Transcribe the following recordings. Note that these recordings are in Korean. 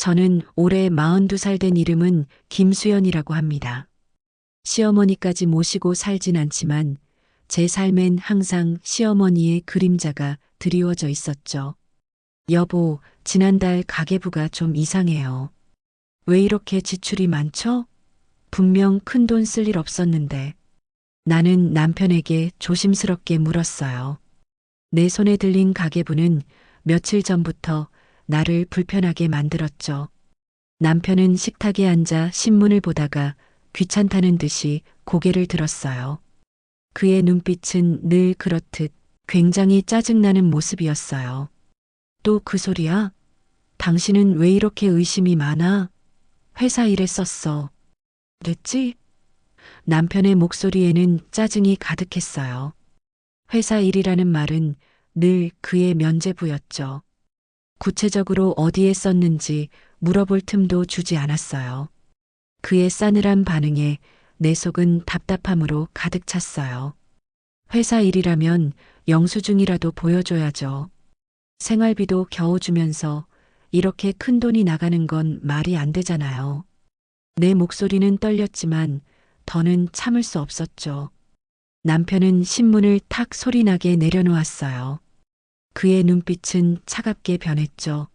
저는 올해 42살 된 이름은 김수연이라고 합니다. 시어머니까지 모시고 살진 않지만 제 삶엔 항상 시어머니의 그림자가 드리워져 있었죠. 여보, 지난달 가계부가 좀 이상해요. 왜 이렇게 지출이 많죠? 분명 큰돈 쓸 일 없었는데. 나는 남편에게 조심스럽게 물었어요. 내 손에 들린 가계부는 며칠 전부터 나를 불편하게 만들었죠. 남편은 식탁에 앉아 신문을 보다가 귀찮다는 듯이 고개를 들었어요. 그의 눈빛은 늘 그렇듯 굉장히 짜증나는 모습이었어요. 또 그 소리야? 당신은 왜 이렇게 의심이 많아? 회사 일에 썼어. 그랬지? 남편의 목소리에는 짜증이 가득했어요. 회사 일이라는 말은 늘 그의 면죄부였죠. 구체적으로 어디에 썼는지 물어볼 틈도 주지 않았어요. 그의 싸늘한 반응에 내 속은 답답함으로 가득 찼어요. 회사 일이라면 영수증이라도 보여줘야죠. 생활비도 겨우 주면서 이렇게 큰 돈이 나가는 건 말이 안 되잖아요. 내 목소리는 떨렸지만 더는 참을 수 없었죠. 남편은 신문을 탁 소리나게 내려놓았어요. 그의 눈빛은 차갑게 변했죠.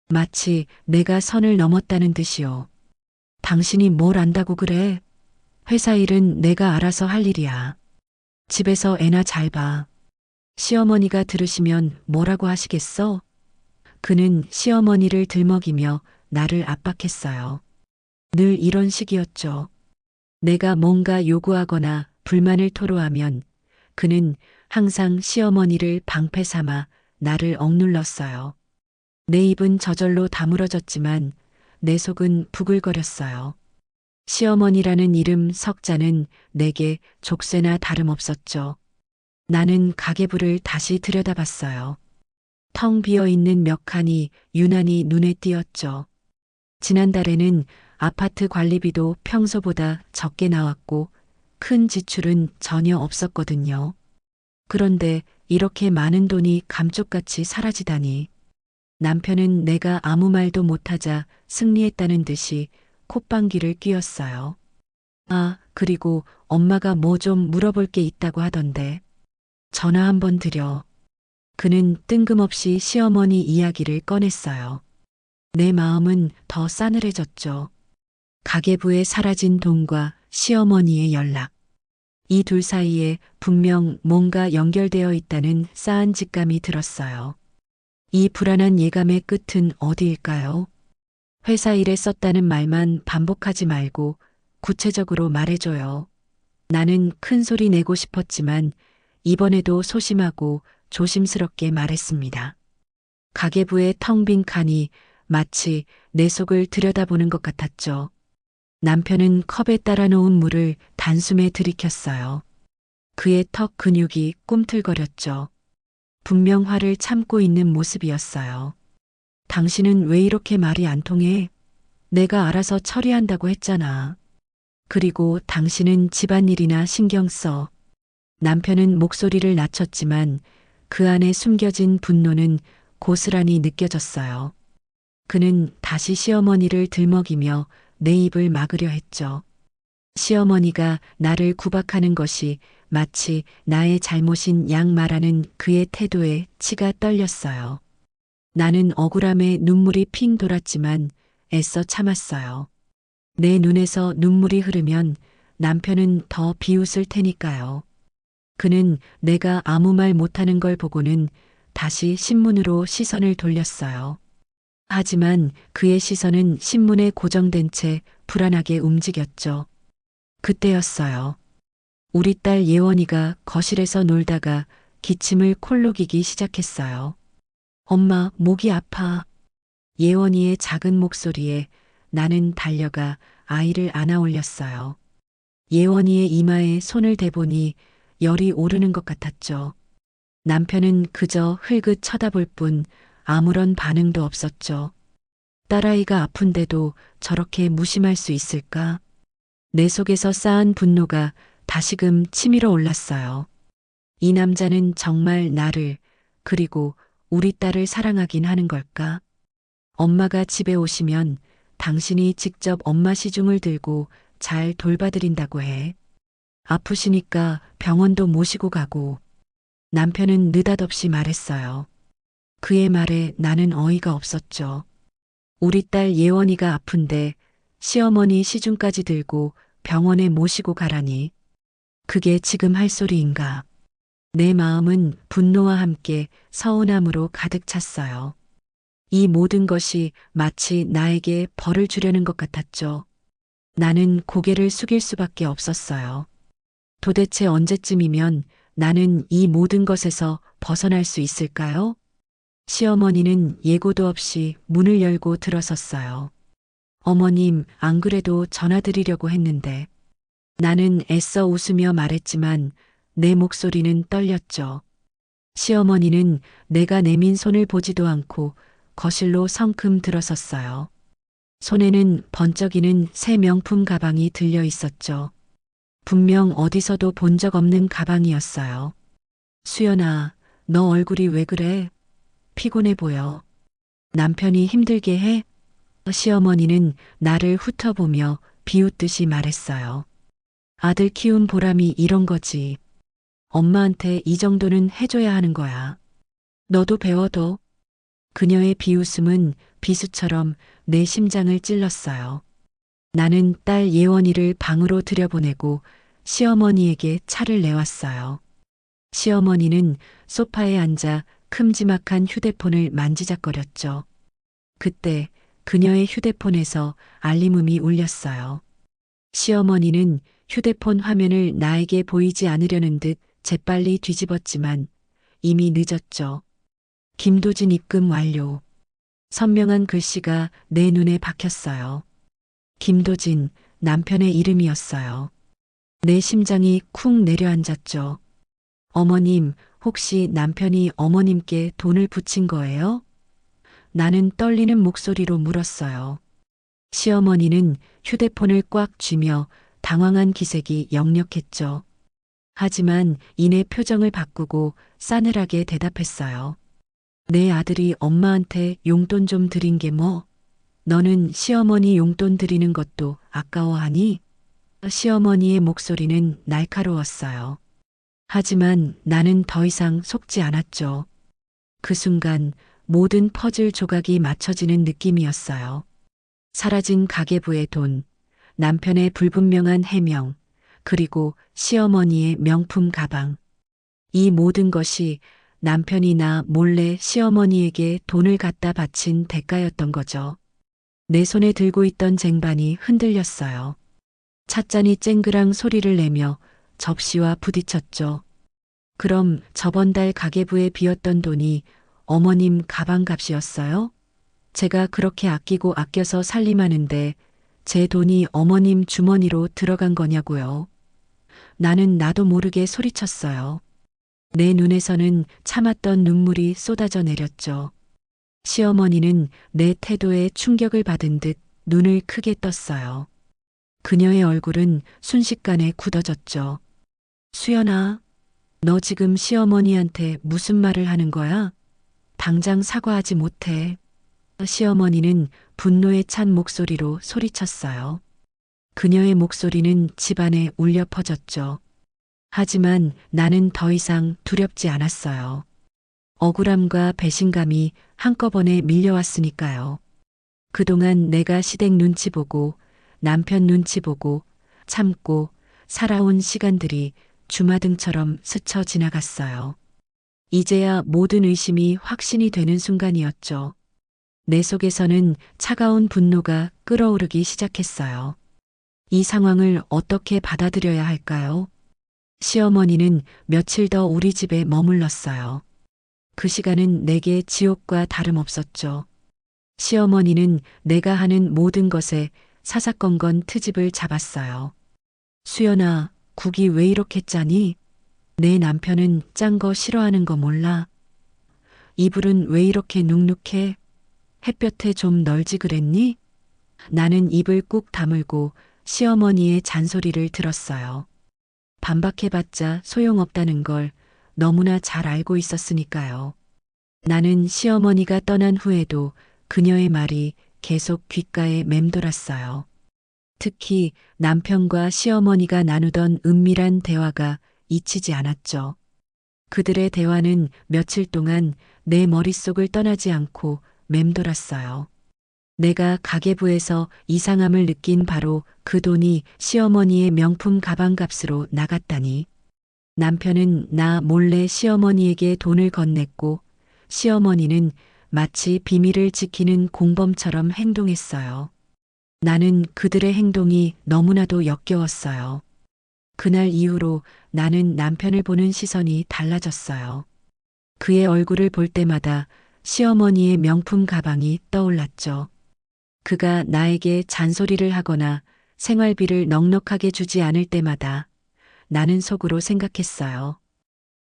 마치 내가 선을 넘었다는 듯이요. 당신이 뭘 안다고 그래? 회사 일은 내가 알아서 할 일이야. 집에서 애나 잘 봐. 시어머니가 들으시면 뭐라고 하시겠어? 그는 시어머니를 들먹이며 나를 압박했어요. 늘 이런 식이었죠. 내가 뭔가 요구하거나 불만을 토로하면 그는 항상 시어머니를 방패 삼아 나를 억눌렀어요. 내 입은 저절로 다물어졌지만 내 속은 부글거렸어요. 시어머니라는 이름 석자는 내게 족쇄나 다름없었죠. 나는 가계부를 다시 들여다봤어요. 텅 비어 있는 몇 칸이 유난히 눈에 띄었죠. 지난달에는 아파트 관리비도 평소보다 적게 나왔고 큰 지출은 전혀 없었거든요. 그런데 이렇게 많은 돈이 감쪽같이 사라지다니. 남편은 내가 아무 말도 못하자 승리했다는 듯이 콧방귀를 뀌었어요. 아, 그리고 엄마가 뭐 좀 물어볼 게 있다고 하던데. 전화 한번 드려. 그는 뜬금없이 시어머니 이야기를 꺼냈어요. 내 마음은 더 싸늘해졌죠. 가계부에 사라진 돈과 시어머니의 연락. 이 둘 사이에 분명 뭔가 연결되어 있다는 싸한 직감이 들었어요. 이 불안한 예감의 끝은 어디일까요? 회사 일에 썼다는 말만 반복하지 말고 구체적으로 말해줘요. 나는 큰 소리 내고 싶었지만 이번에도 소심하고 조심스럽게 말했습니다. 가계부의 텅 빈 칸이 마치 내 속을 들여다보는 것 같았죠. 남편은 컵에 따라 놓은 물을 단숨에 들이켰어요. 그의 턱 근육이 꿈틀거렸죠. 분명 화를 참고 있는 모습이었어요. 당신은 왜 이렇게 말이 안 통해? 내가 알아서 처리한다고 했잖아. 그리고 당신은 집안일이나 신경 써. 남편은 목소리를 낮췄지만 그 안에 숨겨진 분노는 고스란히 느껴졌어요. 그는 다시 시어머니를 들먹이며 내 입을 막으려 했죠. 시어머니가 나를 구박하는 것이 마치 나의 잘못인 양 말하는 그의 태도에 치가 떨렸어요. 나는 억울함에 눈물이 핑 돌았지만 애써 참았어요. 내 눈에서 눈물이 흐르면 남편은 더 비웃을 테니까요. 그는 내가 아무 말 못하는 걸 보고는 다시 신문으로 시선을 돌렸어요. 하지만 그의 시선은 신문에 고정된 채 불안하게 움직였죠. 그때였어요. 우리 딸 예원이가 거실에서 놀다가 기침을 콜록이기 시작했어요. 엄마, 목이 아파. 예원이의 작은 목소리에 나는 달려가 아이를 안아 올렸어요. 예원이의 이마에 손을 대보니 열이 오르는 것 같았죠. 남편은 그저 흘긋 쳐다볼 뿐 아무런 반응도 없었죠. 딸아이가 아픈데도 저렇게 무심할 수 있을까? 내 속에서 쌓은 분노가 다시금 치밀어 올랐어요. 이 남자는 정말 나를, 그리고 우리 딸을 사랑하긴 하는 걸까? 엄마가 집에 오시면 당신이 직접 엄마 시중을 들고 잘 돌봐드린다고 해. 아프시니까 병원도 모시고 가고. 남편은 느닷없이 말했어요. 그의 말에 나는 어이가 없었죠. 우리 딸 예원이가 아픈데 시어머니 시중까지 들고 병원에 모시고 가라니. 그게 지금 할 소리인가. 내 마음은 분노와 함께 서운함으로 가득 찼어요. 이 모든 것이 마치 나에게 벌을 주려는 것 같았죠. 나는 고개를 숙일 수밖에 없었어요. 도대체 언제쯤이면 나는 이 모든 것에서 벗어날 수 있을까요? 시어머니는 예고도 없이 문을 열고 들어섰어요. 어머님, 안 그래도 전화드리려고 했는데. 나는 애써 웃으며 말했지만 내 목소리는 떨렸죠. 시어머니는 내가 내민 손을 보지도 않고 거실로 성큼 들어섰어요. 손에는 번쩍이는 새 명품 가방이 들려 있었죠. 분명 어디서도 본 적 없는 가방이었어요. 수연아, 너 얼굴이 왜 그래? 피곤해 보여. 남편이 힘들게 해? 시어머니는 나를 훑어보며 비웃듯이 말했어요. 아들 키운 보람이 이런 거지. 엄마한테 이 정도는 해줘야 하는 거야. 너도 배워둬. 그녀의 비웃음은 비수처럼 내 심장을 찔렀어요. 나는 딸 예원이를 방으로 들여보내고 시어머니에게 차를 내왔어요. 시어머니는 소파에 앉아 큼지막한 휴대폰을 만지작거렸죠. 그때 그녀의 휴대폰에서 알림음이 울렸어요. 시어머니는 휴대폰 화면을 나에게 보이지 않으려는 듯 재빨리 뒤집었지만 이미 늦었죠. 김도진 입금 완료. 선명한 글씨가 내 눈에 박혔어요. 김도진, 남편의 이름이었어요. 내 심장이 쿵 내려앉았죠. 어머님, 혹시 남편이 어머님께 돈을 붙인 거예요? 나는 떨리는 목소리로 물었어요. 시어머니는 휴대폰을 꽉 쥐며 당황한 기색이 역력했죠. 하지만 이내 표정을 바꾸고 싸늘하게 대답했어요. 내 아들이 엄마한테 용돈 좀 드린 게 뭐? 너는 시어머니 용돈 드리는 것도 아까워하니? 시어머니의 목소리는 날카로웠어요. 하지만 나는 더 이상 속지 않았죠. 그 순간 모든 퍼즐 조각이 맞춰지는 느낌이었어요. 사라진 가계부의 돈, 남편의 불분명한 해명, 그리고 시어머니의 명품 가방. 이 모든 것이 남편이 나 몰래 시어머니에게 돈을 갖다 바친 대가였던 거죠. 내 손에 들고 있던 쟁반이 흔들렸어요. 찻잔이 쨍그랑 소리를 내며 접시와 부딪혔죠. 그럼 저번 달 가계부에 비었던 돈이 어머님 가방 값이었어요? 제가 그렇게 아끼고 아껴서 살림하는데 제 돈이 어머님 주머니로 들어간 거냐고요. 나는 나도 모르게 소리쳤어요. 내 눈에서는 참았던 눈물이 쏟아져 내렸죠. 시어머니는 내 태도에 충격을 받은 듯 눈을 크게 떴어요. 그녀의 얼굴은 순식간에 굳어졌죠. 수연아, 너 지금 시어머니한테 무슨 말을 하는 거야? 당장 사과하지 못해. 시어머니는 분노에 찬 목소리로 소리쳤어요. 그녀의 목소리는 집안에 울려 퍼졌죠. 하지만 나는 더 이상 두렵지 않았어요. 억울함과 배신감이 한꺼번에 밀려왔으니까요. 그동안 내가 시댁 눈치 보고 남편 눈치 보고 참고 살아온 시간들이 주마등처럼 스쳐 지나갔어요. 이제야 모든 의심이 확신이 되는 순간이었죠. 내 속에서는 차가운 분노가 끓어오르기 시작했어요. 이 상황을 어떻게 받아들여야 할까요? 시어머니는 며칠 더 우리 집에 머물렀어요. 그 시간은 내게 지옥과 다름없었죠. 시어머니는 내가 하는 모든 것에 사사건건 트집을 잡았어요. 수연아, 국이 왜 이렇게 짜니? 내 남편은 짠 거 싫어하는 거 몰라? 이불은 왜 이렇게 눅눅해? 햇볕에 좀 널지 그랬니? 나는 입을 꾹 다물고 시어머니의 잔소리를 들었어요. 반박해봤자 소용없다는 걸 너무나 잘 알고 있었으니까요. 나는 시어머니가 떠난 후에도 그녀의 말이 계속 귓가에 맴돌았어요. 특히 남편과 시어머니가 나누던 은밀한 대화가 잊히지 않았죠. 그들의 대화는 며칠 동안 내 머릿속을 떠나지 않고 맴돌았어요. 내가 가계부에서 이상함을 느낀 바로 그 돈이 시어머니의 명품 가방 값으로 나갔다니. 남편은 나 몰래 시어머니에게 돈을 건넸고 시어머니는 마치 비밀을 지키는 공범처럼 행동했어요. 나는 그들의 행동이 너무나도 역겨웠어요. 그날 이후로 나는 남편을 보는 시선이 달라졌어요. 그의 얼굴을 볼 때마다 시어머니의 명품 가방이 떠올랐죠. 그가 나에게 잔소리를 하거나 생활비를 넉넉하게 주지 않을 때마다 나는 속으로 생각했어요.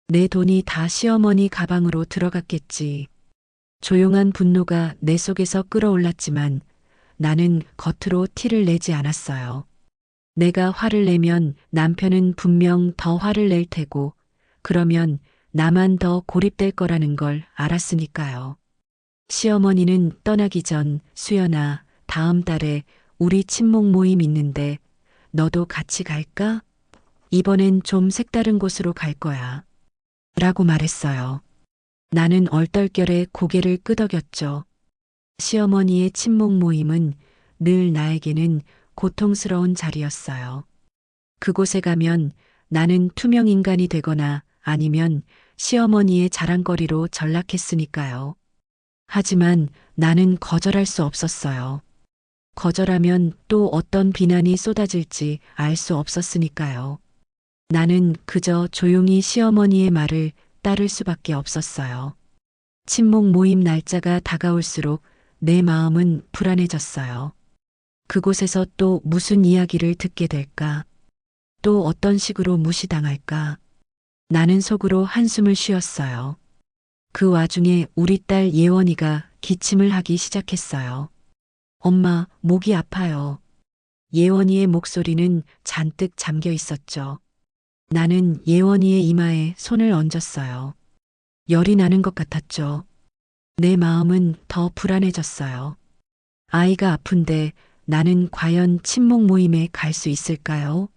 내 돈이 다 시어머니 가방으로 들어갔겠지. 조용한 분노가 내 속에서 끌어올랐지만 나는 겉으로 티를 내지 않았어요. 내가 화를 내면 남편은 분명 더 화를 낼 테고 그러면 나만 더 고립될 거라는 걸 알았으니까요. 시어머니는 떠나기 전 수연아, 다음 달에 우리 친목 모임 있는데 너도 같이 갈까? 이번엔 좀 색다른 곳으로 갈 거야. 라고 말했어요. 나는 얼떨결에 고개를 끄덕였죠. 시어머니의 친목 모임은 늘 나에게는 고통스러운 자리였어요. 그곳에 가면 나는 투명 인간이 되거나 아니면 시어머니의 자랑거리로 전락했으니까요. 하지만 나는 거절할 수 없었어요. 거절하면 또 어떤 비난이 쏟아질지 알 수 없었으니까요. 나는 그저 조용히 시어머니의 말을 따를 수밖에 없었어요. 친목 모임 날짜가 다가올수록 내 마음은 불안해졌어요. 그곳에서 또 무슨 이야기를 듣게 될까? 또 어떤 식으로 무시당할까? 나는 속으로 한숨을 쉬었어요. 그 와중에 우리 딸 예원이가 기침을 하기 시작했어요. 엄마, 목이 아파요. 예원이의 목소리는 잔뜩 잠겨 있었죠. 나는 예원이의 이마에 손을 얹었어요. 열이 나는 것 같았죠. 내 마음은 더 불안해졌어요. 아이가 아픈데 나는 과연 친목 모임에 갈 수 있을까요?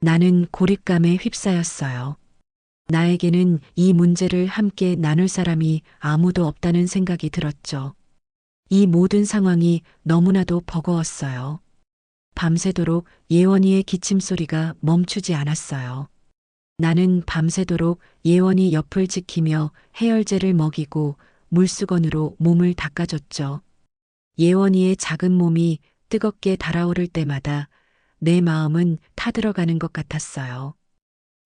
나는 고립감에 휩싸였어요. 나에게는 이 문제를 함께 나눌 사람이 아무도 없다는 생각이 들었죠. 이 모든 상황이 너무나도 버거웠어요. 밤새도록 예원이의 기침 소리가 멈추지 않았어요. 나는 밤새도록 예원이 옆을 지키며 해열제를 먹이고 물수건으로 몸을 닦아줬죠. 예원이의 작은 몸이 뜨겁게 달아오를 때마다 내 마음은 타들어가는 것 같았어요.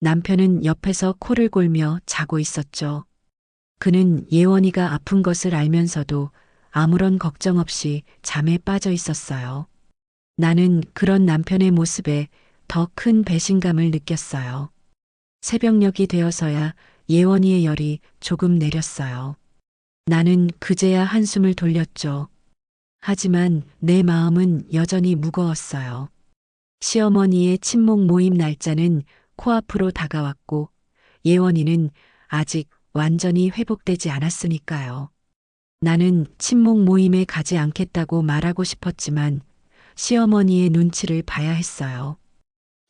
남편은 옆에서 코를 골며 자고 있었죠. 그는 예원이가 아픈 것을 알면서도 아무런 걱정 없이 잠에 빠져 있었어요. 나는 그런 남편의 모습에 더 큰 배신감을 느꼈어요. 새벽녘이 되어서야 예원이의 열이 조금 내렸어요. 나는 그제야 한숨을 돌렸죠. 하지만 내 마음은 여전히 무거웠어요. 시어머니의 친목 모임 날짜는 코앞으로 다가왔고 예원이는 아직 완전히 회복되지 않았으니까요. 나는 친목 모임에 가지 않겠다고 말하고 싶었지만 시어머니의 눈치를 봐야 했어요.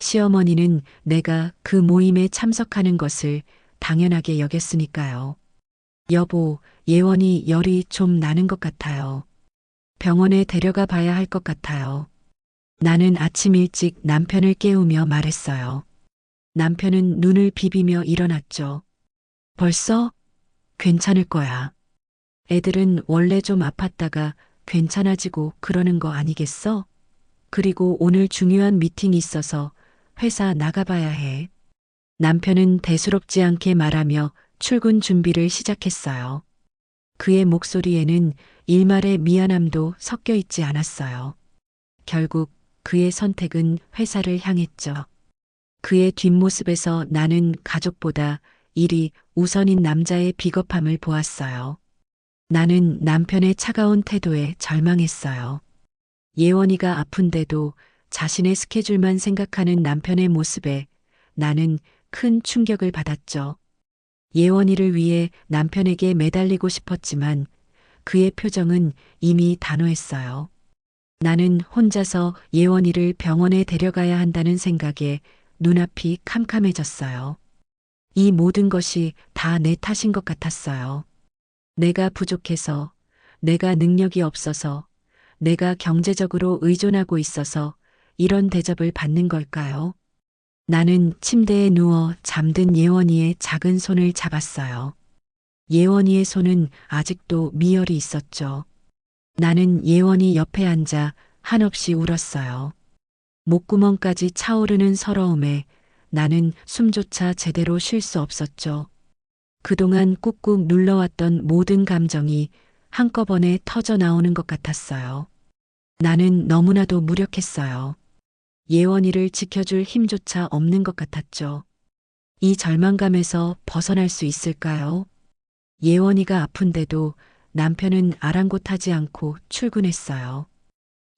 시어머니는 내가 그 모임에 참석하는 것을 당연하게 여겼으니까요. 여보, 예원이 열이 좀 나는 것 같아요. 병원에 데려가 봐야 할 것 같아요. 나는 아침 일찍 남편을 깨우며 말했어요. 남편은 눈을 비비며 일어났죠. 벌써? 괜찮을 거야. 애들은 원래 좀 아팠다가 괜찮아지고 그러는 거 아니겠어? 그리고 오늘 중요한 미팅이 있어서 회사 나가봐야 해. 남편은 대수롭지 않게 말하며 출근 준비를 시작했어요. 그의 목소리에는 일말의 미안함도 섞여 있지 않았어요. 결국 그의 선택은 회사를 향했죠. 그의 뒷모습에서 나는 가족보다 일이 우선인 남자의 비겁함을 보았어요. 나는 남편의 차가운 태도에 절망했어요. 예원이가 아픈데도 자신의 스케줄만 생각하는 남편의 모습에 나는 큰 충격을 받았죠. 예원이를 위해 남편에게 매달리고 싶었지만 그의 표정은 이미 단호했어요. 나는 혼자서 예원이를 병원에 데려가야 한다는 생각에 눈앞이 캄캄해졌어요. 이 모든 것이 다 내 탓인 것 같았어요. 내가 부족해서, 내가 능력이 없어서, 내가 경제적으로 의존하고 있어서 이런 대접을 받는 걸까요? 나는 침대에 누워 잠든 예원이의 작은 손을 잡았어요. 예원이의 손은 아직도 미열이 있었죠. 나는 예원이 옆에 앉아 한없이 울었어요. 목구멍까지 차오르는 서러움에 나는 숨조차 제대로 쉴 수 없었죠. 그동안 꾹꾹 눌러왔던 모든 감정이 한꺼번에 터져 나오는 것 같았어요. 나는 너무나도 무력했어요. 예원이를 지켜줄 힘조차 없는 것 같았죠. 이 절망감에서 벗어날 수 있을까요? 예원이가 아픈데도 남편은 아랑곳하지 않고 출근했어요.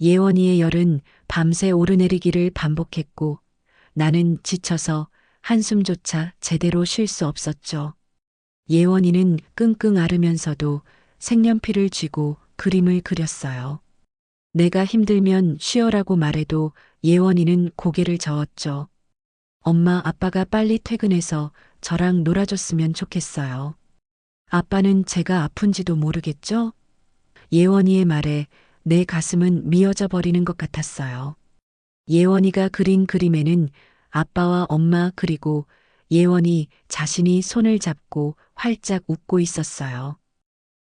예원이의 열은 밤새 오르내리기를 반복했고 나는 지쳐서 한숨조차 제대로 쉴 수 없었죠. 예원이는 끙끙 앓으면서도 색연필을 쥐고 그림을 그렸어요. 내가 힘들면 쉬어라고 말해도 예원이는 고개를 저었죠. 엄마, 아빠가 빨리 퇴근해서 저랑 놀아줬으면 좋겠어요. 아빠는 제가 아픈지도 모르겠죠? 예원이의 말에 내 가슴은 미어져 버리는 것 같았어요. 예원이가 그린 그림에는 아빠와 엄마 그리고 예원이 자신이 손을 잡고 활짝 웃고 있었어요.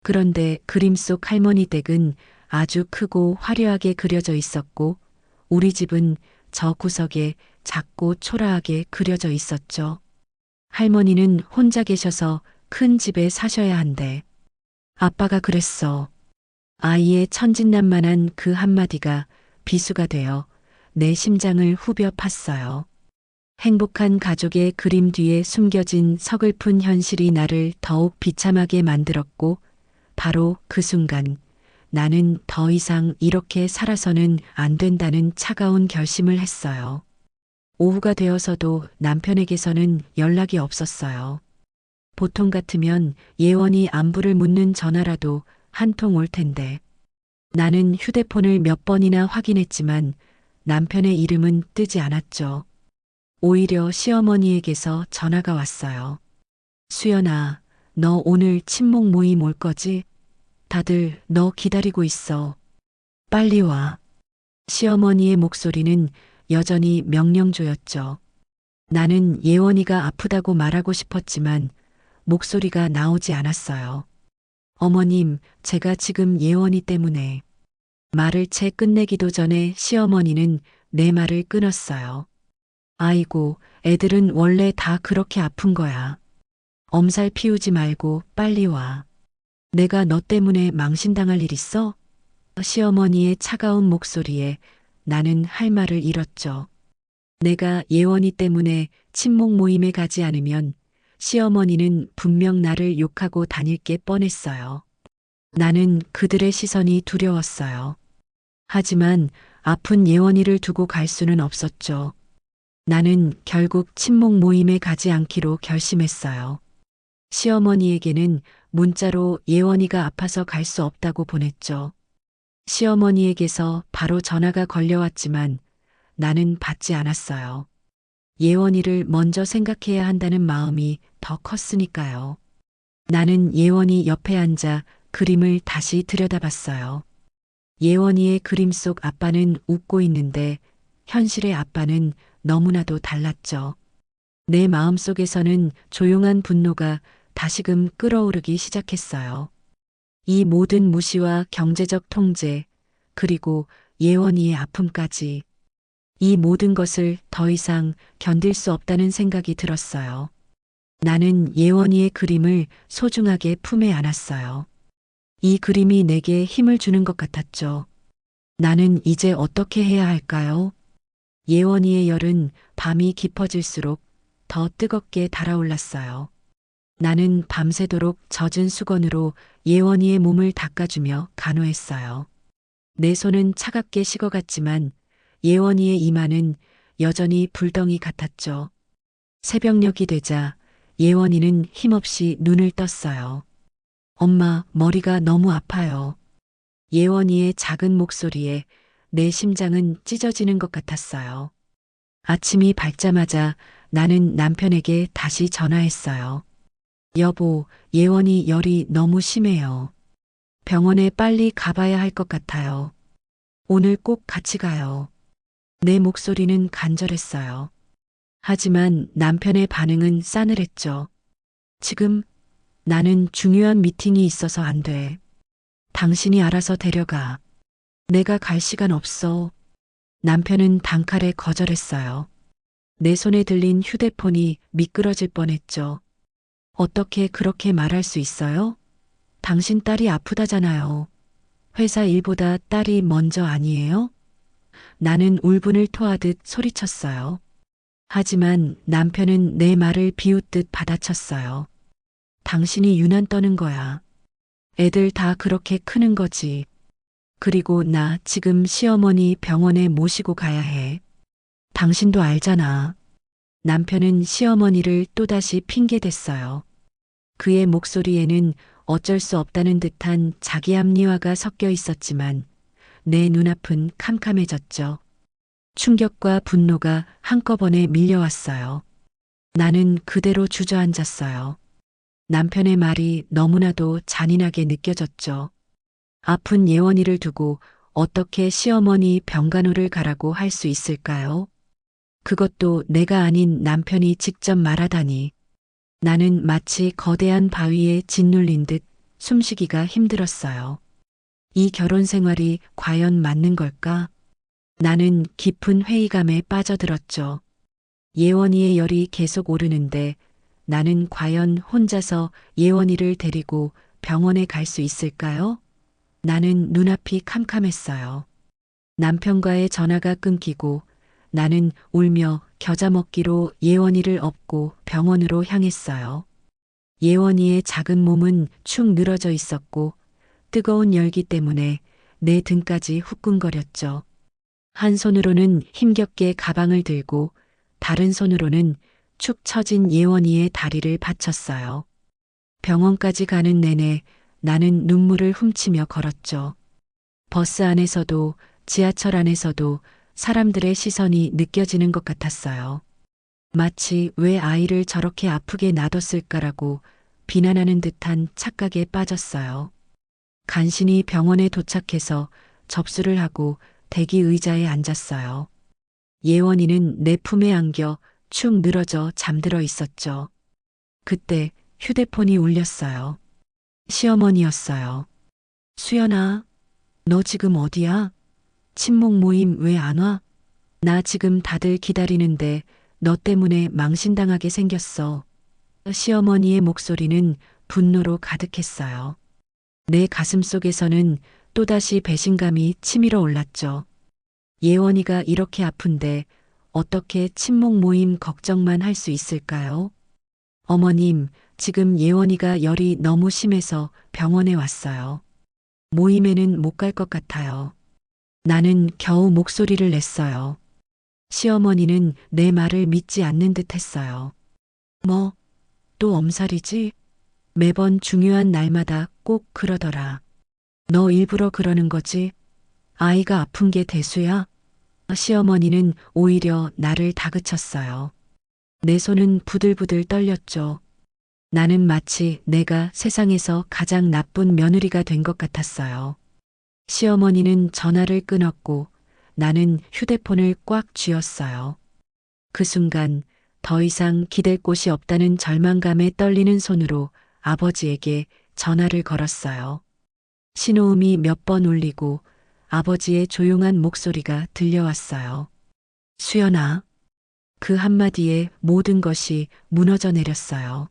그런데 그림 속 할머니 댁은 아주 크고 화려하게 그려져 있었고 우리 집은 저 구석에 작고 초라하게 그려져 있었죠. 할머니는 혼자 계셔서 큰 집에 사셔야 한대. 아빠가 그랬어. 아이의 천진난만한 그 한마디가 비수가 되어 내 심장을 후벼 팠어요. 행복한 가족의 그림 뒤에 숨겨진 서글픈 현실이 나를 더욱 비참하게 만들었고 바로 그 순간 나는 더 이상 이렇게 살아서는 안 된다는 차가운 결심을 했어요. 오후가 되어서도 남편에게서는 연락이 없었어요. 보통 같으면 예원이 안부를 묻는 전화라도 한 통 올 텐데. 나는 휴대폰을 몇 번이나 확인했지만 남편의 이름은 뜨지 않았죠. 오히려 시어머니에게서 전화가 왔어요. 수연아, 너 오늘 친목 모임 올 거지? 다들 너 기다리고 있어. 빨리 와. 시어머니의 목소리는 여전히 명령조였죠. 나는 예원이가 아프다고 말하고 싶었지만 목소리가 나오지 않았어요. 어머님, 제가 지금 예원이 때문에. 말을 채 끝내기도 전에 시어머니는 내 말을 끊었어요. 아이고, 애들은 원래 다 그렇게 아픈 거야. 엄살 피우지 말고 빨리 와. 내가 너 때문에 망신당할 일 있어? 시어머니의 차가운 목소리에 나는 할 말을 잃었죠. 내가 예원이 때문에 친목 모임에 가지 않으면 시어머니는 분명 나를 욕하고 다닐 게 뻔했어요. 나는 그들의 시선이 두려웠어요. 하지만 아픈 예원이를 두고 갈 수는 없었죠. 나는 결국 친목 모임에 가지 않기로 결심했어요. 시어머니에게는 문자로 예원이가 아파서 갈 수 없다고 보냈죠. 시어머니에게서 바로 전화가 걸려왔지만 나는 받지 않았어요. 예원이를 먼저 생각해야 한다는 마음이 더 컸으니까요. 나는 예원이 옆에 앉아 그림을 다시 들여다봤어요. 예원이의 그림 속 아빠는 웃고 있는데 현실의 아빠는 너무나도 달랐죠. 내 마음속에서는 조용한 분노가 다시금 끓어오르기 시작했어요. 이 모든 무시와 경제적 통제, 그리고 예원이의 아픔까지 이 모든 것을 더 이상 견딜 수 없다는 생각이 들었어요. 나는 예원이의 그림을 소중하게 품에 안았어요. 이 그림이 내게 힘을 주는 것 같았죠. 나는 이제 어떻게 해야 할까요? 예원이의 열은 밤이 깊어질수록 더 뜨겁게 달아올랐어요. 나는 밤새도록 젖은 수건으로 예원이의 몸을 닦아주며 간호했어요. 내 손은 차갑게 식어갔지만 예원이의 이마는 여전히 불덩이 같았죠. 새벽녘이 되자 예원이는 힘없이 눈을 떴어요. 엄마, 머리가 너무 아파요. 예원이의 작은 목소리에 내 심장은 찢어지는 것 같았어요. 아침이 밝자마자 나는 남편에게 다시 전화했어요. 여보, 예원이 열이 너무 심해요. 병원에 빨리 가봐야 할 것 같아요. 오늘 꼭 같이 가요. 내 목소리는 간절했어요. 하지만 남편의 반응은 싸늘했죠. 지금 나는 중요한 미팅이 있어서 안 돼. 당신이 알아서 데려가. 내가 갈 시간 없어. 남편은 단칼에 거절했어요. 내 손에 들린 휴대폰이 미끄러질 뻔했죠. 어떻게 그렇게 말할 수 있어요? 당신 딸이 아프다잖아요. 회사 일보다 딸이 먼저 아니에요? 나는 울분을 토하듯 소리쳤어요. 하지만 남편은 내 말을 비웃듯 받아쳤어요. 당신이 유난 떠는 거야. 애들 다 그렇게 크는 거지. 그리고 나 지금 시어머니 병원에 모시고 가야 해. 당신도 알잖아. 남편은 시어머니를 또다시 핑계댔어요. 그의 목소리에는 어쩔 수 없다는 듯한 자기 합리화가 섞여 있었지만 내 눈앞은 캄캄해졌죠. 충격과 분노가 한꺼번에 밀려왔어요. 나는 그대로 주저앉았어요. 남편의 말이 너무나도 잔인하게 느껴졌죠. 아픈 예원이를 두고 어떻게 시어머니 병간호를 가라고 할 수 있을까요? 그것도 내가 아닌 남편이 직접 말하다니. 나는 마치 거대한 바위에 짓눌린 듯 숨쉬기가 힘들었어요. 이 결혼 생활이 과연 맞는 걸까? 나는 깊은 회의감에 빠져들었죠. 예원이의 열이 계속 오르는데 나는 과연 혼자서 예원이를 데리고 병원에 갈 수 있을까요? 나는 눈앞이 캄캄했어요. 남편과의 전화가 끊기고 나는 울며 겨자 먹기로 예원이를 업고 병원으로 향했어요. 예원이의 작은 몸은 축 늘어져 있었고 뜨거운 열기 때문에 내 등까지 후끈거렸죠. 한 손으로는 힘겹게 가방을 들고 다른 손으로는 축 처진 예원이의 다리를 받쳤어요. 병원까지 가는 내내 나는 눈물을 훔치며 걸었죠. 버스 안에서도 지하철 안에서도 사람들의 시선이 느껴지는 것 같았어요. 마치 왜 아이를 저렇게 아프게 놔뒀을까라고 비난하는 듯한 착각에 빠졌어요. 간신히 병원에 도착해서 접수를 하고 대기 의자에 앉았어요. 예원이는 내 품에 안겨 축 늘어져 잠들어 있었죠. 그때 휴대폰이 울렸어요. 시어머니였어요. 수연아, 너 지금 어디야? 친목 모임 왜 안 와? 나 지금 다들 기다리는데 너 때문에 망신당하게 생겼어. 시어머니의 목소리는 분노로 가득했어요. 내 가슴 속에서는 또다시 배신감이 치밀어 올랐죠. 예원이가 이렇게 아픈데 어떻게 친목 모임 걱정만 할 수 있을까요? 어머님, 지금 예원이가 열이 너무 심해서 병원에 왔어요. 모임에는 못 갈 것 같아요. 나는 겨우 목소리를 냈어요. 시어머니는 내 말을 믿지 않는 듯 했어요. 뭐, 또 엄살이지? 매번 중요한 날마다 꼭 그러더라. 너 일부러 그러는 거지? 아이가 아픈 게 대수야? 시어머니는 오히려 나를 다그쳤어요. 내 손은 부들부들 떨렸죠. 나는 마치 내가 세상에서 가장 나쁜 며느리가 된 것 같았어요. 시어머니는 전화를 끊었고 나는 휴대폰을 꽉 쥐었어요. 그 순간 더 이상 기댈 곳이 없다는 절망감에 떨리는 손으로 아버지에게 전화를 걸었어요. 신호음이 몇 번 울리고 아버지의 조용한 목소리가 들려왔어요. 수연아. 그 한마디에 모든 것이 무너져 내렸어요.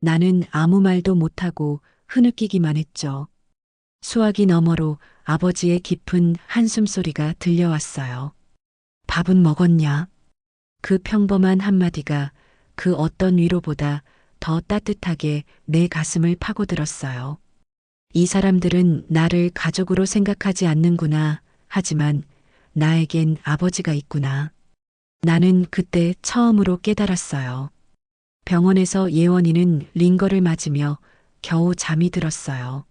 나는 아무 말도 못하고 흐느끼기만 했죠. 수화기 너머로 아버지의 깊은 한숨 소리가 들려왔어요. 밥은 먹었냐? 그 평범한 한마디가 그 어떤 위로보다 더 따뜻하게 내 가슴을 파고들었어요. 이 사람들은 나를 가족으로 생각하지 않는구나. 하지만 나에겐 아버지가 있구나. 나는 그때 처음으로 깨달았어요. 병원에서 예원이는 링거를 맞으며 겨우 잠이 들었어요.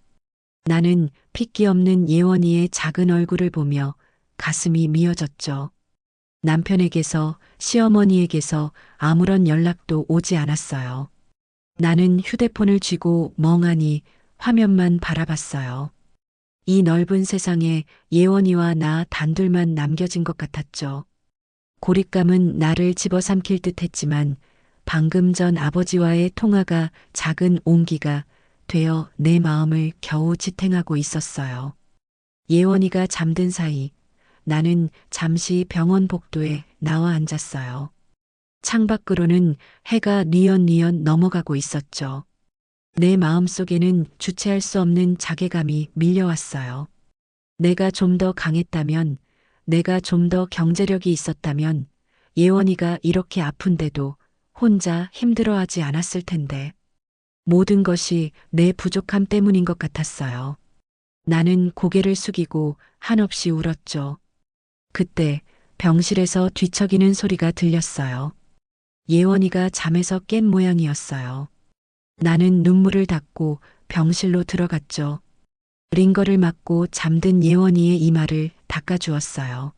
나는 핏기 없는 예원이의 작은 얼굴을 보며 가슴이 미어졌죠. 남편에게서, 시어머니에게서 아무런 연락도 오지 않았어요. 나는 휴대폰을 쥐고 멍하니 화면만 바라봤어요. 이 넓은 세상에 예원이와 나 단둘만 남겨진 것 같았죠. 고립감은 나를 집어삼킬 듯 했지만 방금 전 아버지와의 통화가 작은 온기가 되어 내 마음을 겨우 지탱하고 있었어요. 예원이가 잠든 사이 나는 잠시 병원 복도에 나와 앉았어요. 창밖으로는 해가 뉘엿뉘엿 넘어가고 있었죠. 내 마음속에는 주체할 수 없는 자괴감이 밀려왔어요. 내가 좀 더 강했다면, 내가 좀 더 경제력이 있었다면 예원이가 이렇게 아픈데도 혼자 힘들어하지 않았을 텐데. 모든 것이 내 부족함 때문인 것 같았어요. 나는 고개를 숙이고 한없이 울었죠. 그때 병실에서 뒤척이는 소리가 들렸어요. 예원이가 잠에서 깬 모양이었어요. 나는 눈물을 닦고 병실로 들어갔죠. 링거를 맞고 잠든 예원이의 이마를 닦아주었어요.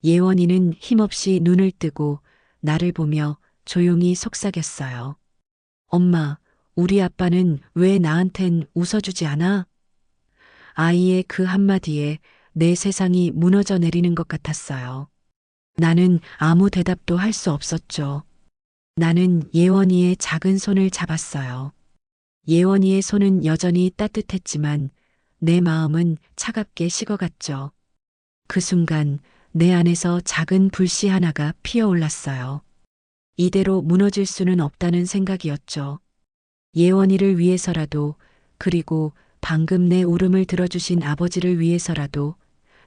예원이는 힘없이 눈을 뜨고 나를 보며 조용히 속삭였어요. 엄마, 우리 아빠는 왜 나한텐 웃어주지 않아? 아이의 그 한마디에 내 세상이 무너져 내리는 것 같았어요. 나는 아무 대답도 할 수 없었죠. 나는 예원이의 작은 손을 잡았어요. 예원이의 손은 여전히 따뜻했지만 내 마음은 차갑게 식어갔죠. 그 순간 내 안에서 작은 불씨 하나가 피어올랐어요. 이대로 무너질 수는 없다는 생각이었죠. 예원이를 위해서라도, 그리고 방금 내 울음을 들어주신 아버지를 위해서라도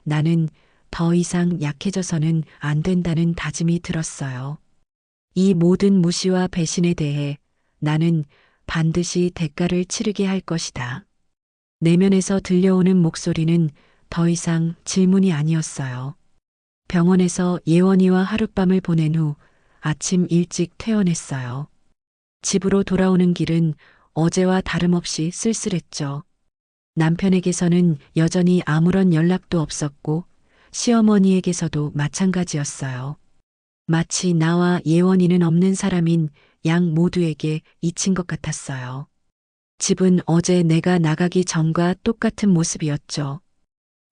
나는 더 이상 약해져서는 안 된다는 다짐이 들었어요. 이 모든 무시와 배신에 대해 나는 반드시 대가를 치르게 할 것이다. 내면에서 들려오는 목소리는 더 이상 질문이 아니었어요. 병원에서 예원이와 하룻밤을 보낸 후 아침 일찍 퇴원했어요. 집으로 돌아오는 길은 어제와 다름없이 쓸쓸했죠. 남편에게서는 여전히 아무런 연락도 없었고 시어머니에게서도 마찬가지였어요. 마치 나와 예원이는 없는 사람인 양 모두에게 잊힌 것 같았어요. 집은 어제 내가 나가기 전과 똑같은 모습이었죠.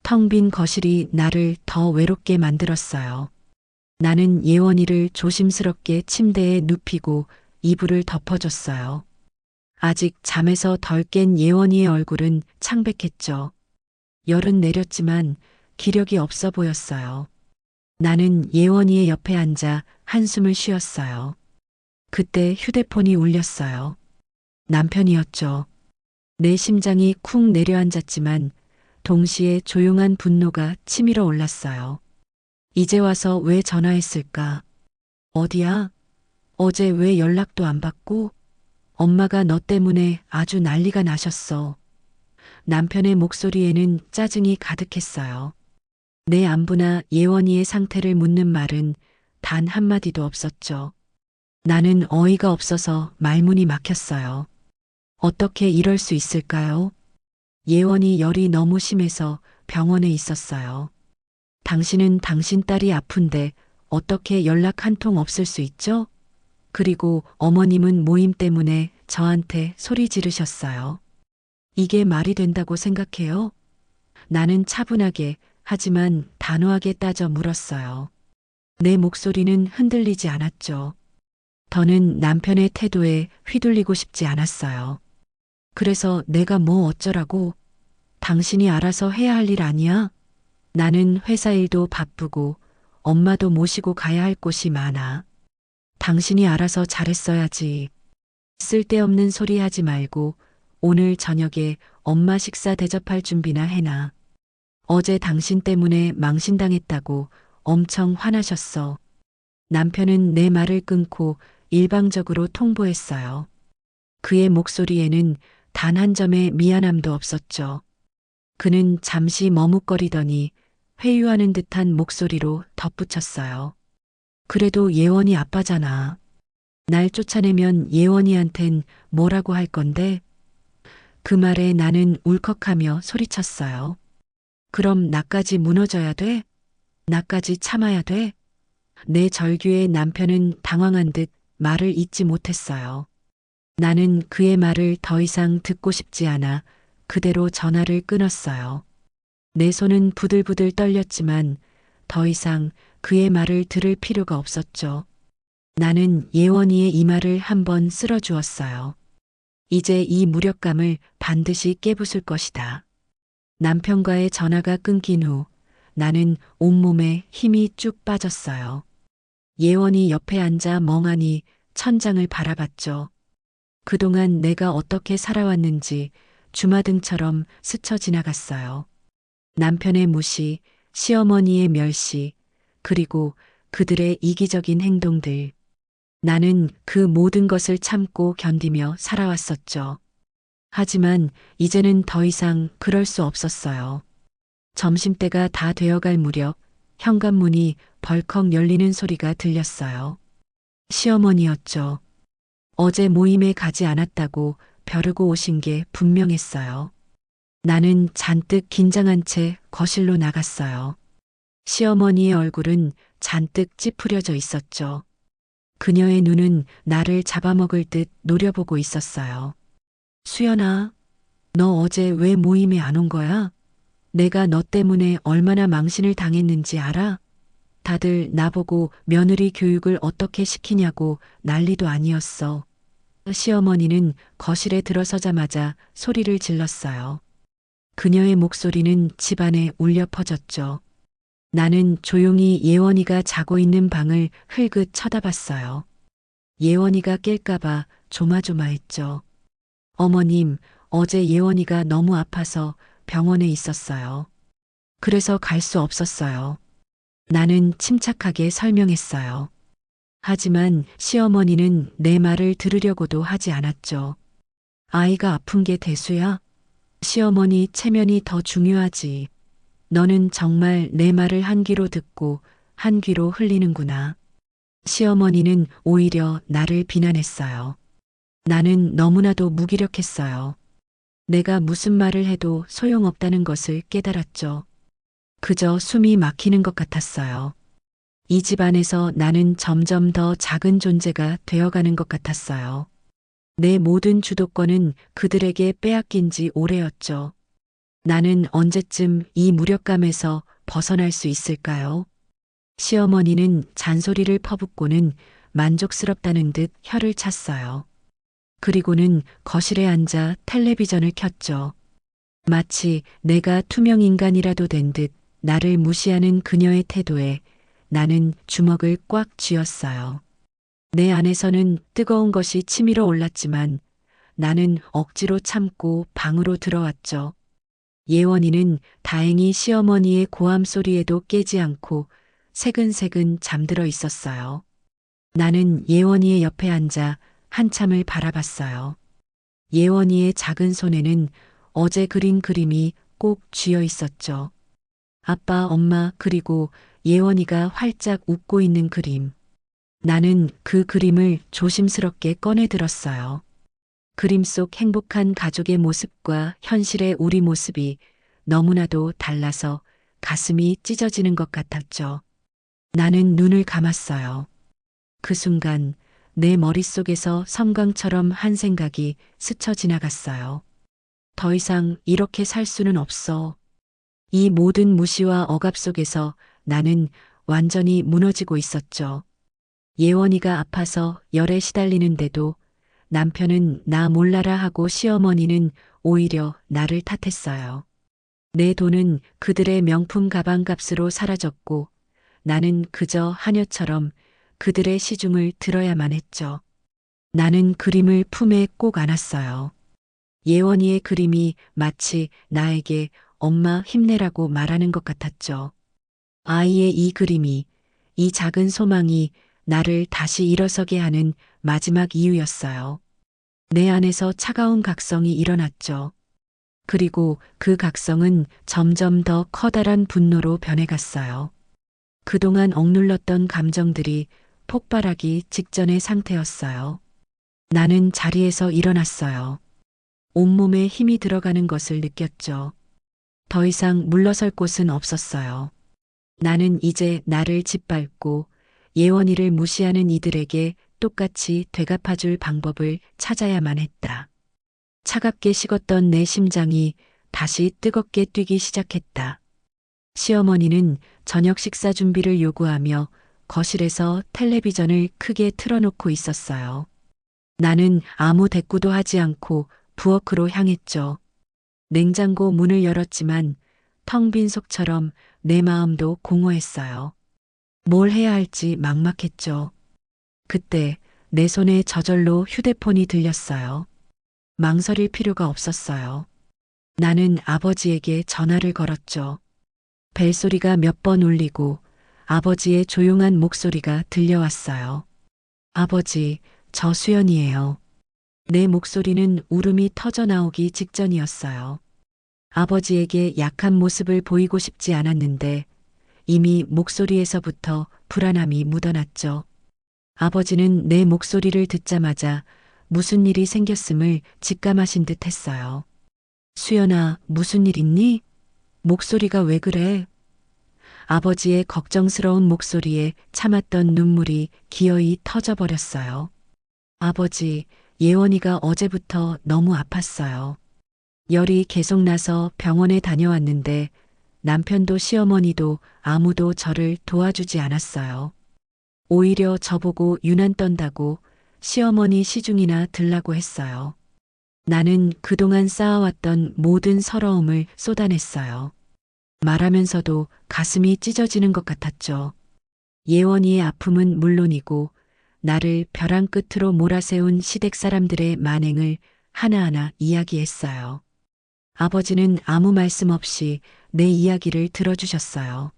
텅 빈 거실이 나를 더 외롭게 만들었어요. 나는 예원이를 조심스럽게 침대에 눕히고 이불을 덮어줬어요. 아직 잠에서 덜 깬 예원이의 얼굴은 창백했죠. 열은 내렸지만 기력이 없어 보였어요. 나는 예원이의 옆에 앉아 한숨을 쉬었어요. 그때 휴대폰이 울렸어요. 남편이었죠. 내 심장이 쿵 내려앉았지만 동시에 조용한 분노가 치밀어 올랐어요. 이제 와서 왜 전화했을까? 어디야? 어제 왜 연락도 안 받고? 엄마가 너 때문에 아주 난리가 나셨어. 남편의 목소리에는 짜증이 가득했어요. 내 안부나 예원이의 상태를 묻는 말은 단 한마디도 없었죠. 나는 어이가 없어서 말문이 막혔어요. 어떻게 이럴 수 있을까요? 예원이 열이 너무 심해서 병원에 있었어요. 당신은 당신 딸이 아픈데 어떻게 연락 한 통 없을 수 있죠? 그리고 어머님은 모임 때문에 저한테 소리 지르셨어요. 이게 말이 된다고 생각해요? 나는 차분하게 하지만 단호하게 따져 물었어요. 내 목소리는 흔들리지 않았죠. 더는 남편의 태도에 휘둘리고 싶지 않았어요. 그래서 내가 뭐 어쩌라고? 당신이 알아서 해야 할 일 아니야? 나는 회사 일도 바쁘고 엄마도 모시고 가야 할 곳이 많아. 당신이 알아서 잘했어야지. 쓸데없는 소리 하지 말고 오늘 저녁에 엄마 식사 대접할 준비나 해놔. 어제 당신 때문에 망신당했다고 엄청 화나셨어. 남편은 내 말을 끊고 일방적으로 통보했어요. 그의 목소리에는 단 한 점의 미안함도 없었죠. 그는 잠시 머뭇거리더니 회유하는 듯한 목소리로 덧붙였어요. 그래도 예원이 아빠잖아. 날 쫓아내면 예원이한텐 뭐라고 할 건데? 그 말에 나는 울컥하며 소리쳤어요. 그럼 나까지 무너져야 돼? 나까지 참아야 돼? 내 절규에 남편은 당황한 듯 말을 잇지 못했어요. 나는 그의 말을 더 이상 듣고 싶지 않아 그대로 전화를 끊었어요. 내 손은 부들부들 떨렸지만 더 이상 그의 말을 들을 필요가 없었죠. 나는 예원이의 이마를 한번 쓸어주었어요. 이제 이 무력감을 반드시 깨부술 것이다. 남편과의 전화가 끊긴 후 나는 온몸에 힘이 쭉 빠졌어요. 예원이 옆에 앉아 멍하니 천장을 바라봤죠. 그동안 내가 어떻게 살아왔는지 주마등처럼 스쳐 지나갔어요. 남편의 무시, 시어머니의 멸시, 그리고 그들의 이기적인 행동들. 나는 그 모든 것을 참고 견디며 살아왔었죠. 하지만 이제는 더 이상 그럴 수 없었어요. 점심때가 다 되어갈 무렵 현관문이 벌컥 열리는 소리가 들렸어요. 시어머니였죠. 어제 모임에 가지 않았다고 벼르고 오신 게 분명했어요. 나는 잔뜩 긴장한 채 거실로 나갔어요. 시어머니의 얼굴은 잔뜩 찌푸려져 있었죠. 그녀의 눈은 나를 잡아먹을 듯 노려보고 있었어요. 수연아, 너 어제 왜 모임에 안 온 거야? 내가 너 때문에 얼마나 망신을 당했는지 알아? 다들 나보고 며느리 교육을 어떻게 시키냐고 난리도 아니었어. 시어머니는 거실에 들어서자마자 소리를 질렀어요. 그녀의 목소리는 집안에 울려 퍼졌죠. 나는 조용히 예원이가 자고 있는 방을 흘긋 쳐다봤어요. 예원이가 깰까봐 조마조마했죠. 어머님, 어제 예원이가 너무 아파서 병원에 있었어요. 그래서 갈 수 없었어요. 나는 침착하게 설명했어요. 하지만 시어머니는 내 말을 들으려고도 하지 않았죠. 아이가 아픈 게 대수야? 시어머니 체면이 더 중요하지. 너는 정말 내 말을 한 귀로 듣고 한 귀로 흘리는구나. 시어머니는 오히려 나를 비난했어요. 나는 너무나도 무기력했어요. 내가 무슨 말을 해도 소용없다는 것을 깨달았죠. 그저 숨이 막히는 것 같았어요. 이 집안에서 나는 점점 더 작은 존재가 되어가는 것 같았어요. 내 모든 주도권은 그들에게 빼앗긴 지 오래였죠. 나는 언제쯤 이 무력감에서 벗어날 수 있을까요? 시어머니는 잔소리를 퍼붓고는 만족스럽다는 듯 혀를 찼어요. 그리고는 거실에 앉아 텔레비전을 켰죠. 마치 내가 투명 인간이라도 된 듯 나를 무시하는 그녀의 태도에 나는 주먹을 꽉 쥐었어요. 내 안에서는 뜨거운 것이 치밀어 올랐지만 나는 억지로 참고 방으로 들어왔죠. 예원이는 다행히 시어머니의 고함 소리에도 깨지 않고 새근새근 잠들어 있었어요. 나는 예원이의 옆에 앉아 한참을 바라봤어요. 예원이의 작은 손에는 어제 그린 그림이 꼭 쥐어 있었죠. 아빠, 엄마, 그리고 예원이가 활짝 웃고 있는 그림. 나는 그 그림을 조심스럽게 꺼내 들었어요. 그림 속 행복한 가족의 모습과 현실의 우리 모습이 너무나도 달라서 가슴이 찢어지는 것 같았죠. 나는 눈을 감았어요. 그 순간 내 머릿속에서 섬광처럼 한 생각이 스쳐 지나갔어요. 더 이상 이렇게 살 수는 없어. 이 모든 무시와 억압 속에서 나는 완전히 무너지고 있었죠. 예원이가 아파서 열에 시달리는데도 남편은 나 몰라라 하고 시어머니는 오히려 나를 탓했어요. 내 돈은 그들의 명품 가방 값으로 사라졌고 나는 그저 하녀처럼 그들의 시중을 들어야만 했죠. 나는 그림을 품에 꼭 안았어요. 예원이의 그림이 마치 나에게 엄마 힘내라고 말하는 것 같았죠. 아이의 이 그림이, 이 작은 소망이 나를 다시 일어서게 하는 마지막 이유였어요. 내 안에서 차가운 각성이 일어났죠. 그리고 그 각성은 점점 더 커다란 분노로 변해갔어요. 그동안 억눌렀던 감정들이 폭발하기 직전의 상태였어요. 나는 자리에서 일어났어요. 온몸에 힘이 들어가는 것을 느꼈죠. 더 이상 물러설 곳은 없었어요. 나는 이제 나를 짓밟고 예원이를 무시하는 이들에게 똑같이 되갚아줄 방법을 찾아야만 했다. 차갑게 식었던 내 심장이 다시 뜨겁게 뛰기 시작했다. 시어머니는 저녁 식사 준비를 요구하며 거실에서 텔레비전을 크게 틀어놓고 있었어요. 나는 아무 대꾸도 하지 않고 부엌으로 향했죠. 냉장고 문을 열었지만 텅 빈 속처럼 내 마음도 공허했어요. 뭘 해야 할지 막막했죠. 그때 내 손에 저절로 휴대폰이 들렸어요. 망설일 필요가 없었어요. 나는 아버지에게 전화를 걸었죠. 벨소리가 몇 번 울리고 아버지의 조용한 목소리가 들려왔어요. 아버지, 저 수연이에요. 내 목소리는 울음이 터져 나오기 직전이었어요. 아버지에게 약한 모습을 보이고 싶지 않았는데 이미 목소리에서부터 불안함이 묻어났죠. 아버지는 내 목소리를 듣자마자 무슨 일이 생겼음을 직감하신 듯 했어요. 수연아, 무슨 일 있니? 목소리가 왜 그래? 아버지의 걱정스러운 목소리에 참았던 눈물이 기어이 터져버렸어요. 아버지, 예원이가 어제부터 너무 아팠어요. 열이 계속 나서 병원에 다녀왔는데 남편도 시어머니도 아무도 저를 도와주지 않았어요. 오히려 저보고 유난 떤다고 시어머니 시중이나 들라고 했어요. 나는 그동안 쌓아왔던 모든 서러움을 쏟아냈어요. 말하면서도 가슴이 찢어지는 것 같았죠. 예원이의 아픔은 물론이고 나를 벼랑 끝으로 몰아세운 시댁 사람들의 만행을 하나하나 이야기했어요. 아버지는 아무 말씀 없이 내 이야기를 들어주셨어요.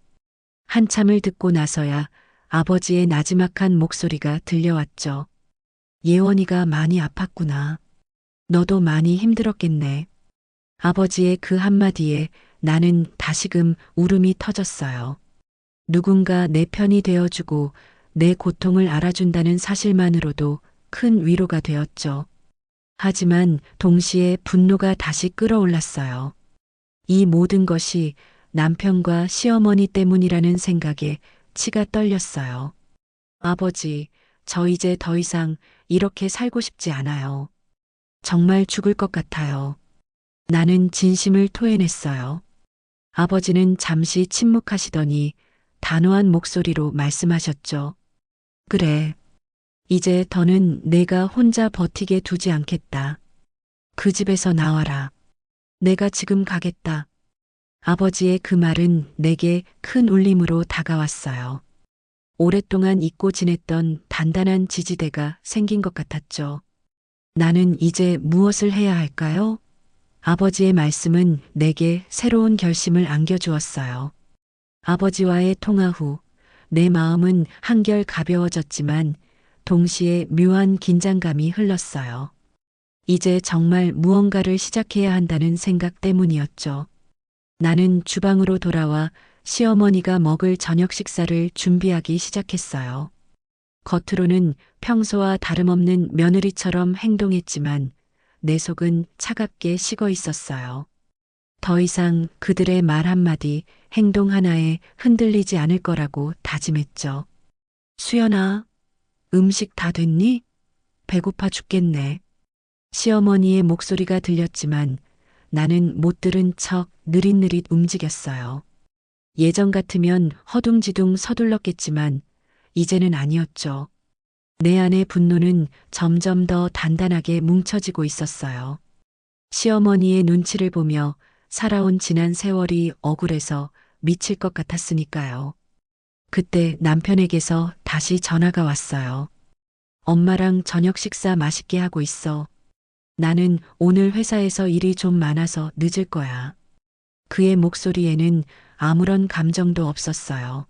한참을 듣고 나서야 아버지의 나지막한 목소리가 들려왔죠. 예원이가 많이 아팠구나. 너도 많이 힘들었겠네. 아버지의 그 한마디에 나는 다시금 울음이 터졌어요. 누군가 내 편이 되어주고 내 고통을 알아준다는 사실만으로도 큰 위로가 되었죠. 하지만 동시에 분노가 다시 끌어올랐어요. 이 모든 것이 남편과 시어머니 때문이라는 생각에 치가 떨렸어요. 아버지, 저 이제 더 이상 이렇게 살고 싶지 않아요. 정말 죽을 것 같아요. 나는 진심을 토해냈어요. 아버지는 잠시 침묵하시더니 단호한 목소리로 말씀하셨죠. 그래. 이제 더는 내가 혼자 버티게 두지 않겠다. 그 집에서 나와라. 내가 지금 가겠다. 아버지의 그 말은 내게 큰 울림으로 다가왔어요. 오랫동안 잊고 지냈던 단단한 지지대가 생긴 것 같았죠. 나는 이제 무엇을 해야 할까요? 아버지의 말씀은 내게 새로운 결심을 안겨주었어요. 아버지와의 통화 후 내 마음은 한결 가벼워졌지만 동시에 묘한 긴장감이 흘렀어요. 이제 정말 무언가를 시작해야 한다는 생각 때문이었죠. 나는 주방으로 돌아와 시어머니가 먹을 저녁 식사를 준비하기 시작했어요. 겉으로는 평소와 다름없는 며느리처럼 행동했지만 내 속은 차갑게 식어 있었어요. 더 이상 그들의 말 한마디, 행동 하나에 흔들리지 않을 거라고 다짐했죠. 수연아, 음식 다 됐니? 배고파 죽겠네. 시어머니의 목소리가 들렸지만 나는 못 들은 척 느릿느릿 움직였어요. 예전 같으면 허둥지둥 서둘렀겠지만 이제는 아니었죠. 내 안의 분노는 점점 더 단단하게 뭉쳐지고 있었어요. 시어머니의 눈치를 보며 살아온 지난 세월이 억울해서 미칠 것 같았으니까요. 그때 남편에게서 다시 전화가 왔어요. 엄마랑 저녁 식사 맛있게 하고 있어. 나는 오늘 회사에서 일이 좀 많아서 늦을 거야. 그의 목소리에는 아무런 감정도 없었어요.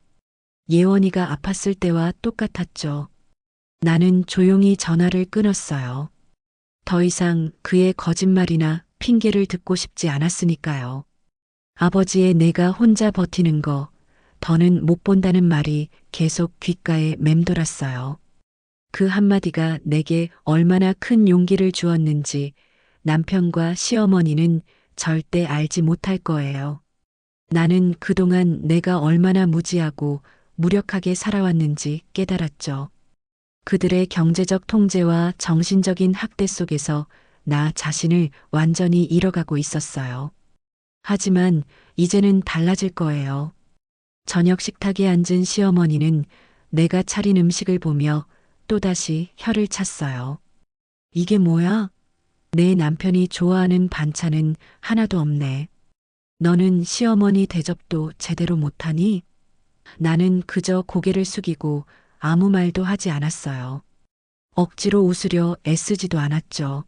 예원이가 아팠을 때와 똑같았죠. 나는 조용히 전화를 끊었어요. 더 이상 그의 거짓말이나 핑계를 듣고 싶지 않았으니까요. 아버지의 내가 혼자 버티는 거, 더는 못 본다는 말이 계속 귓가에 맴돌았어요. 그 한마디가 내게 얼마나 큰 용기를 주었는지 남편과 시어머니는 절대 알지 못할 거예요. 나는 그동안 내가 얼마나 무지하고 무력하게 살아왔는지 깨달았죠. 그들의 경제적 통제와 정신적인 학대 속에서 나 자신을 완전히 잃어가고 있었어요. 하지만 이제는 달라질 거예요. 저녁 식탁에 앉은 시어머니는 내가 차린 음식을 보며 또다시 혀를 찼어요. 이게 뭐야? 내 남편이 좋아하는 반찬은 하나도 없네. 너는 시어머니 대접도 제대로 못하니? 나는 그저 고개를 숙이고 아무 말도 하지 않았어요. 억지로 웃으려 애쓰지도 않았죠.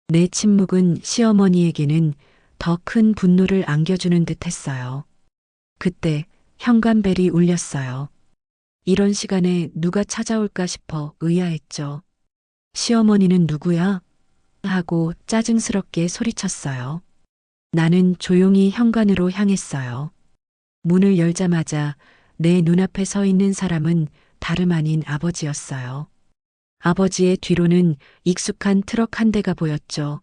내 침묵은 시어머니에게는 더 큰 분노를 안겨주는 듯 했어요. 그때 현관벨이 울렸어요. 이런 시간에 누가 찾아올까 싶어 의아했죠. 시어머니는 누구야? 하고 짜증스럽게 소리쳤어요. 나는 조용히 현관으로 향했어요. 문을 열자마자 내 눈앞에 서 있는 사람은 다름 아닌 아버지였어요. 아버지의 뒤로는 익숙한 트럭 한 대가 보였죠.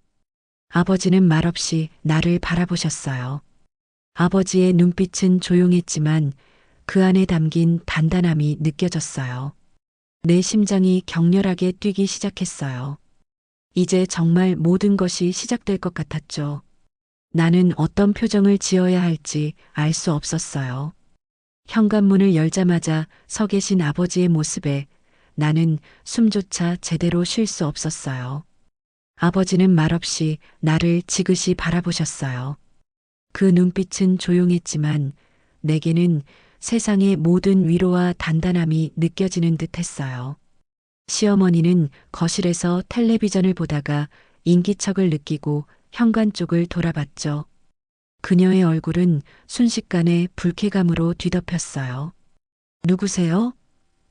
아버지는 말없이 나를 바라보셨어요. 아버지의 눈빛은 조용했지만 그 안에 담긴 단단함이 느껴졌어요. 내 심장이 격렬하게 뛰기 시작했어요. 이제 정말 모든 것이 시작될 것 같았죠. 나는 어떤 표정을 지어야 할지 알 수 없었어요. 현관문을 열자마자 서 계신 아버지의 모습에 나는 숨조차 제대로 쉴 수 없었어요. 아버지는 말없이 나를 지그시 바라보셨어요. 그 눈빛은 조용했지만 내게는 세상의 모든 위로와 단단함이 느껴지는 듯 했어요. 시어머니는 거실에서 텔레비전을 보다가 인기척을 느끼고 현관 쪽을 돌아봤죠. 그녀의 얼굴은 순식간에 불쾌감으로 뒤덮였어요. 누구세요?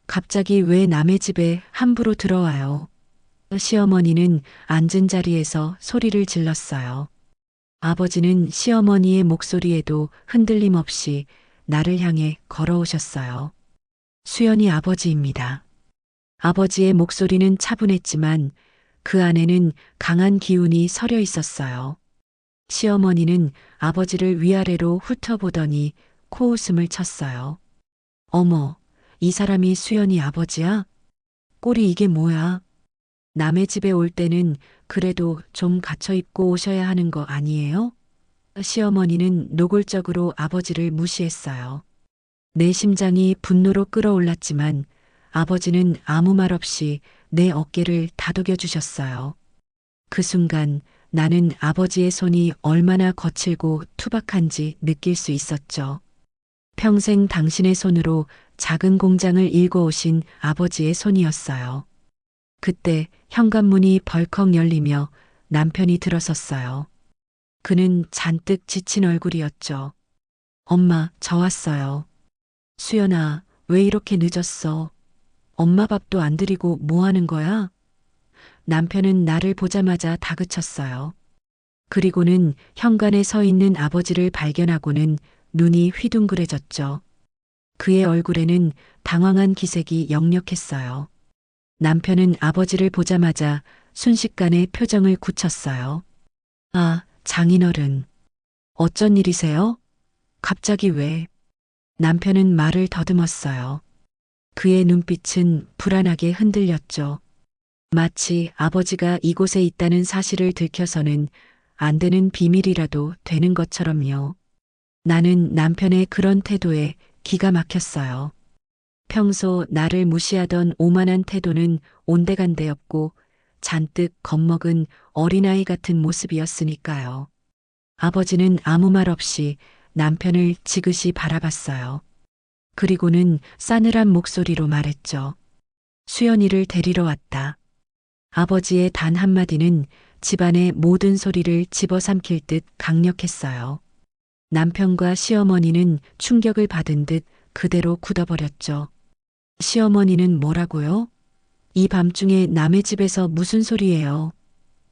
갑자기 왜 남의 집에 함부로 들어와요? 시어머니는 앉은 자리에서 소리를 질렀어요. 아버지는 시어머니의 목소리에도 흔들림 없이 나를 향해 걸어오셨어요. 수연이 아버지입니다. 아버지의 목소리는 차분했지만 그 안에는 강한 기운이 서려 있었어요. 시어머니는 아버지를 위아래로 훑어보더니 코웃음을 쳤어요. 어머, 이 사람이 수연이 아버지야? 꼴이 이게 뭐야? 남의 집에 올 때는 그래도 좀 갖춰 입고 오셔야 하는 거 아니에요? 시어머니는 노골적으로 아버지를 무시했어요. 내 심장이 분노로 끓어올랐지만 아버지는 아무 말 없이 내 어깨를 다독여 주셨어요. 그 순간 나는 아버지의 손이 얼마나 거칠고 투박한지 느낄 수 있었죠. 평생 당신의 손으로 작은 공장을 일궈오신 아버지의 손이었어요. 그때 현관문이 벌컥 열리며 남편이 들어섰어요. 그는 잔뜩 지친 얼굴이었죠. 엄마, 저 왔어요. 수연아, 왜 이렇게 늦었어? 엄마 밥도 안 드리고 뭐 하는 거야? 남편은 나를 보자마자 다그쳤어요. 그리고는 현관에 서 있는 아버지를 발견하고는 눈이 휘둥그레졌죠. 그의 얼굴에는 당황한 기색이 역력했어요. 남편은 아버지를 보자마자 순식간에 표정을 굳혔어요. 아, 장인어른. 어쩐 일이세요? 갑자기 왜? 남편은 말을 더듬었어요. 그의 눈빛은 불안하게 흔들렸죠. 마치 아버지가 이곳에 있다는 사실을 들켜서는 안 되는 비밀이라도 되는 것처럼요. 나는 남편의 그런 태도에 기가 막혔어요. 평소 나를 무시하던 오만한 태도는 온데간데였고 잔뜩 겁먹은 어린아이 같은 모습이었으니까요. 아버지는 아무 말 없이 남편을 지그시 바라봤어요. 그리고는 싸늘한 목소리로 말했죠. 수연이를 데리러 왔다. 아버지의 단 한마디는 집안의 모든 소리를 집어삼킬 듯 강력했어요. 남편과 시어머니는 충격을 받은 듯 그대로 굳어버렸죠. 시어머니는 뭐라고요? 이 밤중에 남의 집에서 무슨 소리예요?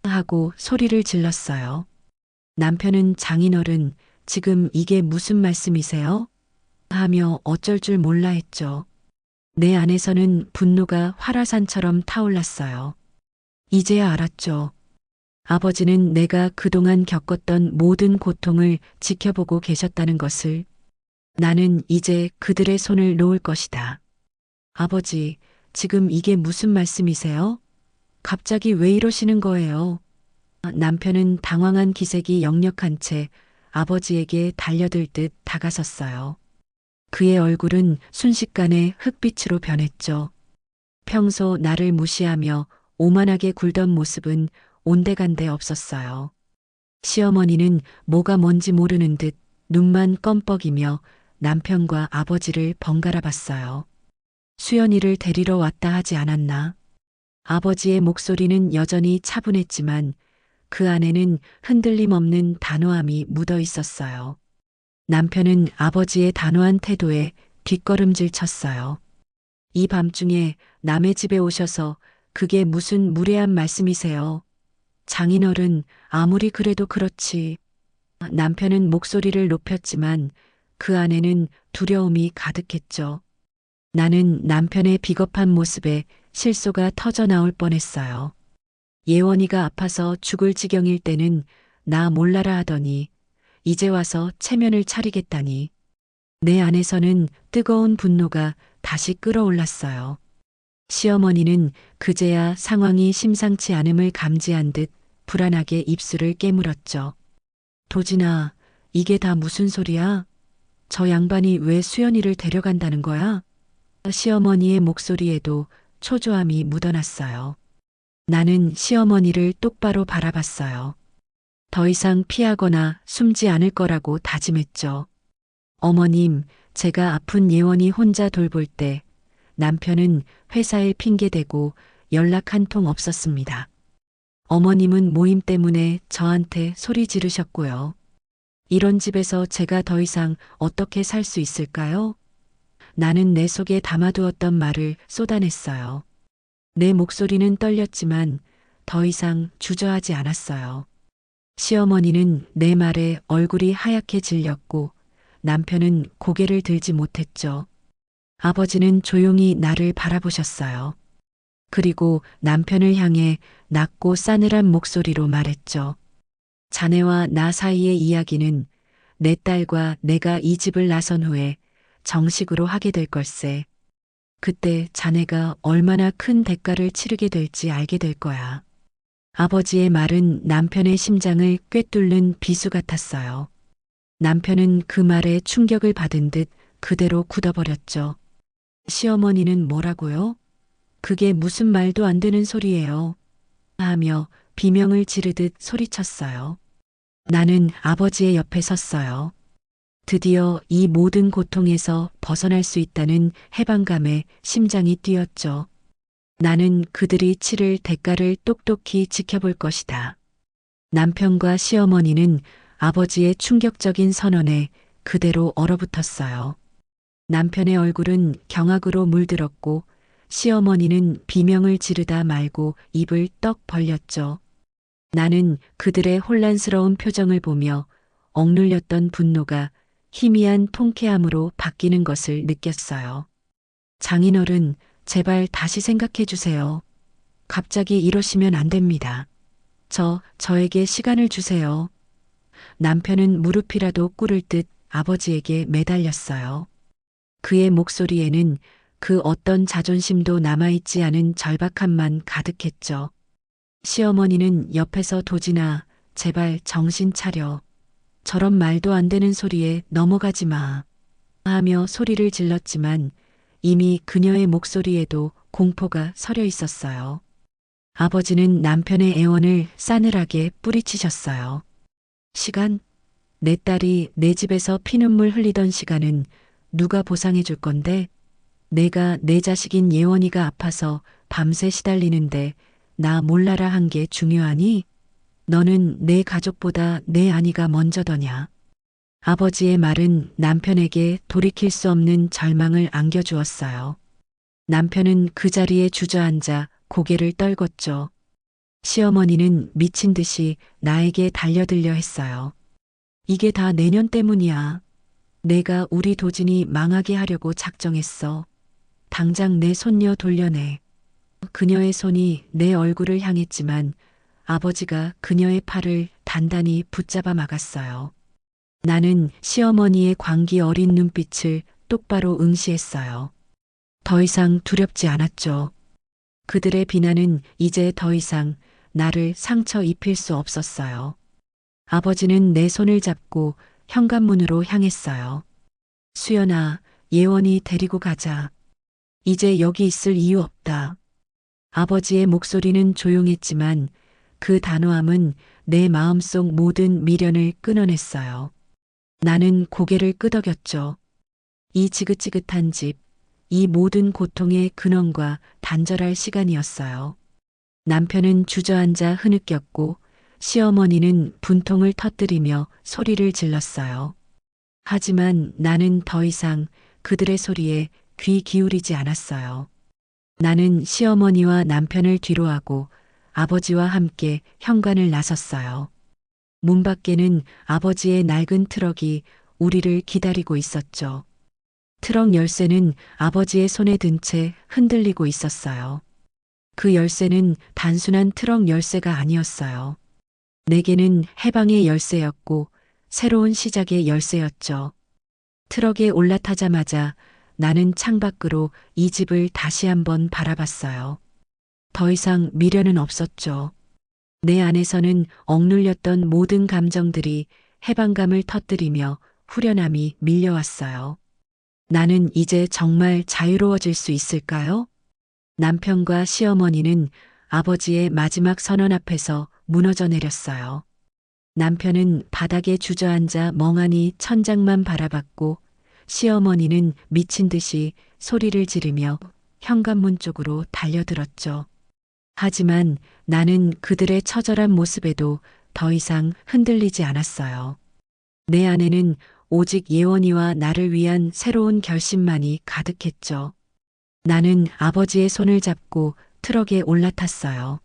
하고 소리를 질렀어요. 남편은 장인어른, 지금 이게 무슨 말씀이세요? 하며 어쩔 줄 몰라 했죠. 내 안에서는 분노가 활화산처럼 타올랐어요. 이제야 알았죠. 아버지는 내가 그동안 겪었던 모든 고통을 지켜보고 계셨다는 것을. 나는 이제 그들의 손을 놓을 것이다. 아버지, 지금 이게 무슨 말씀이세요? 갑자기 왜 이러시는 거예요? 남편은 당황한 기색이 역력한 채 아버지에게 달려들 듯 다가섰어요. 그의 얼굴은 순식간에 흙빛으로 변했죠. 평소 나를 무시하며 오만하게 굴던 모습은 온데간데 없었어요. 시어머니는 뭐가 뭔지 모르는 듯 눈만 껌뻑이며 남편과 아버지를 번갈아 봤어요. 수연이를 데리러 왔다 하지 않았나? 아버지의 목소리는 여전히 차분했지만 그 안에는 흔들림 없는 단호함이 묻어 있었어요. 남편은 아버지의 단호한 태도에 뒷걸음질 쳤어요. 이 밤중에 남의 집에 오셔서 그게 무슨 무례한 말씀이세요? 장인어른, 아무리 그래도 그렇지. 남편은 목소리를 높였지만 그 안에는 두려움이 가득했죠. 나는 남편의 비겁한 모습에 실소가 터져 나올 뻔했어요. 예원이가 아파서 죽을 지경일 때는 나 몰라라 하더니 이제 와서 체면을 차리겠다니. 내 안에서는 뜨거운 분노가 다시 끓어올랐어요. 시어머니는 그제야 상황이 심상치 않음을 감지한 듯 불안하게 입술을 깨물었죠. 도진아, 이게 다 무슨 소리야? 저 양반이 왜 수연이를 데려간다는 거야? 시어머니의 목소리에도 초조함이 묻어났어요. 나는 시어머니를 똑바로 바라봤어요. 더 이상 피하거나 숨지 않을 거라고 다짐했죠. 어머님, 제가 아픈 예원이 혼자 돌볼 때 남편은 회사에 핑계대고 연락 한 통 없었습니다. 어머님은 모임 때문에 저한테 소리 지르셨고요. 이런 집에서 제가 더 이상 어떻게 살 수 있을까요? 나는 내 속에 담아두었던 말을 쏟아냈어요. 내 목소리는 떨렸지만 더 이상 주저하지 않았어요. 시어머니는 내 말에 얼굴이 하얗게 질렸고 남편은 고개를 들지 못했죠. 아버지는 조용히 나를 바라보셨어요. 그리고 남편을 향해 낮고 싸늘한 목소리로 말했죠. 자네와 나 사이의 이야기는 내 딸과 내가 이 집을 나선 후에 정식으로 하게 될 걸세. 그때 자네가 얼마나 큰 대가를 치르게 될지 알게 될 거야. 아버지의 말은 남편의 심장을 꿰뚫는 비수 같았어요. 남편은 그 말에 충격을 받은 듯 그대로 굳어버렸죠. 시어머니는 뭐라고요? 그게 무슨 말도 안 되는 소리예요. 하며 비명을 지르듯 소리쳤어요. 나는 아버지의 옆에 섰어요. 드디어 이 모든 고통에서 벗어날 수 있다는 해방감에 심장이 뛰었죠. 나는 그들이 치를 대가를 똑똑히 지켜볼 것이다. 남편과 시어머니는 아버지의 충격적인 선언에 그대로 얼어붙었어요. 남편의 얼굴은 경악으로 물들었고 시어머니는 비명을 지르다 말고 입을 떡 벌렸죠. 나는 그들의 혼란스러운 표정을 보며 억눌렸던 분노가 희미한 통쾌함으로 바뀌는 것을 느꼈어요. 장인어른, 제발 다시 생각해 주세요. 갑자기 이러시면 안 됩니다. 저에게 시간을 주세요. 남편은 무릎이라도 꿇을 듯 아버지에게 매달렸어요. 그의 목소리에는 그 어떤 자존심도 남아있지 않은 절박함만 가득했죠. 시어머니는 옆에서 도진아, 제발 정신 차려. 저런 말도 안 되는 소리에 넘어가지 마. 하며 소리를 질렀지만 이미 그녀의 목소리에도 공포가 서려 있었어요. 아버지는 남편의 애원을 싸늘하게 뿌리치셨어요. 시간? 내 딸이 내 집에서 피눈물 흘리던 시간은 누가 보상해 줄 건데? 내가 내 자식인 예원이가 아파서 밤새 시달리는데 나 몰라라 한 게 중요하니? 너는 내 가족보다 내 아니가 먼저더냐? 아버지의 말은 남편에게 돌이킬 수 없는 절망을 안겨주었어요. 남편은 그 자리에 주저앉아 고개를 떨궜죠. 시어머니는 미친 듯이 나에게 달려들려 했어요. 이게 다 내년 때문이야. 내가 우리 도진이 망하게 하려고 작정했어. 당장 내 손녀 돌려내. 그녀의 손이 내 얼굴을 향했지만 아버지가 그녀의 팔을 단단히 붙잡아 막았어요. 나는 시어머니의 광기 어린 눈빛을 똑바로 응시했어요. 더 이상 두렵지 않았죠. 그들의 비난은 이제 더 이상 나를 상처 입힐 수 없었어요. 아버지는 내 손을 잡고 현관문으로 향했어요. 수연아, 예원이 데리고 가자. 이제 여기 있을 이유 없다. 아버지의 목소리는 조용했지만 그 단호함은 내 마음속 모든 미련을 끊어냈어요. 나는 고개를 끄덕였죠. 이 지긋지긋한 집, 이 모든 고통의 근원과 단절할 시간이었어요. 남편은 주저앉아 흐느꼈고 시어머니는 분통을 터뜨리며 소리를 질렀어요. 하지만 나는 더 이상 그들의 소리에 귀 기울이지 않았어요. 나는 시어머니와 남편을 뒤로하고 아버지와 함께 현관을 나섰어요. 문 밖에는 아버지의 낡은 트럭이 우리를 기다리고 있었죠. 트럭 열쇠는 아버지의 손에 든 채 흔들리고 있었어요. 그 열쇠는 단순한 트럭 열쇠가 아니었어요. 내게는 해방의 열쇠였고 새로운 시작의 열쇠였죠. 트럭에 올라타자마자 나는 창밖으로 이 집을 다시 한번 바라봤어요. 더 이상 미련은 없었죠. 내 안에서는 억눌렸던 모든 감정들이 해방감을 터뜨리며 후련함이 밀려왔어요. 나는 이제 정말 자유로워질 수 있을까요? 남편과 시어머니는 아버지의 마지막 선언 앞에서 무너져 내렸어요. 남편은 바닥에 주저앉아 멍하니 천장만 바라봤고 시어머니는 미친 듯이 소리를 지르며 현관문 쪽으로 달려들었죠. 하지만 나는 그들의 처절한 모습에도 더 이상 흔들리지 않았어요. 내 안에는 오직 예원이와 나를 위한 새로운 결심만이 가득했죠. 나는 아버지의 손을 잡고 트럭에 올라탔어요.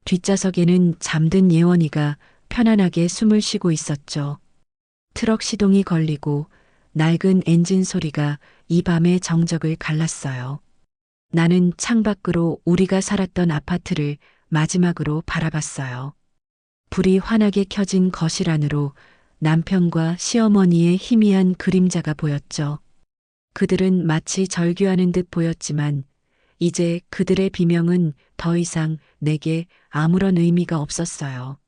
뒷좌석에는 잠든 예원이가 편안하게 숨을 쉬고 있었죠. 트럭 시동이 걸리고 낡은 엔진 소리가 이 밤의 정적을 갈랐어요. 나는 창밖으로 우리가 살았던 아파트를 마지막으로 바라봤어요. 불이 환하게 켜진 거실 안으로 남편과 시어머니의 희미한 그림자가 보였죠. 그들은 마치 절규하는 듯 보였지만 이제 그들의 비명은 더 이상 내게 아무런 의미가 없었어요.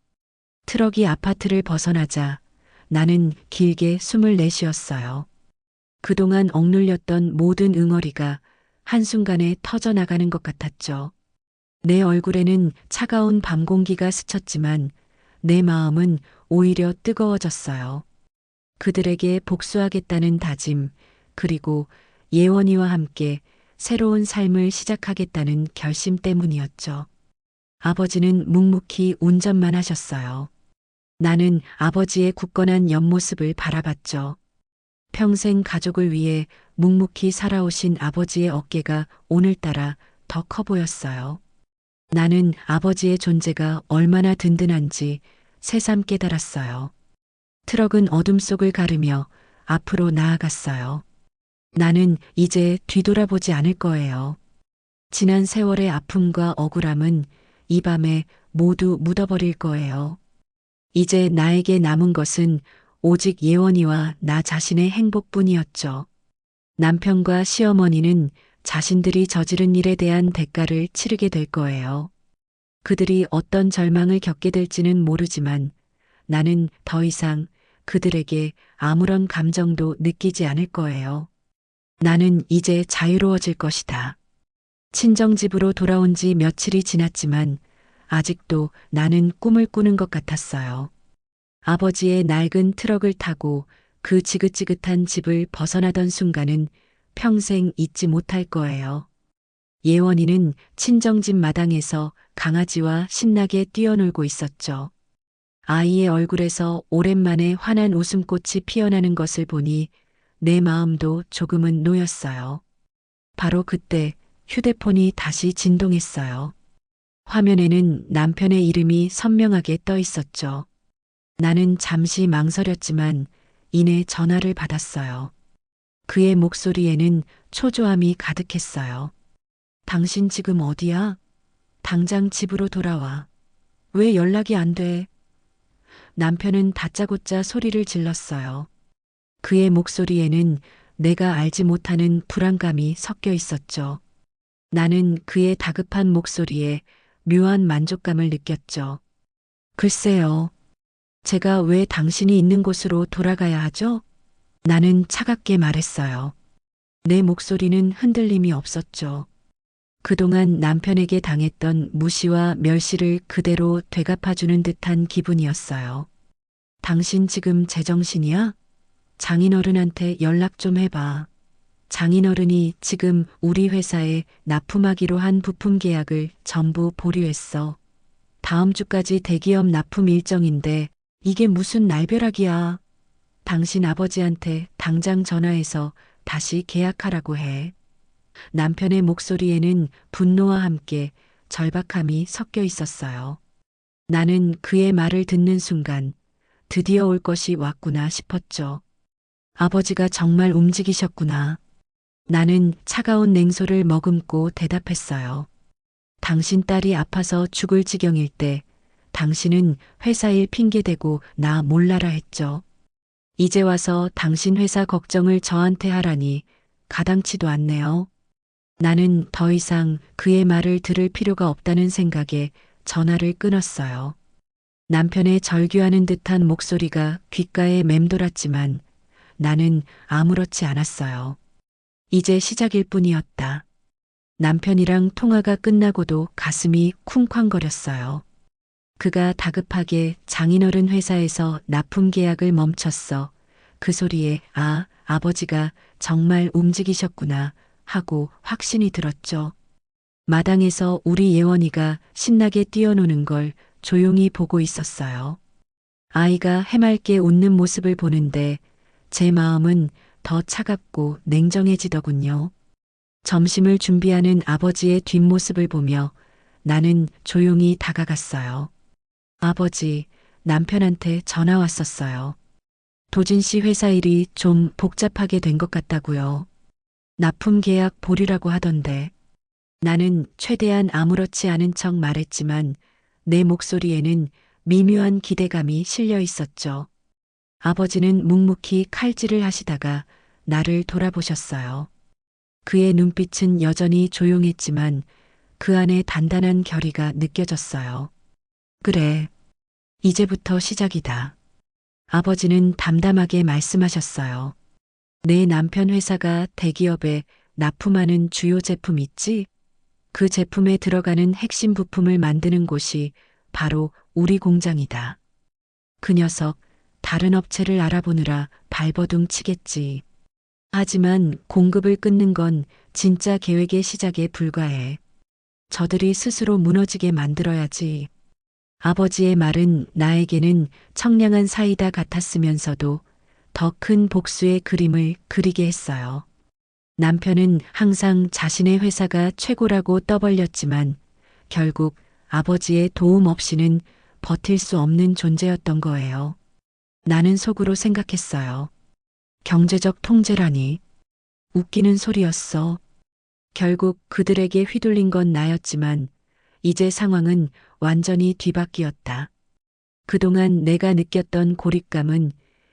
트럭이 아파트를 벗어나자 나는 길게 숨을 내쉬었어요. 그동안 억눌렸던 모든 응어리가 한순간에 터져나가는 것 같았죠. 내 얼굴에는 차가운 밤 공기가 스쳤지만 내 마음은 오히려 뜨거워졌어요. 그들에게 복수하겠다는 다짐, 그리고 예원이와 함께 새로운 삶을 시작하겠다는 결심 때문이었죠. 아버지는 묵묵히 운전만 하셨어요. 나는 아버지의 굳건한 옆모습을 바라봤죠. 평생 가족을 위해 묵묵히 살아오신 아버지의 어깨가 오늘따라 더 커 보였어요. 나는 아버지의 존재가 얼마나 든든한지 새삼 깨달았어요. 트럭은 어둠 속을 가르며 앞으로 나아갔어요. 나는 이제 뒤돌아보지 않을 거예요. 지난 세월의 아픔과 억울함은 이 밤에 모두 묻어버릴 거예요. 이제 나에게 남은 것은 오직 예원이와 나 자신의 행복뿐이었죠. 남편과 시어머니는 자신들이 저지른 일에 대한 대가를 치르게 될 거예요. 그들이 어떤 절망을 겪게 될지는 모르지만 나는 더 이상 그들에게 아무런 감정도 느끼지 않을 거예요. 나는 이제 자유로워질 것이다. 친정집으로 돌아온 지 며칠이 지났지만 아직도 나는 꿈을 꾸는 것 같았어요. 아버지의 낡은 트럭을 타고 그 지긋지긋한 집을 벗어나던 순간은 평생 잊지 못할 거예요. 예원이는 친정집 마당에서 강아지와 신나게 뛰어놀고 있었죠. 아이의 얼굴에서 오랜만에 환한 웃음꽃이 피어나는 것을 보니 내 마음도 조금은 놓였어요. 바로 그때 휴대폰이 다시 진동했어요. 화면에는 남편의 이름이 선명하게 떠 있었죠. 나는 잠시 망설였지만 이내 전화를 받았어요. 그의 목소리에는 초조함이 가득했어요. 당신 지금 어디야? 당장 집으로 돌아와. 왜 연락이 안 돼? 남편은 다짜고짜 소리를 질렀어요. 그의 목소리에는 내가 알지 못하는 불안감이 섞여 있었죠. 나는 그의 다급한 목소리에 묘한 만족감을 느꼈죠. 글쎄요. 제가 왜 당신이 있는 곳으로 돌아가야 하죠? 나는 차갑게 말했어요. 내 목소리는 흔들림이 없었죠. 그동안 남편에게 당했던 무시와 멸시를 그대로 되갚아주는 듯한 기분이었어요. 당신 지금 제정신이야? 장인어른한테 연락 좀 해봐. 장인어른이 지금 우리 회사에 납품하기로 한 부품 계약을 전부 보류했어. 다음 주까지 대기업 납품 일정인데 이게 무슨 날벼락이야. 당신 아버지한테 당장 전화해서 다시 계약하라고 해. 남편의 목소리에는 분노와 함께 절박함이 섞여 있었어요. 나는 그의 말을 듣는 순간 드디어 올 것이 왔구나 싶었죠. 아버지가 정말 움직이셨구나. 나는 차가운 냉소를 머금고 대답했어요. 당신 딸이 아파서 죽을 지경일 때 당신은 회사 일 핑계대고 나 몰라라 했죠. 이제 와서 당신 회사 걱정을 저한테 하라니 가당치도 않네요. 나는 더 이상 그의 말을 들을 필요가 없다는 생각에 전화를 끊었어요. 남편의 절규하는 듯한 목소리가 귓가에 맴돌았지만 나는 아무렇지 않았어요. 이제 시작일 뿐이었다. 남편이랑 통화가 끝나고도 가슴이 쿵쾅거렸어요. 그가 다급하게 장인어른 회사에서 납품 계약을 멈췄어. 그 소리에 아버지가 정말 움직이셨구나 하고 확신이 들었죠. 마당에서 우리 예원이가 신나게 뛰어노는 걸 조용히 보고 있었어요. 아이가 해맑게 웃는 모습을 보는데 제 마음은 더 차갑고 냉정해지더군요. 점심을 준비하는 아버지의 뒷모습을 보며 나는 조용히 다가갔어요. 아버지, 남편한테 전화 왔었어요. 도진 씨 회사 일이 좀 복잡하게 된 것 같다고요. 납품 계약 보류라고 하던데. 나는 최대한 아무렇지 않은 척 말했지만 내 목소리에는 미묘한 기대감이 실려 있었죠. 아버지는 묵묵히 칼질을 하시다가 나를 돌아보셨어요. 그의 눈빛은 여전히 조용했지만 그 안에 단단한 결의가 느껴졌어요. 그래, 이제부터 시작이다. 아버지는 담담하게 말씀하셨어요. 내 남편 회사가 대기업에 납품하는 주요 제품 있지? 그 제품에 들어가는 핵심 부품을 만드는 곳이 바로 우리 공장이다. 그 녀석 다른 업체를 알아보느라 발버둥 치겠지. 하지만 공급을 끊는 건 진짜 계획의 시작에 불과해. 저들이 스스로 무너지게 만들어야지. 아버지의 말은 나에게는 청량한 사이다 같았으면서도 더 큰 복수의 그림을 그리게 했어요. 남편은 항상 자신의 회사가 최고라고 떠벌렸지만 결국 아버지의 도움 없이는 버틸 수 없는 존재였던 거예요. 나는 속으로 생각했어요. 경제적 통제라니. 웃기는 소리였어. 결국 그들에게 휘둘린 건 나였지만 이제 상황은 완전히 뒤바뀌었다. 그동안 내가 느꼈던 고립감은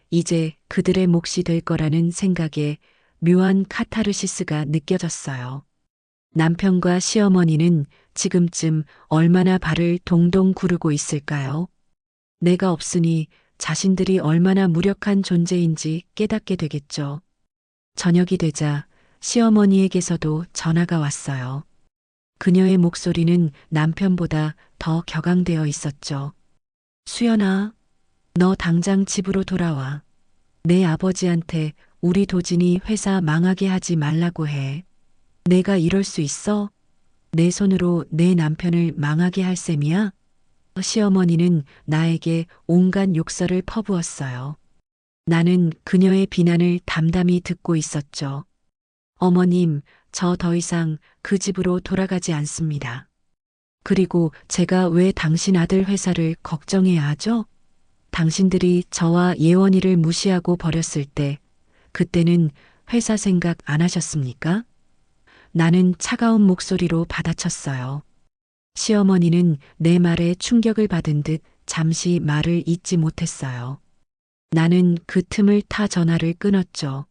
이제 그들의 몫이 될 거라는 생각에 묘한 카타르시스가 느껴졌어요. 남편과 시어머니는 지금쯤 얼마나 발을 동동 구르고 있을까요? 내가 없으니 자신들이 얼마나 무력한 존재인지 깨닫게 되겠죠. 저녁이 되자 시어머니에게서도 전화가 왔어요. 그녀의 목소리는 남편보다 더 격앙되어 있었죠. 수연아, 너 당장 집으로 돌아와. 내 아버지한테 우리 도진이 회사 망하게 하지 말라고 해. 내가 이럴 수 있어? 내 손으로 내 남편을 망하게 할 셈이야? 시어머니는 나에게 온갖 욕설을 퍼부었어요. 나는 그녀의 비난을 담담히 듣고 있었죠. 어머님, 저 더 이상 그 집으로 돌아가지 않습니다. 그리고 제가 왜 당신 아들 회사를 걱정해야 하죠? 당신들이 저와 예원이를 무시하고 버렸을 때, 그때는 회사 생각 안 하셨습니까? 나는 차가운 목소리로 받아쳤어요. 시어머니는 내 말에 충격을 받은 듯 잠시 말을 잇지 못했어요. 나는 그 틈을 타 전화를 끊었죠.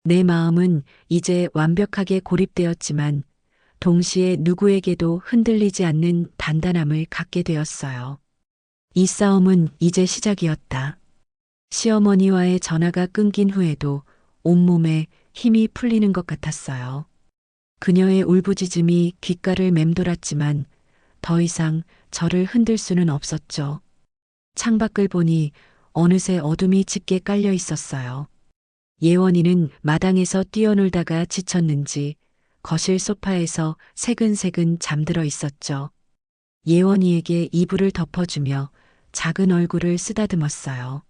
내 마음은 이제 완벽하게 고립되었지만 동시에 누구에게도 흔들리지 않는 단단함을 갖게 되었어요. 이 싸움은 이제 시작이었다. 시어머니와의 전화가 끊긴 후에도 온몸에 힘이 풀리는 것 같았어요. 그녀의 울부짖음이 귓가를 맴돌았지만 더 이상 저를 흔들 수는 없었죠. 창밖을 보니 어느새 어둠이 짙게 깔려 있었어요. 예원이는 마당에서 뛰어놀다가 지쳤는지 거실 소파에서 새근새근 잠들어 있었죠. 예원이에게 이불을 덮어주며 작은 얼굴을 쓰다듬었어요.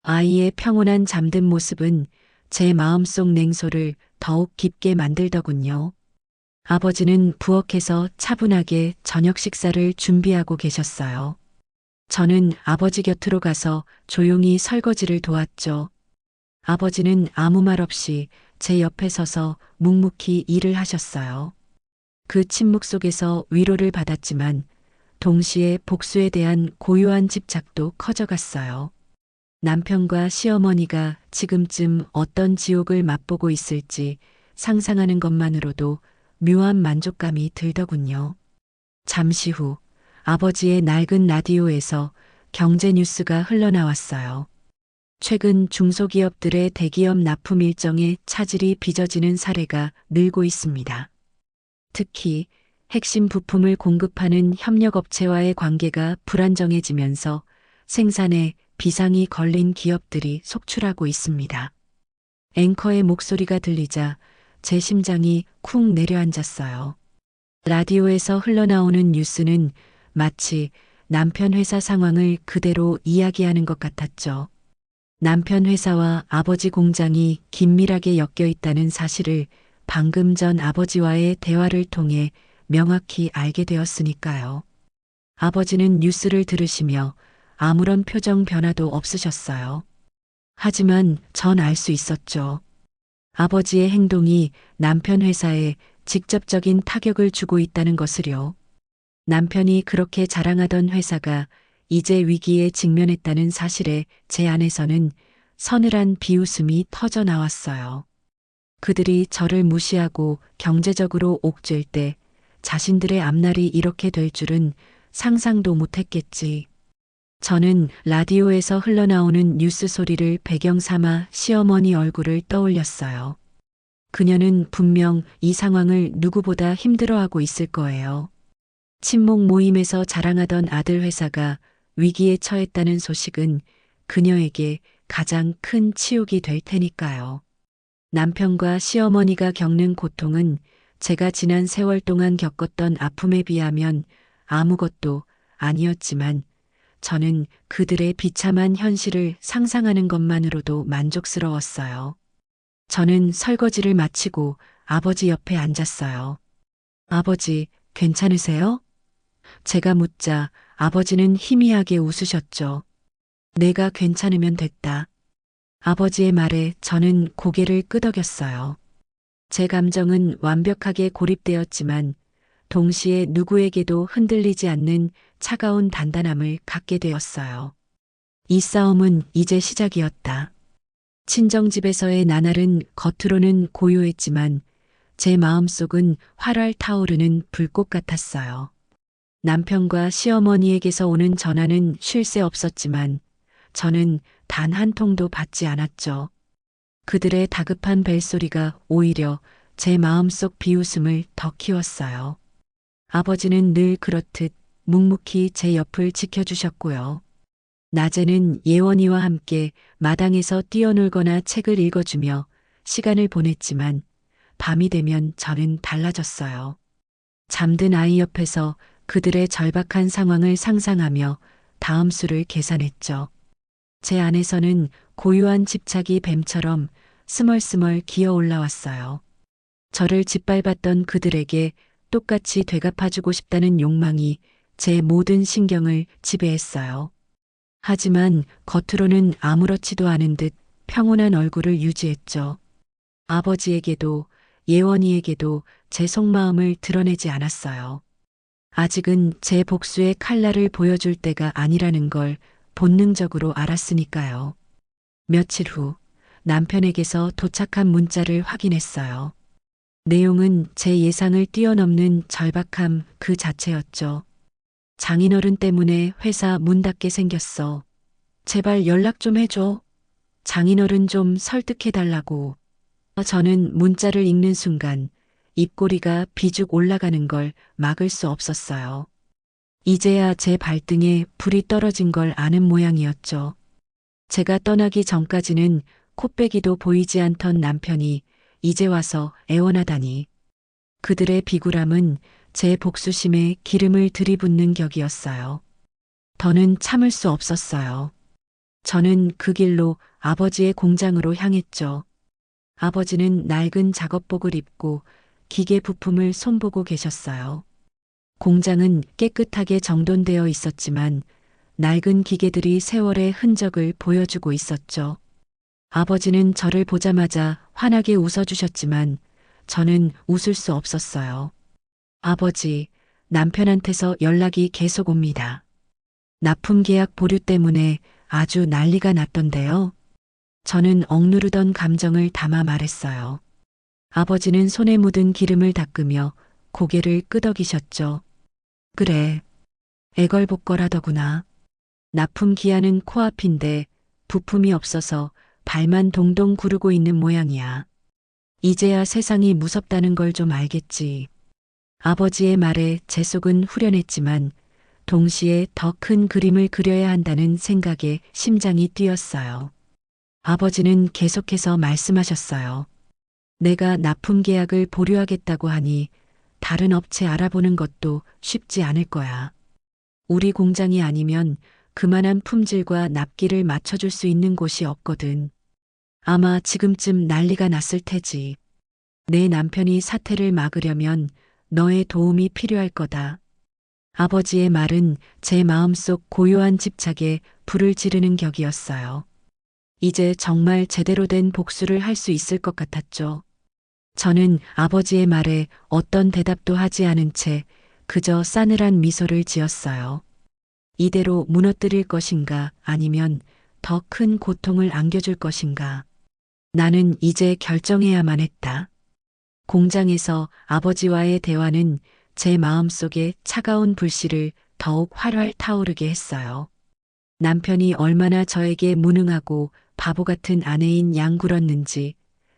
아이의 평온한 잠든 모습은 제 마음속 냉소를 더욱 깊게 만들더군요. 아버지는 부엌에서 차분하게 저녁 식사를 준비하고 계셨어요. 저는 아버지 곁으로 가서 조용히 설거지를 도왔죠. 아버지는 아무 말 없이 제 옆에 서서 묵묵히 일을 하셨어요. 그 침묵 속에서 위로를 받았지만 동시에 복수에 대한 고요한 집착도 커져갔어요. 남편과 시어머니가 지금쯤 어떤 지옥을 맛보고 있을지 상상하는 것만으로도 묘한 만족감이 들더군요. 잠시 후 아버지의 낡은 라디오에서 경제 뉴스가 흘러나왔어요. 최근 중소기업들의 대기업 납품 일정에 차질이 빚어지는 사례가 늘고 있습니다. 특히 핵심 부품을 공급하는 협력업체와의 관계가 불안정해지면서 생산에 비상이 걸린 기업들이 속출하고 있습니다. 앵커의 목소리가 들리자 제 심장이 쿵 내려앉았어요. 라디오에서 흘러나오는 뉴스는 마치 남편 회사 상황을 그대로 이야기하는 것 같았죠. 남편 회사와 아버지 공장이 긴밀하게 엮여 있다는 사실을 방금 전 아버지와의 대화를 통해 명확히 알게 되었으니까요. 아버지는 뉴스를 들으시며 아무런 표정 변화도 없으셨어요. 하지만 전 알 수 있었죠. 아버지의 행동이 남편 회사에 직접적인 타격을 주고 있다는 것을요. 남편이 그렇게 자랑하던 회사가 이제 위기에 직면했다는 사실에 제 안에서는 서늘한 비웃음이 터져 나왔어요. 그들이 저를 무시하고 경제적으로 옥죄일 때 자신들의 앞날이 이렇게 될 줄은 상상도 못했겠지. 저는 라디오에서 흘러나오는 뉴스 소리를 배경 삼아 시어머니 얼굴을 떠올렸어요. 그녀는 분명 이 상황을 누구보다 힘들어하고 있을 거예요. 친목 모임에서 자랑하던 아들 회사가 위기에 처했다는 소식은 그녀에게 가장 큰 치욕이 될 테니까요. 남편과 시어머니가 겪는 고통은 제가 지난 세월 동안 겪었던 아픔에 비하면 아무것도 아니었지만 저는 그들의 비참한 현실을 상상하는 것만으로도 만족스러웠어요. 저는 설거지를 마치고 아버지 옆에 앉았어요. 아버지, 괜찮으세요? 제가 묻자 아버지는 희미하게 웃으셨죠. 내가 괜찮으면 됐다. 아버지의 말에 저는 고개를 끄덕였어요. 제 감정은 완벽하게 고립되었지만 동시에 누구에게도 흔들리지 않는 차가운 단단함을 갖게 되었어요. 이 싸움은 이제 시작이었다. 친정집에서의 나날은 겉으로는 고요했지만 제 마음속은 활활 타오르는 불꽃 같았어요. 남편과 시어머니에게서 오는 전화는 쉴 새 없었지만 저는 단 한 통도 받지 않았죠. 그들의 다급한 벨소리가 오히려 제 마음속 비웃음을 더 키웠어요. 아버지는 늘 그렇듯 묵묵히 제 옆을 지켜주셨고요. 낮에는 예원이와 함께 마당에서 뛰어놀거나 책을 읽어주며 시간을 보냈지만 밤이 되면 저는 달라졌어요. 잠든 아이 옆에서 그들의 절박한 상황을 상상하며 다음 수를 계산했죠. 제 안에서는 고요한 집착이 뱀처럼 스멀스멀 기어 올라왔어요. 저를 짓밟았던 그들에게 똑같이 되갚아주고 싶다는 욕망이 제 모든 신경을 지배했어요. 하지만 겉으로는 아무렇지도 않은 듯 평온한 얼굴을 유지했죠. 아버지에게도 예원이에게도 제 속마음을 드러내지 않았어요. 아직은 제 복수의 칼날을 보여줄 때가 아니라는 걸 본능적으로 알았으니까요. 며칠 후 남편에게서 도착한 문자를 확인했어요. 내용은 제 예상을 뛰어넘는 절박함 그 자체였죠. 장인어른 때문에 회사 문 닫게 생겼어. 제발 연락 좀 해줘. 장인어른 좀 설득해달라고. 저는 문자를 읽는 순간 입꼬리가 비죽 올라가는 걸 막을 수 없었어요. 이제야 제 발등에 불이 떨어진 걸 아는 모양이었죠. 제가 떠나기 전까지는 코빼기도 보이지 않던 남편이 이제 와서 애원하다니. 그들의 비굴함은 제 복수심에 기름을 들이붓는 격이었어요. 더는 참을 수 없었어요. 저는 그 길로 아버지의 공장으로 향했죠. 아버지는 낡은 작업복을 입고 기계 부품을 손보고 계셨어요. 공장은 깨끗하게 정돈되어 있었지만 낡은 기계들이 세월의 흔적을 보여주고 있었죠. 아버지는 저를 보자마자 환하게 웃어주셨지만 저는 웃을 수 없었어요. 아버지, 남편한테서 연락이 계속 옵니다. 납품 계약 보류 때문에 아주 난리가 났던데요. 저는 억누르던 감정을 담아 말했어요. 아버지는 손에 묻은 기름을 닦으며 고개를 끄덕이셨죠. 그래, 애걸복걸하더구나. 납품 기한은 코앞인데 부품이 없어서 발만 동동 구르고 있는 모양이야. 이제야 세상이 무섭다는 걸 좀 알겠지. 아버지의 말에 제 속은 후련했지만 동시에 더 큰 그림을 그려야 한다는 생각에 심장이 뛰었어요. 아버지는 계속해서 말씀하셨어요. 내가 납품 계약을 보류하겠다고 하니 다른 업체 알아보는 것도 쉽지 않을 거야. 우리 공장이 아니면 그만한 품질과 납기를 맞춰줄 수 있는 곳이 없거든. 아마 지금쯤 난리가 났을 테지. 내 남편이 사태를 막으려면 너의 도움이 필요할 거다. 아버지의 말은 제 마음속 고요한 집착에 불을 지르는 격이었어요. 이제 정말 제대로 된 복수를 할 수 있을 것 같았죠. 저는 아버지의 말에 어떤 대답도 하지 않은 채 그저 싸늘한 미소를 지었어요. 이대로 무너뜨릴 것인가 아니면 더 큰 고통을 안겨줄 것인가. 나는 이제 결정해야만 했다. 공장에서 아버지와의 대화는 제 마음속에 차가운 불씨를 더욱 활활 타오르게 했어요. 남편이 얼마나 저에게 무능하고 바보 같은 아내인 양굴었는지,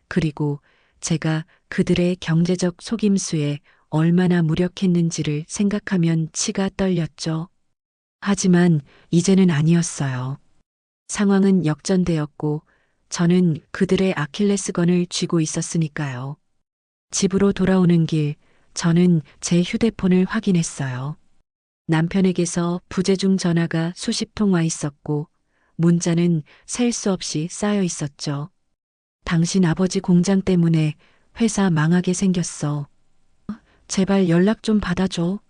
그리고 제가 그들의 경제적 속임수에 얼마나 무력했는지를 생각하면 치가 떨렸죠. 하지만 이제는 아니었어요. 상황은 역전되었고 저는 그들의 아킬레스건을 쥐고 있었으니까요. 집으로 돌아오는 길, 저는 제 휴대폰을 확인했어요. 남편에게서 부재중 전화가 수십 통 와 있었고 문자는 셀 수 없이 쌓여 있었죠. 당신 아버지 공장 때문에 회사 망하게 생겼어. 제발 연락 좀 받아줘.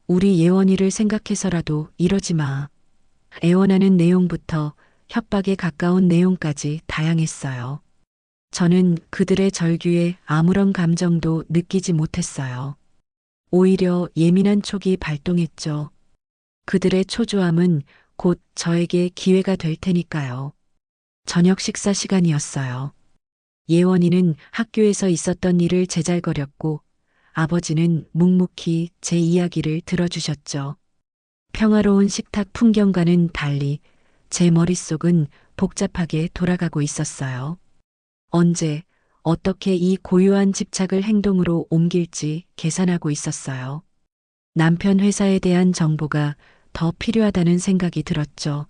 우리 예원이를 생각해서라도 이러지 마. 애원하는 내용부터 협박에 가까운 내용까지 다양했어요. 저는 그들의 절규에 아무런 감정도 느끼지 못했어요. 오히려 예민한 촉이 발동했죠. 그들의 초조함은 곧 저에게 기회가 될 테니까요. 저녁 식사 시간이었어요. 예원이는 학교에서 있었던 일을 제잘거렸고 아버지는 묵묵히 제 이야기를 들어주셨죠. 평화로운 식탁 풍경과는 달리 제 머릿속은 복잡하게 돌아가고 있었어요. 언제, 어떻게 이 고유한 집착을 행동으로 옮길지 계산하고 있었어요. 남편 회사에 대한 정보가 더 필요하다는 생각이 들었죠.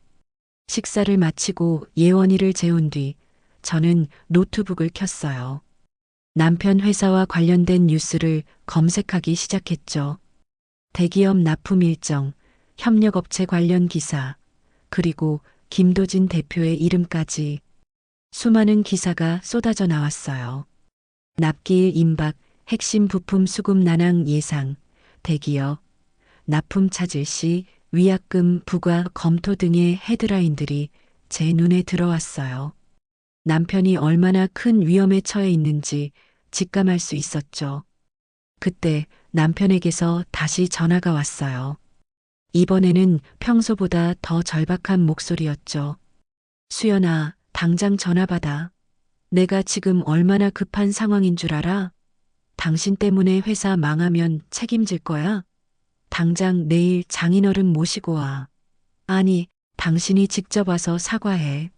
식사를 마치고 예원이를 재운 뒤 저는 노트북을 켰어요. 남편 회사와 관련된 뉴스를 검색하기 시작했죠. 대기업 납품 일정, 협력업체 관련 기사, 그리고 김도진 대표의 이름까지 수많은 기사가 쏟아져 나왔어요. 납기일 임박, 핵심 부품 수급 난항 예상, 대기업, 납품 차질 시 위약금 부과 검토 등의 헤드라인들이 제 눈에 들어왔어요. 남편이 얼마나 큰 위험에 처해 있는지 직감할 수 있었죠. 그때 남편에게서 다시 전화가 왔어요. 이번에는 평소보다 더 절박한 목소리였죠. 수연아, 당장 전화 받아. 내가 지금 얼마나 급한 상황인 줄 알아? 당신 때문에 회사 망하면 책임질 거야? 당장 내일 장인어른 모시고 와. 아니, 당신이 직접 와서 사과해.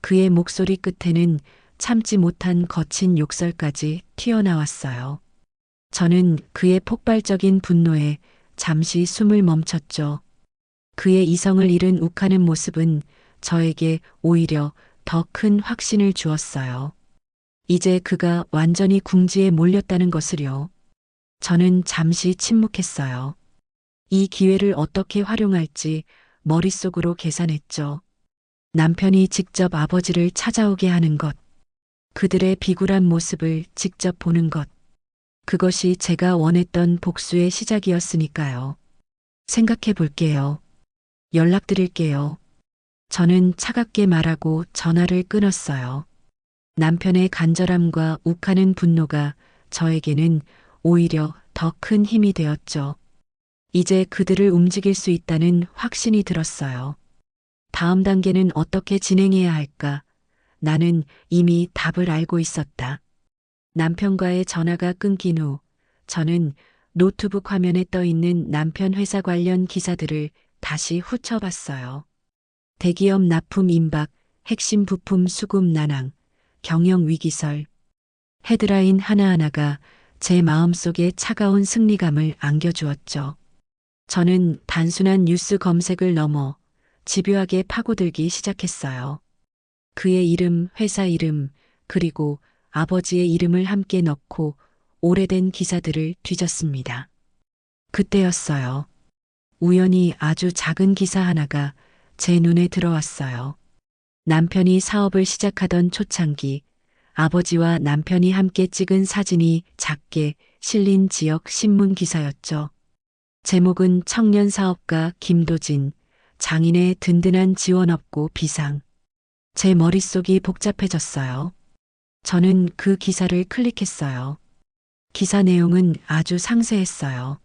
그의 목소리 끝에는 참지 못한 거친 욕설까지 튀어나왔어요. 저는 그의 폭발적인 분노에 잠시 숨을 멈췄죠. 그의 이성을 잃은 욱하는 모습은 저에게 오히려 더 큰 확신을 주었어요. 이제 그가 완전히 궁지에 몰렸다는 것을요. 저는 잠시 침묵했어요. 이 기회를 어떻게 활용할지 머릿속으로 계산했죠. 남편이 직접 아버지를 찾아오게 하는 것, 그들의 비굴한 모습을 직접 보는 것, 그것이 제가 원했던 복수의 시작이었으니까요. 생각해 볼게요. 연락드릴게요. 저는 차갑게 말하고 전화를 끊었어요. 남편의 간절함과 욱하는 분노가 저에게는 오히려 더 큰 힘이 되었죠. 이제 그들을 움직일 수 있다는 확신이 들었어요. 다음 단계는 어떻게 진행해야 할까? 나는 이미 답을 알고 있었다. 남편과의 전화가 끊긴 후 저는 노트북 화면에 떠 있는 남편 회사 관련 기사들을 다시 훑어봤어요. 대기업 납품 임박, 핵심 부품 수급 난항, 경영 위기설. 헤드라인 하나하나가 제 마음속에 차가운 승리감을 안겨주었죠. 저는 단순한 뉴스 검색을 넘어 집요하게 파고들기 시작했어요. 그의 이름, 회사 이름, 그리고 아버지의 이름을 함께 넣고 오래된 기사들을 뒤졌습니다. 그때였어요. 우연히 아주 작은 기사 하나가 제 눈에 들어왔어요. 남편이 사업을 시작하던 초창기, 아버지와 남편이 함께 찍은 사진이 작게 실린 지역 신문 기사였죠. 제목은 청년 사업가 김도진, 장인의 든든한 지원 없고 비상. 제 머릿속이 복잡해졌어요. 저는 그 기사를 클릭했어요. 기사 내용은 아주 상세했어요.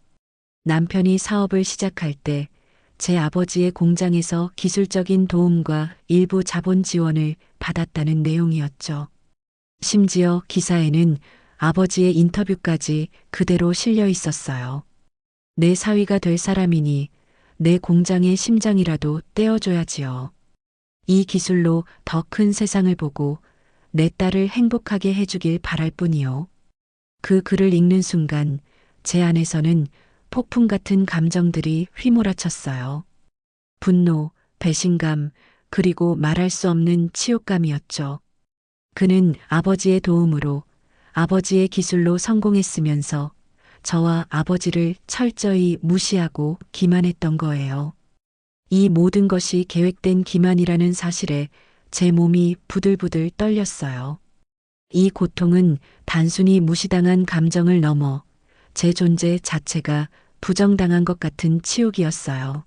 남편이 사업을 시작할 때 제 아버지의 공장에서 기술적인 도움과 일부 자본 지원을 받았다는 내용이었죠. 심지어 기사에는 아버지의 인터뷰까지 그대로 실려 있었어요. 내 사위가 될 사람이니 내 공장의 심장이라도 떼어줘야지요. 이 기술로 더 큰 세상을 보고 내 딸을 행복하게 해주길 바랄 뿐이요. 그 글을 읽는 순간 제 안에서는 폭풍 같은 감정들이 휘몰아쳤어요. 분노, 배신감, 그리고 말할 수 없는 치욕감이었죠. 그는 아버지의 도움으로, 아버지의 기술로 성공했으면서 저와 아버지를 철저히 무시하고 기만했던 거예요. 이 모든 것이 계획된 기만이라는 사실에 제 몸이 부들부들 떨렸어요. 이 고통은 단순히 무시당한 감정을 넘어 제 존재 자체가 부정당한 것 같은 치욕이었어요.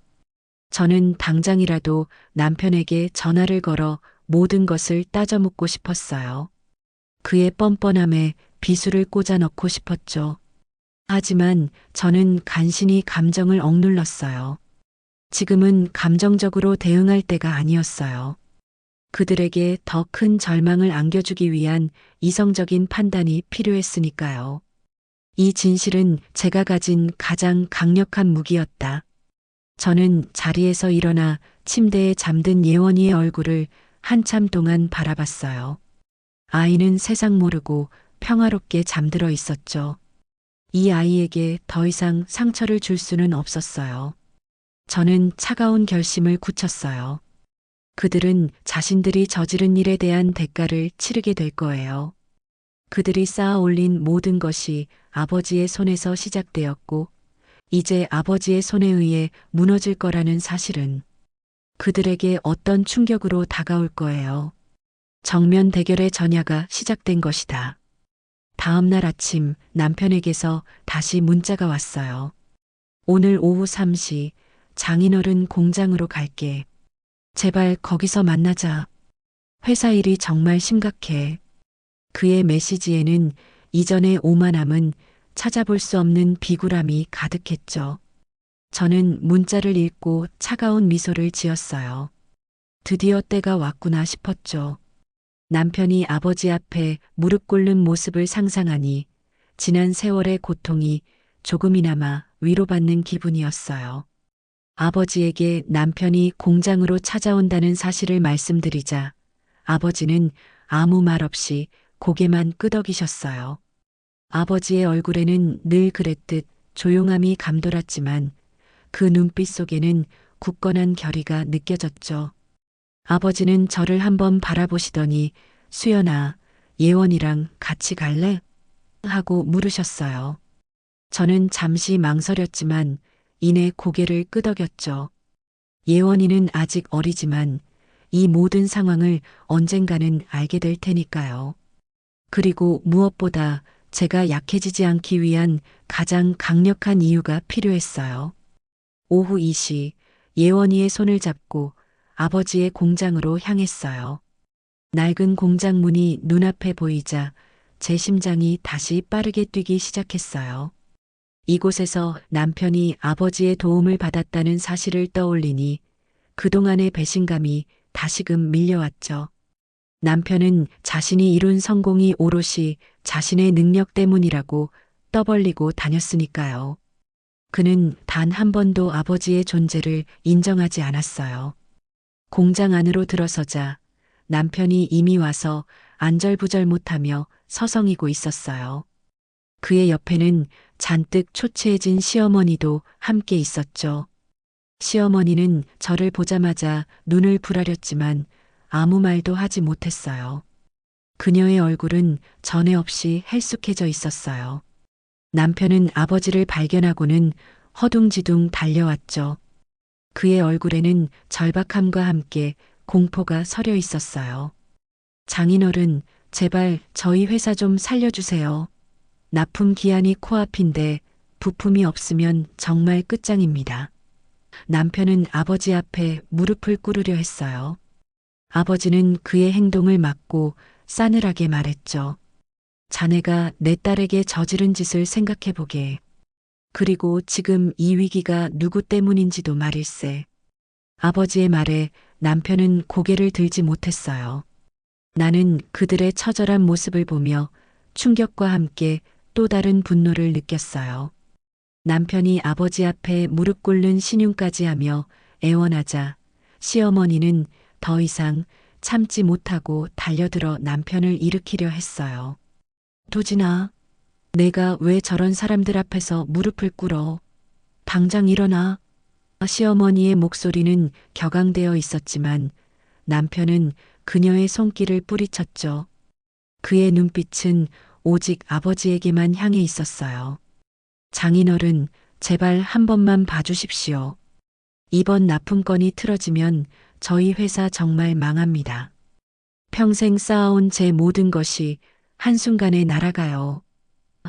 저는 당장이라도 남편에게 전화를 걸어 모든 것을 따져 묻고 싶었어요. 그의 뻔뻔함에 비수를 꽂아 넣고 싶었죠. 하지만 저는 간신히 감정을 억눌렀어요. 지금은 감정적으로 대응할 때가 아니었어요. 그들에게 더 큰 절망을 안겨주기 위한 이성적인 판단이 필요했으니까요. 이 진실은 제가 가진 가장 강력한 무기였다. 저는 자리에서 일어나 침대에 잠든 예원이의 얼굴을 한참 동안 바라봤어요. 아이는 세상 모르고 평화롭게 잠들어 있었죠. 이 아이에게 더 이상 상처를 줄 수는 없었어요. 저는 차가운 결심을 굳혔어요. 그들은 자신들이 저지른 일에 대한 대가를 치르게 될 거예요. 그들이 쌓아 올린 모든 것이 아버지의 손에서 시작되었고, 이제 아버지의 손에 의해 무너질 거라는 사실은 그들에게 어떤 충격으로 다가올 거예요. 정면 대결의 전야가 시작된 것이다. 다음 날 아침 남편에게서 다시 문자가 왔어요. 오늘 오후 3시 장인어른 공장으로 갈게. 제발 거기서 만나자. 회사 일이 정말 심각해. 그의 메시지에는 이전의 오만함은 찾아볼 수 없는 비굴함이 가득했죠. 저는 문자를 읽고 차가운 미소를 지었어요. 드디어 때가 왔구나 싶었죠. 남편이 아버지 앞에 무릎 꿇는 모습을 상상하니 지난 세월의 고통이 조금이나마 위로받는 기분이었어요. 아버지에게 남편이 공장으로 찾아온다는 사실을 말씀드리자 아버지는 아무 말 없이 고개만 끄덕이셨어요. 아버지의 얼굴에는 늘 그랬듯 조용함이 감돌았지만 그 눈빛 속에는 굳건한 결의가 느껴졌죠. 아버지는 저를 한번 바라보시더니 수연아, 예원이랑 같이 갈래? 하고 물으셨어요. 저는 잠시 망설였지만 이내 고개를 끄덕였죠. 예원이는 아직 어리지만 이 모든 상황을 언젠가는 알게 될 테니까요. 그리고 무엇보다 제가 약해지지 않기 위한 가장 강력한 이유가 필요했어요. 오후 2시 예원이의 손을 잡고 아버지의 공장으로 향했어요. 낡은 공장 문이 눈앞에 보이자 제 심장이 다시 빠르게 뛰기 시작했어요. 이곳에서 남편이 아버지의 도움을 받았다는 사실을 떠올리니 그동안의 배신감이 다시금 밀려왔죠. 남편은 자신이 이룬 성공이 오롯이 자신의 능력 때문이라고 떠벌리고 다녔으니까요. 그는 단 한 번도 아버지의 존재를 인정하지 않았어요. 공장 안으로 들어서자 남편이 이미 와서 안절부절 못하며 서성이고 있었어요. 그의 옆에는 잔뜩 초췌해진 시어머니도 함께 있었죠. 시어머니는 저를 보자마자 눈을 부라렸지만 아무 말도 하지 못했어요. 그녀의 얼굴은 전에 없이 헬쑥해져 있었어요. 남편은 아버지를 발견하고는 허둥지둥 달려왔죠. 그의 얼굴에는 절박함과 함께 공포가 서려 있었어요. 장인어른, 제발 저희 회사 좀 살려주세요. 납품 기한이 코앞인데 부품이 없으면 정말 끝장입니다. 남편은 아버지 앞에 무릎을 꿇으려 했어요. 아버지는 그의 행동을 막고 싸늘하게 말했죠. 자네가 내 딸에게 저지른 짓을 생각해보게. 그리고 지금 이 위기가 누구 때문인지도 말일세. 아버지의 말에 남편은 고개를 들지 못했어요. 나는 그들의 처절한 모습을 보며 충격과 함께 또 다른 분노를 느꼈어요. 남편이 아버지 앞에 무릎 꿇는 신용까지 하며 애원하자 시어머니는 더 이상 참지 못하고 달려들어 남편을 일으키려 했어요. 도진아, 내가 왜 저런 사람들 앞에서 무릎을 꿇어? 당장 일어나. 시어머니의 목소리는 격앙되어 있었지만 남편은 그녀의 손길을 뿌리쳤죠. 그의 눈빛은 오직 아버지에게만 향해 있었어요. 장인어른, 제발 한 번만 봐주십시오. 이번 납품건이 틀어지면 저희 회사 정말 망합니다. 평생 쌓아온 제 모든 것이 한순간에 날아가요.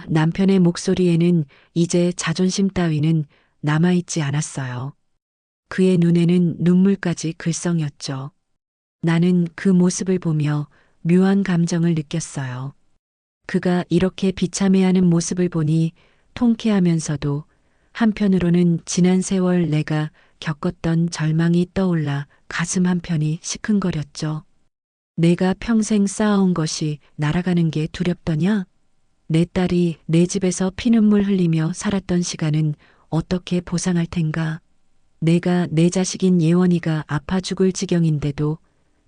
남편의 목소리에는 이제 자존심 따위는 남아있지 않았어요. 그의 눈에는 눈물까지 글썽였죠. 나는 그 모습을 보며 묘한 감정을 느꼈어요. 그가 이렇게 비참해하는 모습을 보니 통쾌하면서도 한편으로는 지난 세월 내가 겪었던 절망이 떠올라 가슴 한편이 시큰거렸죠. 내가 평생 쌓아온 것이 날아가는 게 두렵더냐? 내 딸이 내 집에서 피눈물 흘리며 살았던 시간은 어떻게 보상할 텐가? 내가 내 자식인 예원이가 아파 죽을 지경인데도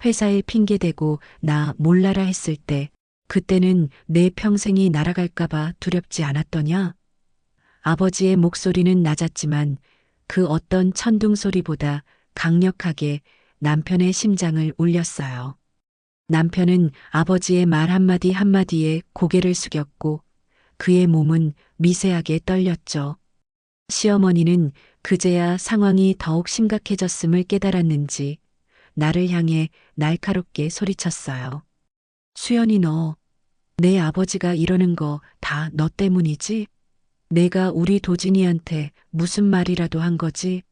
회사에 핑계대고 나 몰라라 했을 때 그때는 내 평생이 날아갈까봐 두렵지 않았더냐? 아버지의 목소리는 낮았지만 그 어떤 천둥 소리보다 강력하게 남편의 심장을 울렸어요. 남편은 아버지의 말 한마디 한마디에 고개를 숙였고 그의 몸은 미세하게 떨렸죠. 시어머니는 그제야 상황이 더욱 심각해졌음을 깨달았는지 나를 향해 날카롭게 소리쳤어요. 수연이 너, 내 아버지가 이러는 거 다 너 때문이지? 내가 우리 도진이한테 무슨 말이라도 한 거지?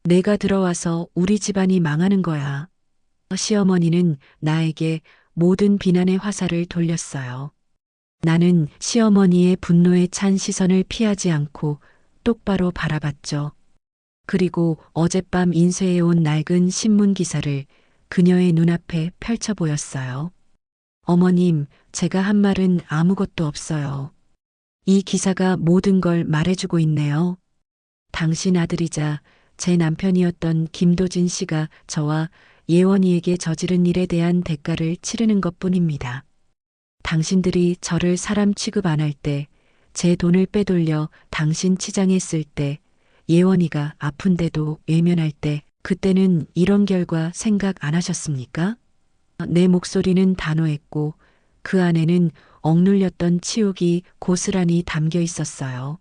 내가 들어와서 우리 집안이 망하는 거야. 시어머니는 나에게 모든 비난의 화살을 돌렸어요. 나는 시어머니의 분노에 찬 시선을 피하지 않고 똑바로 바라봤죠. 그리고 어젯밤 인쇄해온 낡은 신문 기사를 그녀의 눈앞에 펼쳐 보였어요. 어머님, 제가 한 말은 아무것도 없어요. 이 기사가 모든 걸 말해주고 있네요. 당신 아들이자 제 남편이었던 김도진 씨가 저와 예원이에게 저지른 일에 대한 대가를 치르는 것뿐입니다. 당신들이 저를 사람 취급 안 할 때, 제 돈을 빼돌려 당신 치장에 쓸 때, 예원이가 아픈데도 외면할 때, 그때는 이런 결과 생각 안 하셨습니까? 내 목소리는 단호했고 그 안에는 억눌렸던 치욕이 고스란히 담겨 있었어요.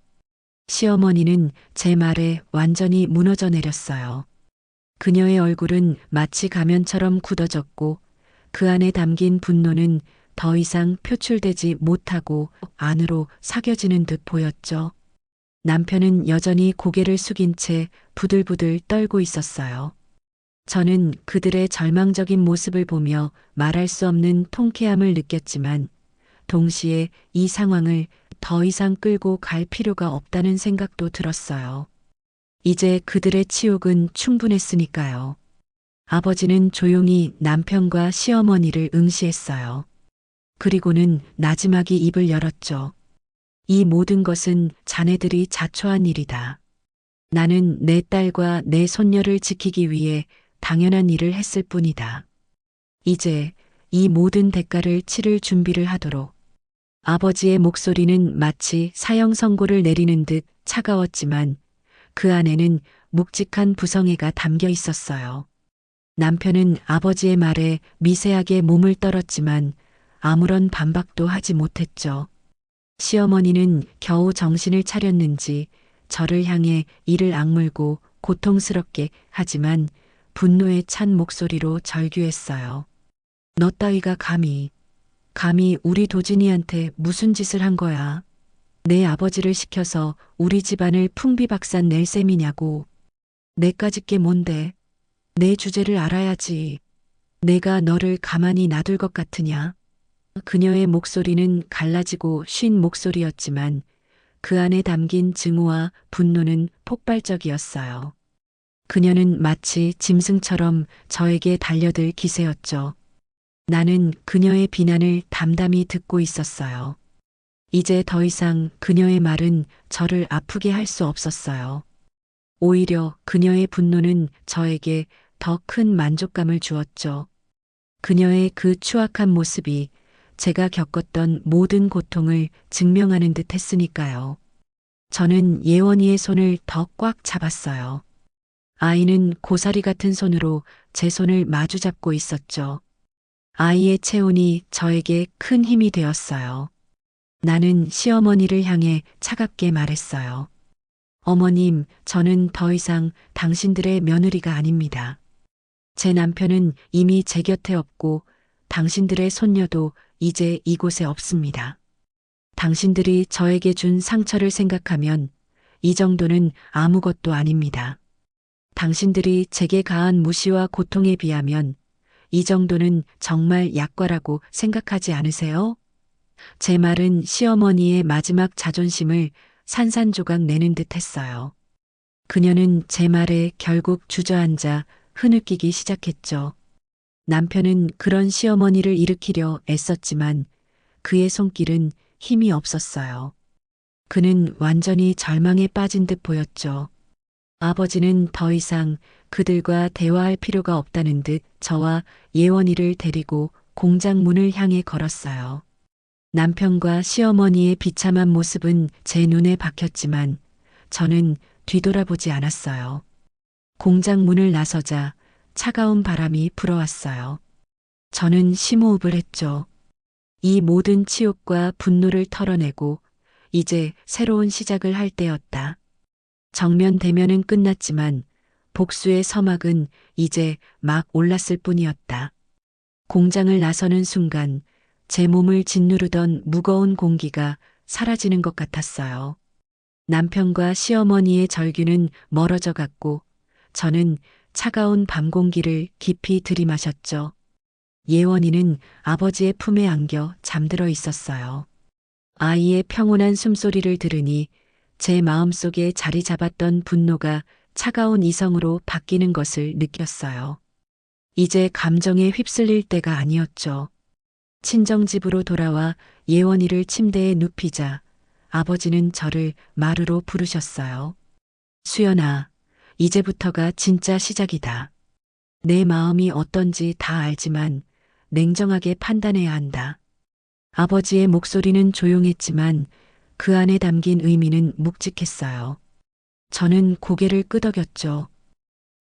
시어머니는 제 말에 완전히 무너져 내렸어요. 그녀의 얼굴은 마치 가면처럼 굳어졌고 그 안에 담긴 분노는 더 이상 표출되지 못하고 안으로 사겨지는 듯 보였죠. 남편은 여전히 고개를 숙인 채 부들부들 떨고 있었어요. 저는 그들의 절망적인 모습을 보며 말할 수 없는 통쾌함을 느꼈지만 동시에 이 상황을 더 이상 끌고 갈 필요가 없다는 생각도 들었어요. 이제 그들의 치욕은 충분했으니까요. 아버지는 조용히 남편과 시어머니를 응시했어요. 그리고는 나지막이 입을 열었죠. 이 모든 것은 자네들이 자초한 일이다. 나는 내 딸과 내 손녀를 지키기 위해 당연한 일을 했을 뿐이다. 이제 이 모든 대가를 치를 준비를 하도록. 아버지의 목소리는 마치 사형 선고를 내리는 듯 차가웠지만 그 안에는 묵직한 부성애가 담겨 있었어요. 남편은 아버지의 말에 미세하게 몸을 떨었지만 아무런 반박도 하지 못했죠. 시어머니는 겨우 정신을 차렸는지 저를 향해 이를 악물고 고통스럽게 하지만 분노에 찬 목소리로 절규했어요. 너 따위가 감히 우리 도진이한테 무슨 짓을 한 거야? 내 아버지를 시켜서 우리 집안을 풍비박산 낼 셈이냐고. 내까짓 게 뭔데? 내 주제를 알아야지. 내가 너를 가만히 놔둘 것 같으냐? 그녀의 목소리는 갈라지고 쉰 목소리였지만 그 안에 담긴 증오와 분노는 폭발적이었어요. 그녀는 마치 짐승처럼 저에게 달려들 기세였죠. 나는 그녀의 비난을 담담히 듣고 있었어요. 이제 더 이상 그녀의 말은 저를 아프게 할 수 없었어요. 오히려 그녀의 분노는 저에게 더 큰 만족감을 주었죠. 그녀의 그 추악한 모습이 제가 겪었던 모든 고통을 증명하는 듯 했으니까요. 저는 예원이의 손을 더 꽉 잡았어요. 아이는 고사리 같은 손으로 제 손을 마주 잡고 있었죠. 아이의 체온이 저에게 큰 힘이 되었어요. 나는 시어머니를 향해 차갑게 말했어요. 어머님, 저는 더 이상 당신들의 며느리가 아닙니다. 제 남편은 이미 제 곁에 없고 당신들의 손녀도 이제 이곳에 없습니다. 당신들이 저에게 준 상처를 생각하면 이 정도는 아무것도 아닙니다. 당신들이 제게 가한 무시와 고통에 비하면 이 정도는 정말 약과라고 생각하지 않으세요? 제 말은 시어머니의 마지막 자존심을 산산조각 내는 듯 했어요. 그녀는 제 말에 결국 주저앉아 흐느끼기 시작했죠. 남편은 그런 시어머니를 일으키려 애썼지만 그의 손길은 힘이 없었어요. 그는 완전히 절망에 빠진 듯 보였죠. 아버지는 더 이상 그들과 대화할 필요가 없다는 듯 저와 예원이를 데리고 공장 문을 향해 걸었어요. 남편과 시어머니의 비참한 모습은 제 눈에 박혔지만 저는 뒤돌아보지 않았어요. 공장 문을 나서자 차가운 바람이 불어왔어요. 저는 심호흡을 했죠. 이 모든 치욕과 분노를 털어내고 이제 새로운 시작을 할 때였다. 정면 대면은 끝났지만 복수의 서막은 이제 막 올랐을 뿐이었다. 공장을 나서는 순간 제 몸을 짓누르던 무거운 공기가 사라지는 것 같았어요. 남편과 시어머니의 절규는 멀어져 갔고 저는 차가운 밤 공기를 깊이 들이마셨죠. 예원이는 아버지의 품에 안겨 잠들어 있었어요. 아이의 평온한 숨소리를 들으니 제 마음속에 자리 잡았던 분노가 차가운 이성으로 바뀌는 것을 느꼈어요. 이제 감정에 휩쓸릴 때가 아니었죠. 친정집으로 돌아와 예원이를 침대에 눕히자 아버지는 저를 마루로 부르셨어요. 수연아, 이제부터가 진짜 시작이다. 내 마음이 어떤지 다 알지만 냉정하게 판단해야 한다. 아버지의 목소리는 조용했지만 그 안에 담긴 의미는 묵직했어요. 저는 고개를 끄덕였죠.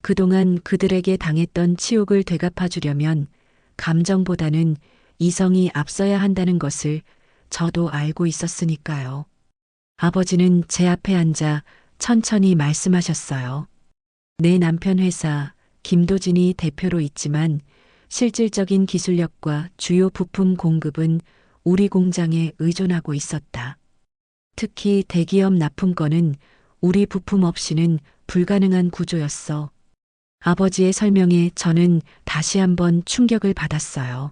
그동안 그들에게 당했던 치욕을 되갚아주려면 감정보다는 이성이 앞서야 한다는 것을 저도 알고 있었으니까요. 아버지는 제 앞에 앉아 천천히 말씀하셨어요. 내 남편 회사 김도진이 대표로 있지만 실질적인 기술력과 주요 부품 공급은 우리 공장에 의존하고 있었다. 특히 대기업 납품건은 우리 부품 없이는 불가능한 구조였어. 아버지의 설명에 저는 다시 한번 충격을 받았어요.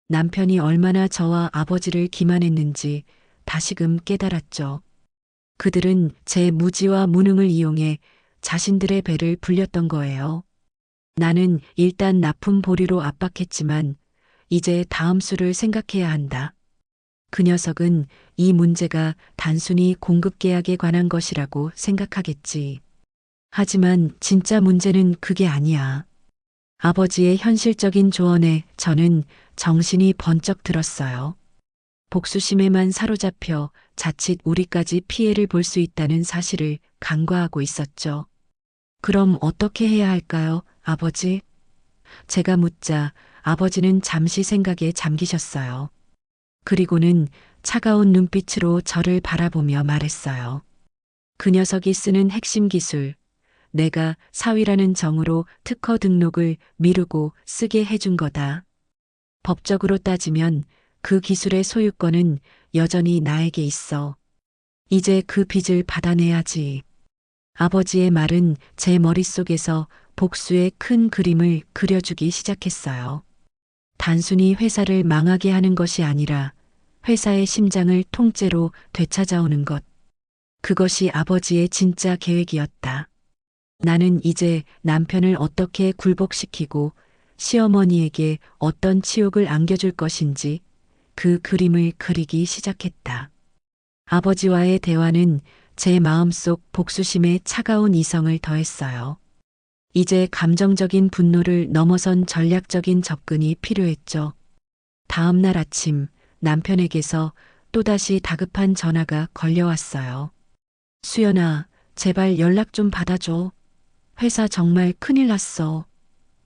남편이 얼마나 저와 아버지를 기만했는지 다시금 깨달았죠. 그들은 제 무지와 무능을 이용해 자신들의 배를 불렸던 거예요. 나는 일단 납품 보류로 압박했지만 이제 다음 수를 생각해야 한다. 그 녀석은 이 문제가 단순히 공급 계약에 관한 것이라고 생각하겠지. 하지만 진짜 문제는 그게 아니야. 아버지의 현실적인 조언에 저는 정신이 번쩍 들었어요. 복수심에만 사로잡혀 자칫 우리까지 피해를 볼 수 있다는 사실을 간과하고 있었죠. 그럼 어떻게 해야 할까요, 아버지? 제가 묻자 아버지는 잠시 생각에 잠기셨어요. 그리고는 차가운 눈빛으로 저를 바라보며 말했어요. 그 녀석이 쓰는 핵심 기술, 내가 사위라는 정으로 특허 등록을 미루고 쓰게 해준 거다. 법적으로 따지면 그 기술의 소유권은 여전히 나에게 있어. 이제 그 빚을 받아내야지. 아버지의 말은 제 머릿속에서 복수의 큰 그림을 그려주기 시작했어요. 단순히 회사를 망하게 하는 것이 아니라 회사의 심장을 통째로 되찾아오는 것. 그것이 아버지의 진짜 계획이었다. 나는 이제 남편을 어떻게 굴복시키고 시어머니에게 어떤 치욕을 안겨줄 것인지 그 그림을 그리기 시작했다. 아버지와의 대화는 제 마음속 복수심에 차가운 이성을 더했어요. 이제 감정적인 분노를 넘어선 전략적인 접근이 필요했죠. 다음 날 아침 남편에게서 또다시 다급한 전화가 걸려왔어요. 수연아, 제발 연락 좀 받아줘. 회사 정말 큰일 났어.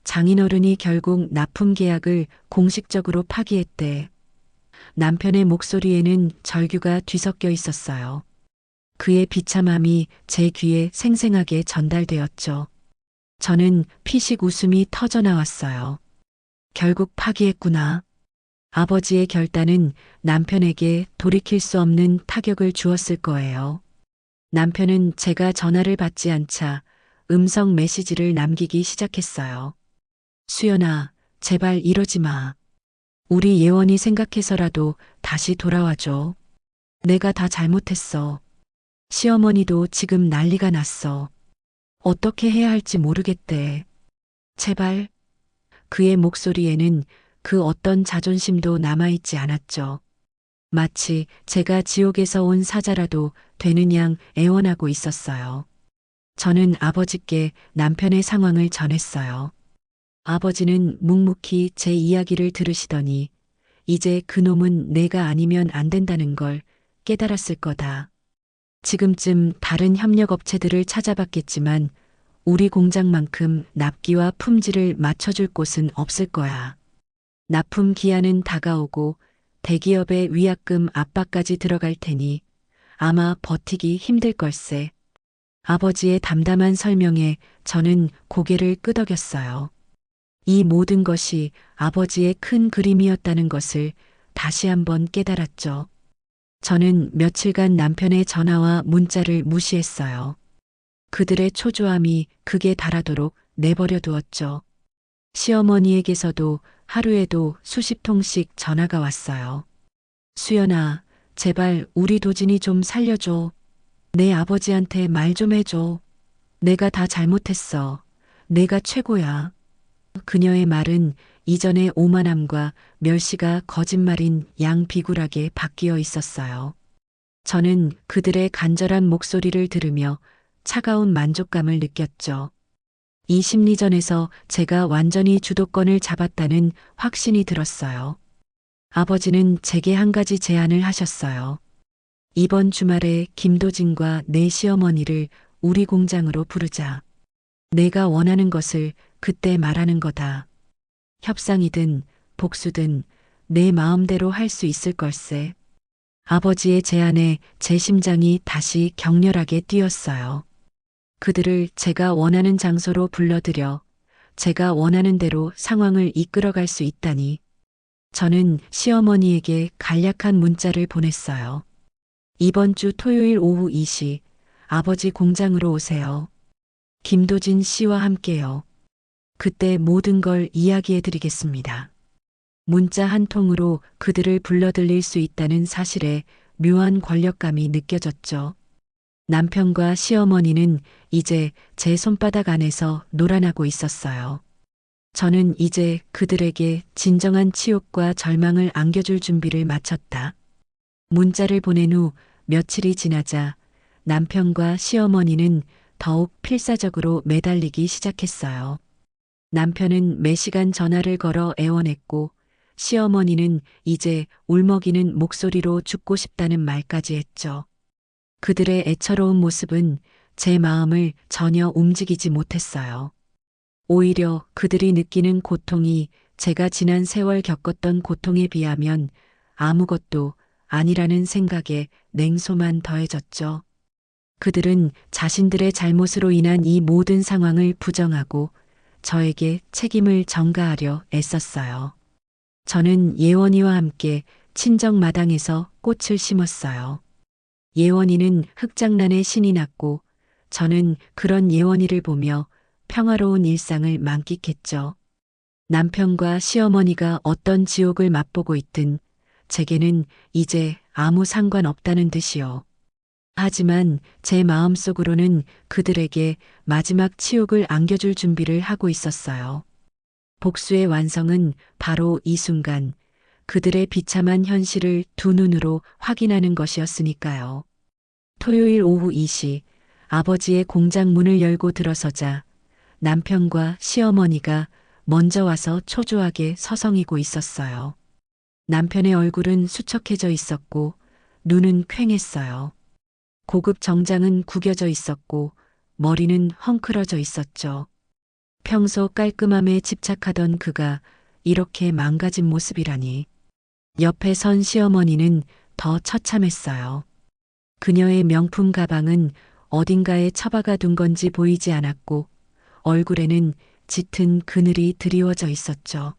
장인어른이 결국 납품 계약을 공식적으로 파기했대. 남편의 목소리에는 절규가 뒤섞여 있었어요. 그의 비참함이 제 귀에 생생하게 전달되었죠. 저는 피식 웃음이 터져 나왔어요. 결국 파기했구나. 아버지의 결단은 남편에게 돌이킬 수 없는 타격을 주었을 거예요. 남편은 제가 전화를 받지 않자 음성 메시지를 남기기 시작했어요. 수연아, 제발 이러지 마. 우리 예원이 생각해서라도 다시 돌아와줘. 내가 다 잘못했어. 시어머니도 지금 난리가 났어. 어떻게 해야 할지 모르겠대. 제발. 그의 목소리에는 그 어떤 자존심도 남아있지 않았죠. 마치 제가 지옥에서 온 사자라도 되는 양 애원하고 있었어요. 저는 아버지께 남편의 상황을 전했어요. 아버지는 묵묵히 제 이야기를 들으시더니 이제 그놈은 내가 아니면 안 된다는 걸 깨달았을 거다. 지금쯤 다른 협력업체들을 찾아봤겠지만 우리 공장만큼 납기와 품질을 맞춰줄 곳은 없을 거야. 납품 기한은 다가오고 대기업의 위약금 압박까지 들어갈 테니 아마 버티기 힘들 걸세. 아버지의 담담한 설명에 저는 고개를 끄덕였어요. 이 모든 것이 아버지의 큰 그림이었다는 것을 다시 한번 깨달았죠. 저는 며칠간 남편의 전화와 문자를 무시했어요. 그들의 초조함이 극에 달하도록 내버려 두었죠. 시어머니에게서도 하루에도 수십 통씩 전화가 왔어요. 수연아, 제발 우리 도진이 좀 살려줘. 내 아버지한테 말 좀 해줘. 내가 다 잘못했어. 내가 최고야. 그녀의 말은 이전의 오만함과 멸시가 거짓말인 양비굴하게 바뀌어 있었어요. 저는 그들의 간절한 목소리를 들으며 차가운 만족감을 느꼈죠. 이 심리전에서 제가 완전히 주도권을 잡았다는 확신이 들었어요. 아버지는 제게 한 가지 제안을 하셨어요. 이번 주말에 김도진과 내 시어머니를 우리 공장으로 부르자. 내가 원하는 것을 그때 말하는 거다. 협상이든 복수든 내 마음대로 할 수 있을 걸세. 아버지의 제안에 제 심장이 다시 격렬하게 뛰었어요. 그들을 제가 원하는 장소로 불러들여 제가 원하는 대로 상황을 이끌어갈 수 있다니. 저는 시어머니에게 간략한 문자를 보냈어요. 이번 주 토요일 오후 2시 아버지 공장으로 오세요. 김도진 씨와 함께요. 그때 모든 걸 이야기해 드리겠습니다. 문자 한 통으로 그들을 불러들일 수 있다는 사실에 묘한 권력감이 느껴졌죠. 남편과 시어머니는 이제 제 손바닥 안에서 놀아나고 있었어요. 저는 이제 그들에게 진정한 치욕과 절망을 안겨줄 준비를 마쳤다. 문자를 보낸 후 며칠이 지나자 남편과 시어머니는 더욱 필사적으로 매달리기 시작했어요. 남편은 매시간 전화를 걸어 애원했고 시어머니는 이제 울먹이는 목소리로 죽고 싶다는 말까지 했죠. 그들의 애처로운 모습은 제 마음을 전혀 움직이지 못했어요. 오히려 그들이 느끼는 고통이 제가 지난 세월 겪었던 고통에 비하면 아무것도 아니라는 생각에 냉소만 더해졌죠. 그들은 자신들의 잘못으로 인한 이 모든 상황을 부정하고 저에게 책임을 전가하려 애썼어요. 저는 예원이와 함께 친정 마당에서 꽃을 심었어요. 예원이는 흙장난에 신이 났고 저는 그런 예원이를 보며 평화로운 일상을 만끽했죠. 남편과 시어머니가 어떤 지옥을 맛보고 있든 제게는 이제 아무 상관없다는 듯이요. 하지만 제 마음속으로는 그들에게 마지막 치욕을 안겨줄 준비를 하고 있었어요. 복수의 완성은 바로 이 순간 그들의 비참한 현실을 두 눈으로 확인하는 것이었으니까요. 토요일 오후 2시 아버지의 공장 문을 열고 들어서자 남편과 시어머니가 먼저 와서 초조하게 서성이고 있었어요. 남편의 얼굴은 수척해져 있었고 눈은 퀭했어요. 고급 정장은 구겨져 있었고 머리는 헝클어져 있었죠. 평소 깔끔함에 집착하던 그가 이렇게 망가진 모습이라니. 옆에 선 시어머니는 더 처참했어요. 그녀의 명품 가방은 어딘가에 처박아 둔 건지 보이지 않았고 얼굴에는 짙은 그늘이 드리워져 있었죠.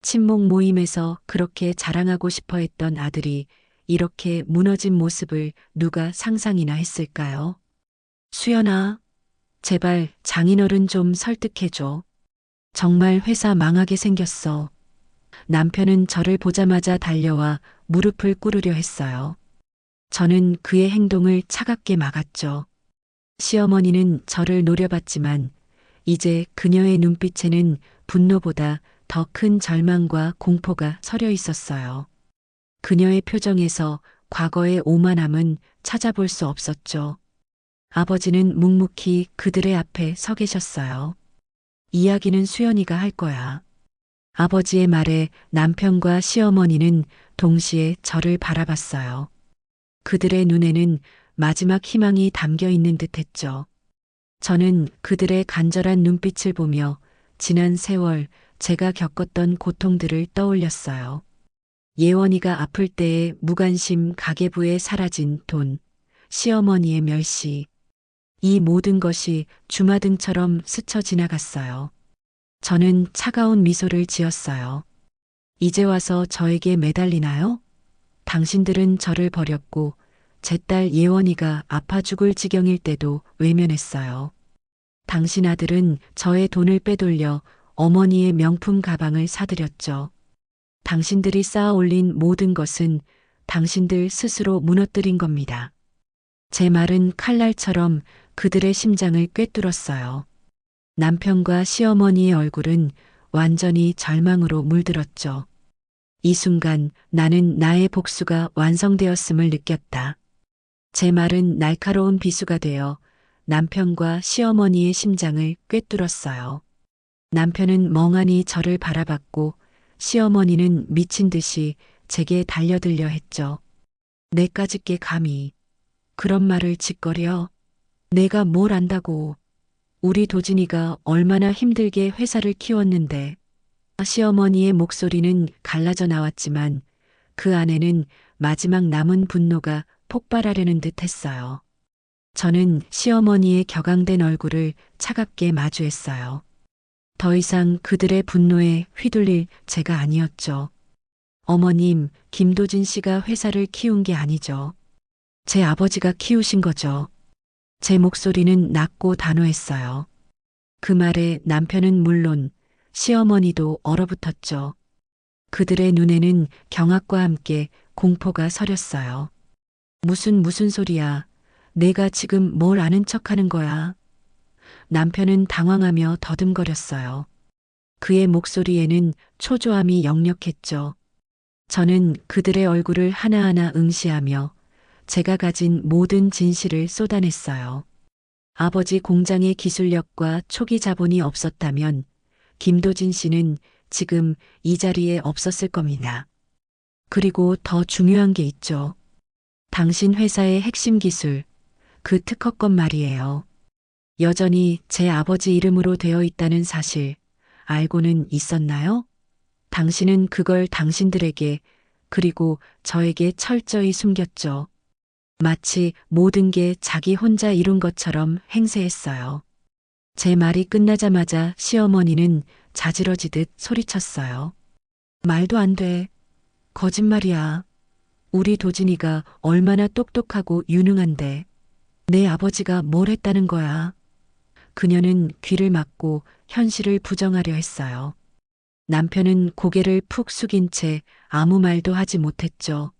친목 모임에서 그렇게 자랑하고 싶어 했던 아들이 이렇게 무너진 모습을 누가 상상이나 했을까요? 수연아, 제발 장인어른 좀 설득해줘. 정말 회사 망하게 생겼어. 남편은 저를 보자마자 달려와 무릎을 꿇으려 했어요. 저는 그의 행동을 차갑게 막았죠. 시어머니는 저를 노려봤지만 이제 그녀의 눈빛에는 분노보다 더 큰 절망과 공포가 서려 있었어요. 그녀의 표정에서 과거의 오만함은 찾아볼 수 없었죠. 아버지는 묵묵히 그들의 앞에 서 계셨어요. 이야기는 수연이가 할 거야. 아버지의 말에 남편과 시어머니는 동시에 저를 바라봤어요. 그들의 눈에는 마지막 희망이 담겨 있는 듯 했죠. 저는 그들의 간절한 눈빛을 보며 지난 세월 제가 겪었던 고통들을 떠올렸어요. 예원이가 아플 때의 무관심 가계부에 사라진 돈, 시어머니의 멸시. 이 모든 것이 주마등처럼 스쳐 지나갔어요. 저는 차가운 미소를 지었어요. 이제 와서 저에게 매달리나요? 당신들은 저를 버렸고 제 딸 예원이가 아파 죽을 지경일 때도 외면했어요. 당신 아들은 저의 돈을 빼돌려 어머니의 명품 가방을 사들였죠. 당신들이 쌓아 올린 모든 것은 당신들 스스로 무너뜨린 겁니다. 제 말은 칼날처럼 그들의 심장을 꿰뚫었어요. 남편과 시어머니의 얼굴은 완전히 절망으로 물들었죠. 이 순간 나는 나의 복수가 완성되었음을 느꼈다. 제 말은 날카로운 비수가 되어 남편과 시어머니의 심장을 꿰뚫었어요. 남편은 멍하니 저를 바라봤고 시어머니는 미친 듯이 제게 달려들려 했죠. 내까짓게 감히 그런 말을 짓거려. 내가 뭘 안다고. 우리 도진이가 얼마나 힘들게 회사를 키웠는데. 시어머니의 목소리는 갈라져 나왔지만 그 안에는 마지막 남은 분노가 폭발하려는 듯 했어요. 저는 시어머니의 격앙된 얼굴을 차갑게 마주했어요. 더 이상 그들의 분노에 휘둘릴 제가 아니었죠. 어머님, 김도진 씨가 회사를 키운 게 아니죠. 제 아버지가 키우신 거죠. 제 목소리는 낮고 단호했어요. 그 말에 남편은 물론 시어머니도 얼어붙었죠. 그들의 눈에는 경악과 함께 공포가 서렸어요. 무슨 소리야. 내가 지금 뭘 아는 척 하는 거야. 남편은 당황하며 더듬거렸어요. 그의 목소리에는 초조함이 역력했죠. 저는 그들의 얼굴을 하나하나 응시하며 제가 가진 모든 진실을 쏟아냈어요. 아버지 공장의 기술력과 초기 자본이 없었다면 김도진 씨는 지금 이 자리에 없었을 겁니다. 그리고 더 중요한 게 있죠. 당신 회사의 핵심 기술, 그 특허권 말이에요. 여전히 제 아버지 이름으로 되어 있다는 사실 알고는 있었나요? 당신은 그걸 당신들에게 그리고 저에게 철저히 숨겼죠. 마치 모든 게 자기 혼자 이룬 것처럼 행세했어요. 제 말이 끝나자마자 시어머니는 자지러지듯 소리쳤어요. 말도 안 돼. 거짓말이야. 우리 도진이가 얼마나 똑똑하고 유능한데 내 아버지가 뭘 했다는 거야. 그녀는 귀를 막고 현실을 부정하려 했어요. 남편은 고개를 푹 숙인 채 아무 말도 하지 못했죠.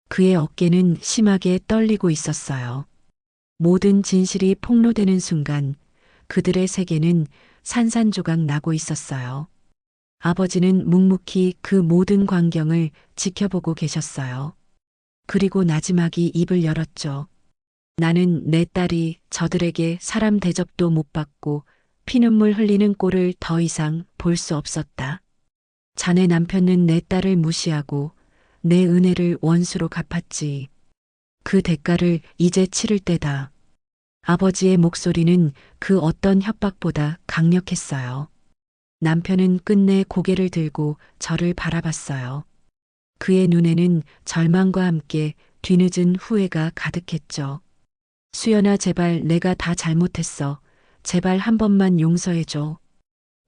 그의 어깨는 심하게 떨리고 있었어요. 모든 진실이 폭로되는 순간 그들의 세계는 산산조각 나고 있었어요. 아버지는 묵묵히 그 모든 광경을 지켜보고 계셨어요. 그리고 나지막이 입을 열었죠. 나는 내 딸이 저들에게 사람 대접도 못 받고 피눈물 흘리는 꼴을 더 이상 볼 수 없었다. 자네 남편은 내 딸을 무시하고 내 은혜를 원수로 갚았지. 그 대가를 이제 치를 때다. 아버지의 목소리는 그 어떤 협박보다 강력했어요. 남편은 끝내 고개를 들고 저를 바라봤어요. 그의 눈에는 절망과 함께 뒤늦은 후회가 가득했죠. 수연아, 제발 내가 다 잘못했어. 제발 한 번만 용서해줘.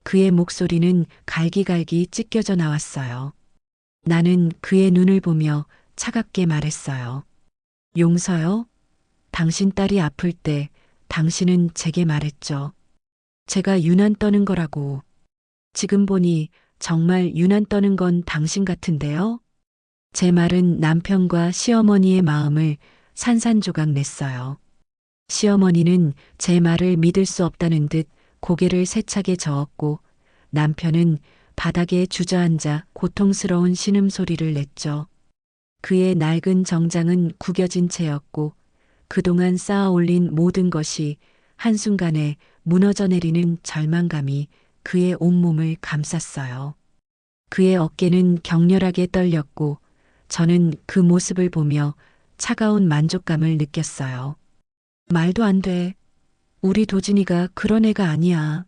그의 목소리는 갈기갈기 찢겨져 나왔어요. 나는 그의 눈을 보며 차갑게 말했어요. 용서요? 당신 딸이 아플 때 당신은 제게 말했죠. 제가 유난 떠는 거라고. 지금 보니 정말 유난 떠는 건 당신 같은데요? 제 말은 남편과 시어머니의 마음을 산산조각 냈어요. 시어머니는 제 말을 믿을 수 없다는 듯 고개를 세차게 저었고 남편은 바닥에 주저앉아 고통스러운 신음소리를 냈죠. 그의 낡은 정장은 구겨진 채였고 그동안 쌓아 올린 모든 것이 한순간에 무너져 내리는 절망감이 그의 온몸을 감쌌어요. 그의 어깨는 격렬하게 떨렸고 저는 그 모습을 보며 차가운 만족감을 느꼈어요. 말도 안 돼. 우리 도진이가 그런 애가 아니야.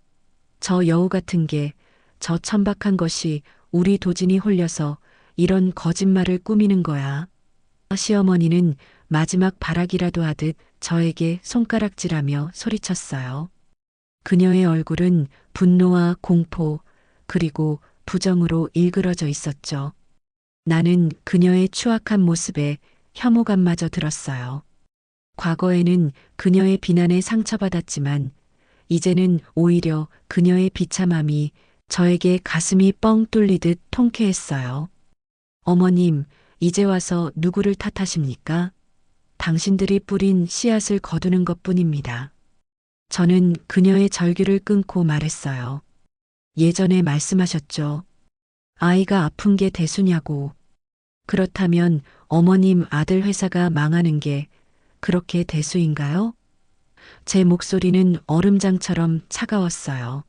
저 여우 같은 게, 저 천박한 것이 우리 도진이 홀려서 이런 거짓말을 꾸미는 거야. 시어머니는 마지막 발악이라도 하듯 저에게 손가락질하며 소리쳤어요. 그녀의 얼굴은 분노와 공포 그리고 부정으로 일그러져 있었죠. 나는 그녀의 추악한 모습에 혐오감마저 들었어요. 과거에는 그녀의 비난에 상처받았지만 이제는 오히려 그녀의 비참함이 저에게 가슴이 뻥 뚫리듯 통쾌했어요. 어머님, 이제 와서 누구를 탓하십니까? 당신들이 뿌린 씨앗을 거두는 것뿐입니다. 저는 그녀의 절규를 끊고 말했어요. 예전에 말씀하셨죠. 아이가 아픈 게 대수냐고. 그렇다면 어머님 아들 회사가 망하는 게 그렇게 대수인가요? 제 목소리는 얼음장처럼 차가웠어요.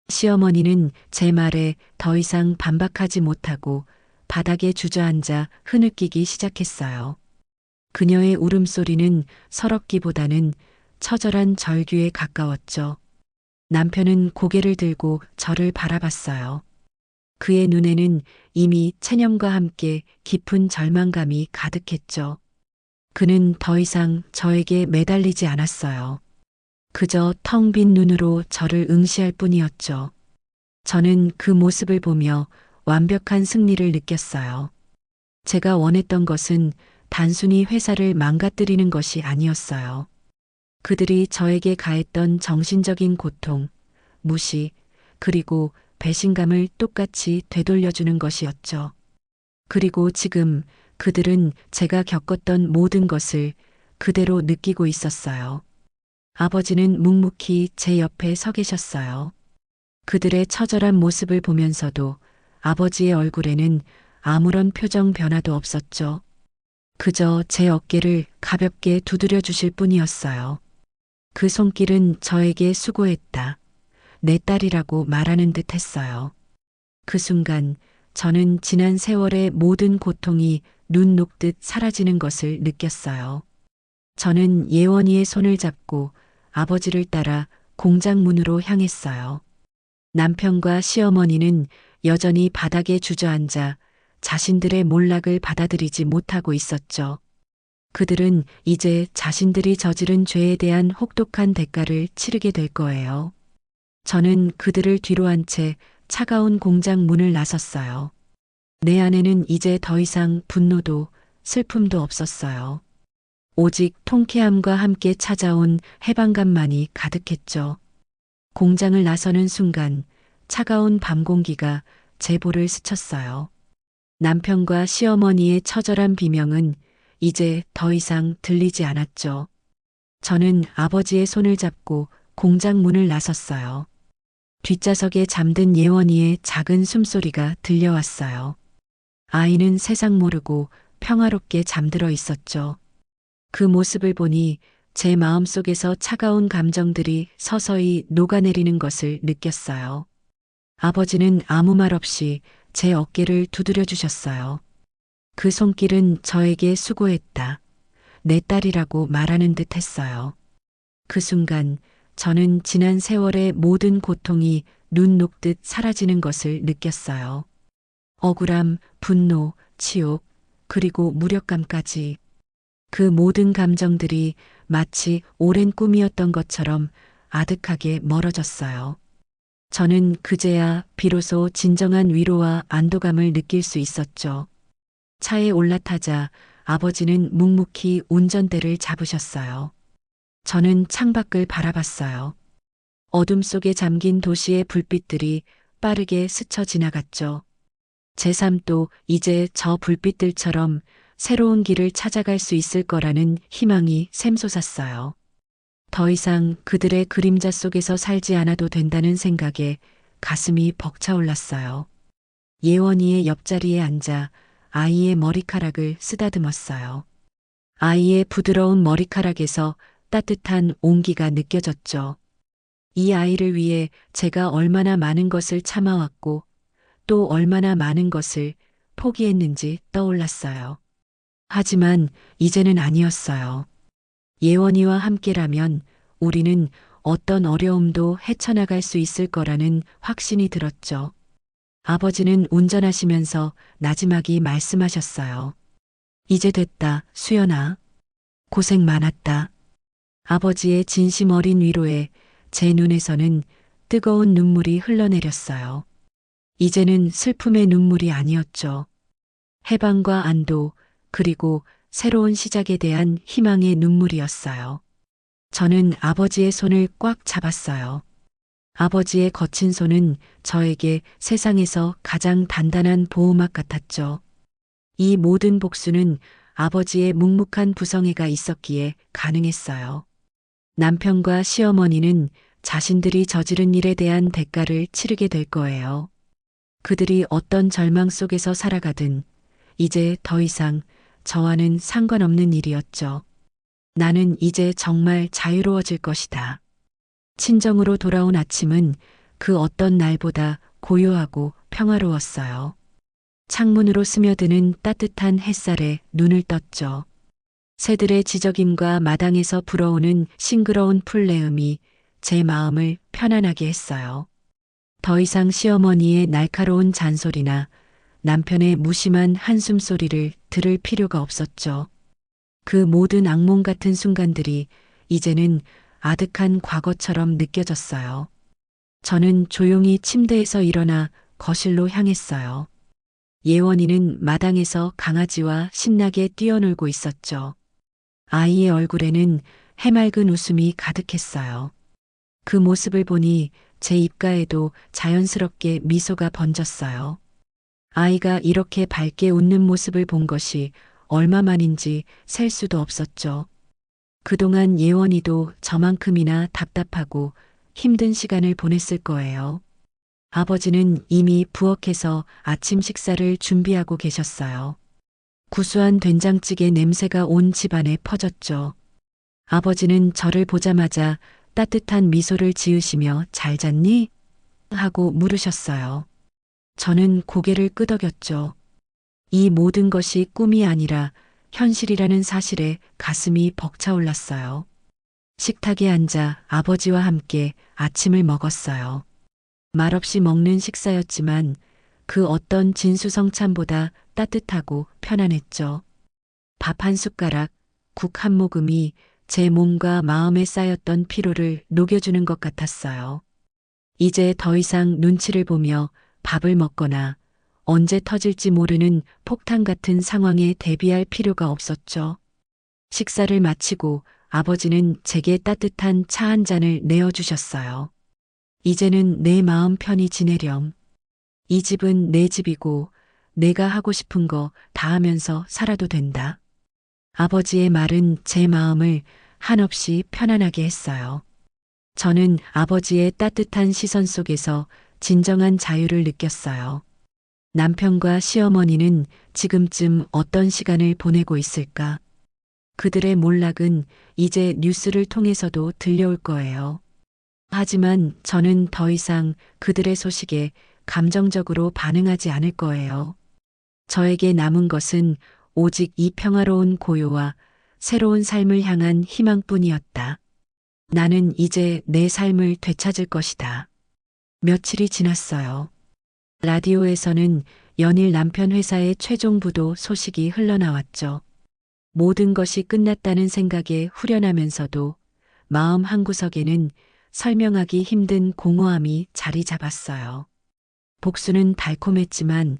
시어머니는 제 말에 더 이상 반박하지 못하고 바닥에 주저앉아 흐느끼기 시작했어요. 그녀의 울음소리는 서럽기보다는 처절한 절규에 가까웠죠. 남편은 고개를 들고 저를 바라봤어요. 그의 눈에는 이미 체념과 함께 깊은 절망감이 가득했죠. 그는 더 이상 저에게 매달리지 않았어요. 그저 텅 빈 눈으로 저를 응시할 뿐이었죠. 저는 그 모습을 보며 완벽한 승리를 느꼈어요. 제가 원했던 것은 단순히 회사를 망가뜨리는 것이 아니었어요. 그들이 저에게 가했던 정신적인 고통, 무시, 그리고 배신감을 똑같이 되돌려주는 것이었죠. 그리고 지금 그들은 제가 겪었던 모든 것을 그대로 느끼고 있었어요. 아버지는 묵묵히 제 옆에 서 계셨어요. 그들의 처절한 모습을 보면서도 아버지의 얼굴에는 아무런 표정 변화도 없었죠. 그저 제 어깨를 가볍게 두드려 주실 뿐이었어요. 그 손길은 저에게 수고했다. 내 딸이라고 말하는 듯 했어요. 그 순간 저는 지난 세월의 모든 고통이 눈 녹듯 사라지는 것을 느꼈어요. 저는 예원이의 손을 잡고 아버지를 따라 공장 문으로 향했어요. 남편과 시어머니는 여전히 바닥에 주저앉아 자신들의 몰락을 받아들이지 못하고 있었죠. 그들은 이제 자신들이 저지른 죄에 대한 혹독한 대가를 치르게 될 거예요. 저는 그들을 뒤로 한 채 차가운 공장 문을 나섰어요. 내 안에는 이제 더 이상 분노도 슬픔도 없었어요. 오직 통쾌함과 함께 찾아온 해방감만이 가득했죠. 공장을 나서는 순간 차가운 밤 공기가 제 볼을 스쳤어요. 남편과 시어머니의 처절한 비명은 이제 더 이상 들리지 않았죠. 저는 아버지의 손을 잡고 공장 문을 나섰어요. 뒷좌석에 잠든 예원이의 작은 숨소리가 들려왔어요. 아이는 세상 모르고 평화롭게 잠들어 있었죠. 그 모습을 보니 제 마음속에서 차가운 감정들이 서서히 녹아내리는 것을 느꼈어요. 아버지는 아무 말 없이 제 어깨를 두드려 주셨어요. 그 손길은 저에게 수고했다. 내 딸이라고 말하는 듯 했어요. 그 순간 저는 지난 세월의 모든 고통이 눈 녹듯 사라지는 것을 느꼈어요. 억울함, 분노, 치욕, 그리고 무력감까지. 그 모든 감정들이 마치 오랜 꿈이었던 것처럼 아득하게 멀어졌어요. 저는 그제야 비로소 진정한 위로와 안도감을 느낄 수 있었죠. 차에 올라타자 아버지는 묵묵히 운전대를 잡으셨어요. 저는 창밖을 바라봤어요. 어둠 속에 잠긴 도시의 불빛들이 빠르게 스쳐 지나갔죠. 제 삶도 이제 저 불빛들처럼 새로운 길을 찾아갈 수 있을 거라는 희망이 샘솟았어요. 더 이상 그들의 그림자 속에서 살지 않아도 된다는 생각에 가슴이 벅차올랐어요. 예원이의 옆자리에 앉아 아이의 머리카락을 쓰다듬었어요. 아이의 부드러운 머리카락에서 따뜻한 온기가 느껴졌죠. 이 아이를 위해 제가 얼마나 많은 것을 참아왔고 또 얼마나 많은 것을 포기했는지 떠올랐어요. 하지만 이제는 아니었어요. 예원이와 함께라면 우리는 어떤 어려움도 헤쳐나갈 수 있을 거라는 확신이 들었죠. 아버지는 운전하시면서 나지막이 말씀하셨어요. 이제 됐다, 수연아. 고생 많았다. 아버지의 진심 어린 위로에 제 눈에서는 뜨거운 눈물이 흘러내렸어요. 이제는 슬픔의 눈물이 아니었죠. 해방과 안도, 그리고 새로운 시작에 대한 희망의 눈물이었어요. 저는 아버지의 손을 꽉 잡았어요. 아버지의 거친 손은 저에게 세상에서 가장 단단한 보호막 같았죠. 이 모든 복수는 아버지의 묵묵한 부성애가 있었기에 가능했어요. 남편과 시어머니는 자신들이 저지른 일에 대한 대가를 치르게 될 거예요. 그들이 어떤 절망 속에서 살아가든 이제 더 이상 저와는 상관없는 일이었죠. 나는 이제 정말 자유로워질 것이다. 친정으로 돌아온 아침은 그 어떤 날보다 고요하고 평화로웠어요. 창문으로 스며드는 따뜻한 햇살에 눈을 떴죠. 새들의 지저김과 마당에서 불어오는 싱그러운 풀내음이 제 마음을 편안하게 했어요. 더 이상 시어머니의 날카로운 잔소리나 남편의 무심한 한숨 소리를 들을 필요가 없었죠. 그 모든 악몽 같은 순간들이 이제는 아득한 과거처럼 느껴졌어요. 저는 조용히 침대에서 일어나 거실로 향했어요. 예원이는 마당에서 강아지와 신나게 뛰어놀고 있었죠. 아이의 얼굴에는 해맑은 웃음이 가득했어요. 그 모습을 보니 제 입가에도 자연스럽게 미소가 번졌어요. 아이가 이렇게 밝게 웃는 모습을 본 것이 얼마만인지 셀 수도 없었죠. 그동안 예원이도 저만큼이나 답답하고 힘든 시간을 보냈을 거예요. 아버지는 이미 부엌에서 아침 식사를 준비하고 계셨어요. 구수한 된장찌개 냄새가 온 집안에 퍼졌죠. 아버지는 저를 보자마자 따뜻한 미소를 지으시며 잘 잤니? 하고 물으셨어요. 저는 고개를 끄덕였죠. 이 모든 것이 꿈이 아니라 현실이라는 사실에 가슴이 벅차올랐어요. 식탁에 앉아 아버지와 함께 아침을 먹었어요. 말없이 먹는 식사였지만 그 어떤 진수성찬보다 따뜻하고 편안했죠. 밥 한 숟가락, 국 한 모금이 제 몸과 마음에 쌓였던 피로를 녹여주는 것 같았어요. 이제 더 이상 눈치를 보며 밥을 먹거나 언제 터질지 모르는 폭탄 같은 상황에 대비할 필요가 없었죠. 식사를 마치고 아버지는 제게 따뜻한 차 한 잔을 내어주셨어요. 이제는 내 마음 편히 지내렴. 이 집은 내 집이고 내가 하고 싶은 거 다 하면서 살아도 된다. 아버지의 말은 제 마음을 한없이 편안하게 했어요. 저는 아버지의 따뜻한 시선 속에서 진정한 자유를 느꼈어요. 남편과 시어머니는 지금쯤 어떤 시간을 보내고 있을까? 그들의 몰락은 이제 뉴스를 통해서도 들려올 거예요. 하지만 저는 더 이상 그들의 소식에 감정적으로 반응하지 않을 거예요. 저에게 남은 것은 오직 이 평화로운 고요와 새로운 삶을 향한 희망뿐이었다. 나는 이제 내 삶을 되찾을 것이다. 며칠이 지났어요. 라디오에서는 연일 남편 회사의 최종 부도 소식이 흘러나왔죠. 모든 것이 끝났다는 생각에 후련하면서도 마음 한구석에는 설명하기 힘든 공허함이 자리 잡았어요. 복수는 달콤했지만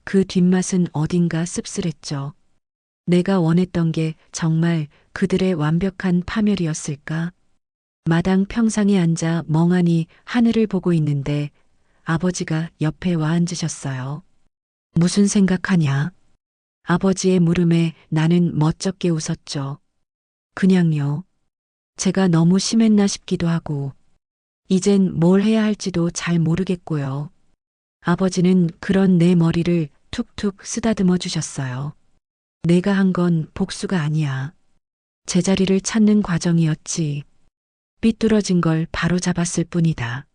그 뒷맛은 어딘가 씁쓸했죠. 내가 원했던 게 정말 그들의 완벽한 파멸이었을까? 마당 평상에 앉아 멍하니 하늘을 보고 있는데 아버지가 옆에 와 앉으셨어요. 무슨 생각하냐? 아버지의 물음에 나는 멋쩍게 웃었죠. 그냥요. 제가 너무 심했나 싶기도 하고, 이젠 뭘 해야 할지도 잘 모르겠고요. 아버지는 그런 내 머리를 툭툭 쓰다듬어 주셨어요. 내가 한 건 복수가 아니야. 제자리를 찾는 과정이었지. 삐뚤어진 걸 바로 잡았을 뿐이다.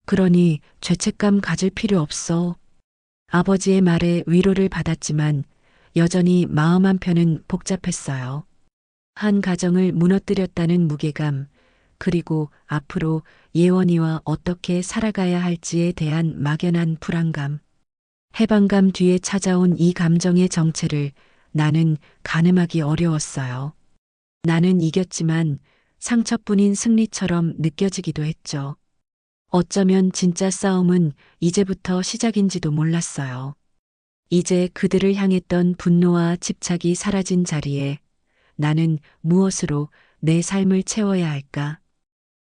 그러니 죄책감 가질 필요 없어. 아버지의 말에 위로를 받았지만 여전히 마음 한편은 복잡했어요. 한 가정을 무너뜨렸다는 무게감, 그리고 앞으로 예원이와 어떻게 살아가야 할지에 대한 막연한 불안감. 해방감 뒤에 찾아온 이 감정의 정체를 나는 가늠하기 어려웠어요. 나는 이겼지만 상처뿐인 승리처럼 느껴지기도 했죠. 어쩌면 진짜 싸움은 이제부터 시작인지도 몰랐어요. 이제 그들을 향했던 분노와 집착이 사라진 자리에 나는 무엇으로 내 삶을 채워야 할까?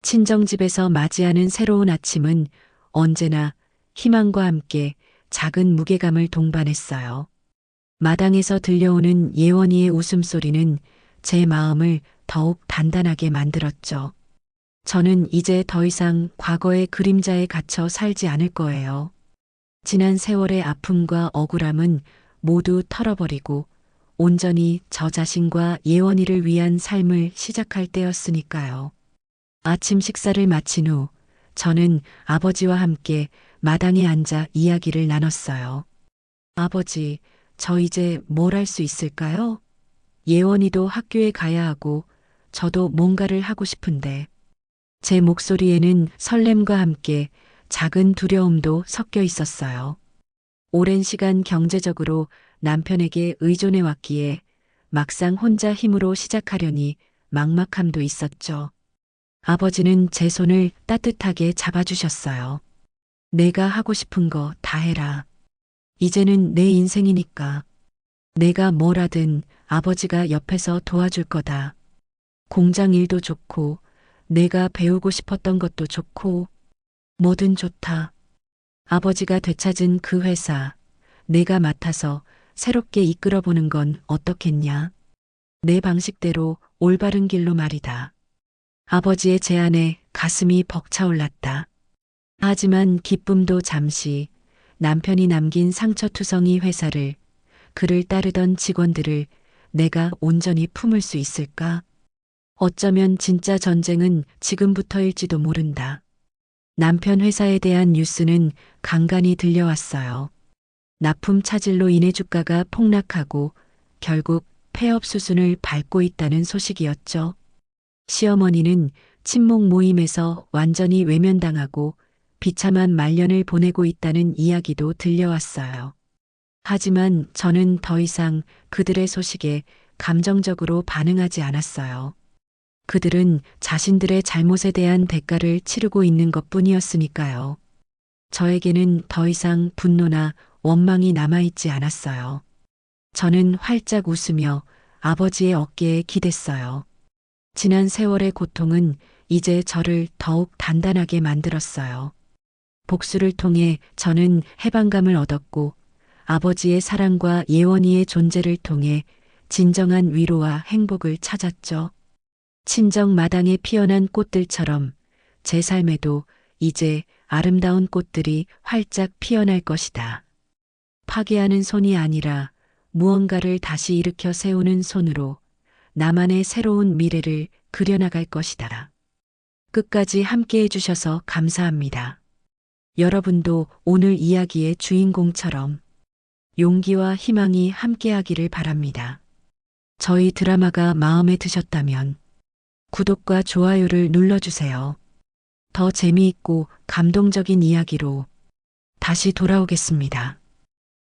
친정집에서 맞이하는 새로운 아침은 언제나 희망과 함께 작은 무게감을 동반했어요. 마당에서 들려오는 예원이의 웃음소리는 제 마음을 더욱 단단하게 만들었죠. 저는 이제 더 이상 과거의 그림자에 갇혀 살지 않을 거예요. 지난 세월의 아픔과 억울함은 모두 털어버리고 온전히 저 자신과 예원이를 위한 삶을 시작할 때였으니까요. 아침 식사를 마친 후 저는 아버지와 함께 마당에 앉아 이야기를 나눴어요. 아버지, 저 이제 뭘 할 수 있을까요? 예원이도 학교에 가야 하고 저도 뭔가를 하고 싶은데 제 목소리에는 설렘과 함께 작은 두려움도 섞여 있었어요. 오랜 시간 경제적으로 남편에게 의존해 왔기에 막상 혼자 힘으로 시작하려니 막막함도 있었죠. 아버지는 제 손을 따뜻하게 잡아주셨어요. 내가 하고 싶은 거 다 해라. 이제는 내 인생이니까. 내가 뭘 하든 아버지가 옆에서 도와줄 거다. 공장 일도 좋고, 내가 배우고 싶었던 것도 좋고, 뭐든 좋다. 아버지가 되찾은 그 회사, 내가 맡아서 새롭게 이끌어보는 건 어떻겠냐? 내 방식대로 올바른 길로 말이다. 아버지의 제안에 가슴이 벅차올랐다. 하지만 기쁨도 잠시, 남편이 남긴 상처투성이 회사를, 그를 따르던 직원들을 내가 온전히 품을 수 있을까? 어쩌면 진짜 전쟁은 지금부터일지도 모른다. 남편 회사에 대한 뉴스는 간간히 들려왔어요. 납품 차질로 인해 주가가 폭락하고 결국 폐업 수순을 밟고 있다는 소식이었죠. 시어머니는 친목 모임에서 완전히 외면당하고 비참한 말년을 보내고 있다는 이야기도 들려왔어요. 하지만 저는 더 이상 그들의 소식에 감정적으로 반응하지 않았어요. 그들은 자신들의 잘못에 대한 대가를 치르고 있는 것 뿐이었으니까요. 저에게는 더 이상 분노나 원망이 남아있지 않았어요. 저는 활짝 웃으며 아버지의 어깨에 기댔어요. 지난 세월의 고통은 이제 저를 더욱 단단하게 만들었어요. 복수를 통해 저는 해방감을 얻었고 아버지의 사랑과 예원이의 존재를 통해 진정한 위로와 행복을 찾았죠. 친정 마당에 피어난 꽃들처럼 제 삶에도 이제 아름다운 꽃들이 활짝 피어날 것이다. 파괴하는 손이 아니라 무언가를 다시 일으켜 세우는 손으로 나만의 새로운 미래를 그려나갈 것이다. 끝까지 함께 해주셔서 감사합니다. 여러분도 오늘 이야기의 주인공처럼 용기와 희망이 함께하기를 바랍니다. 저희 드라마가 마음에 드셨다면 구독과 좋아요를 눌러주세요. 더 재미있고 감동적인 이야기로 다시 돌아오겠습니다.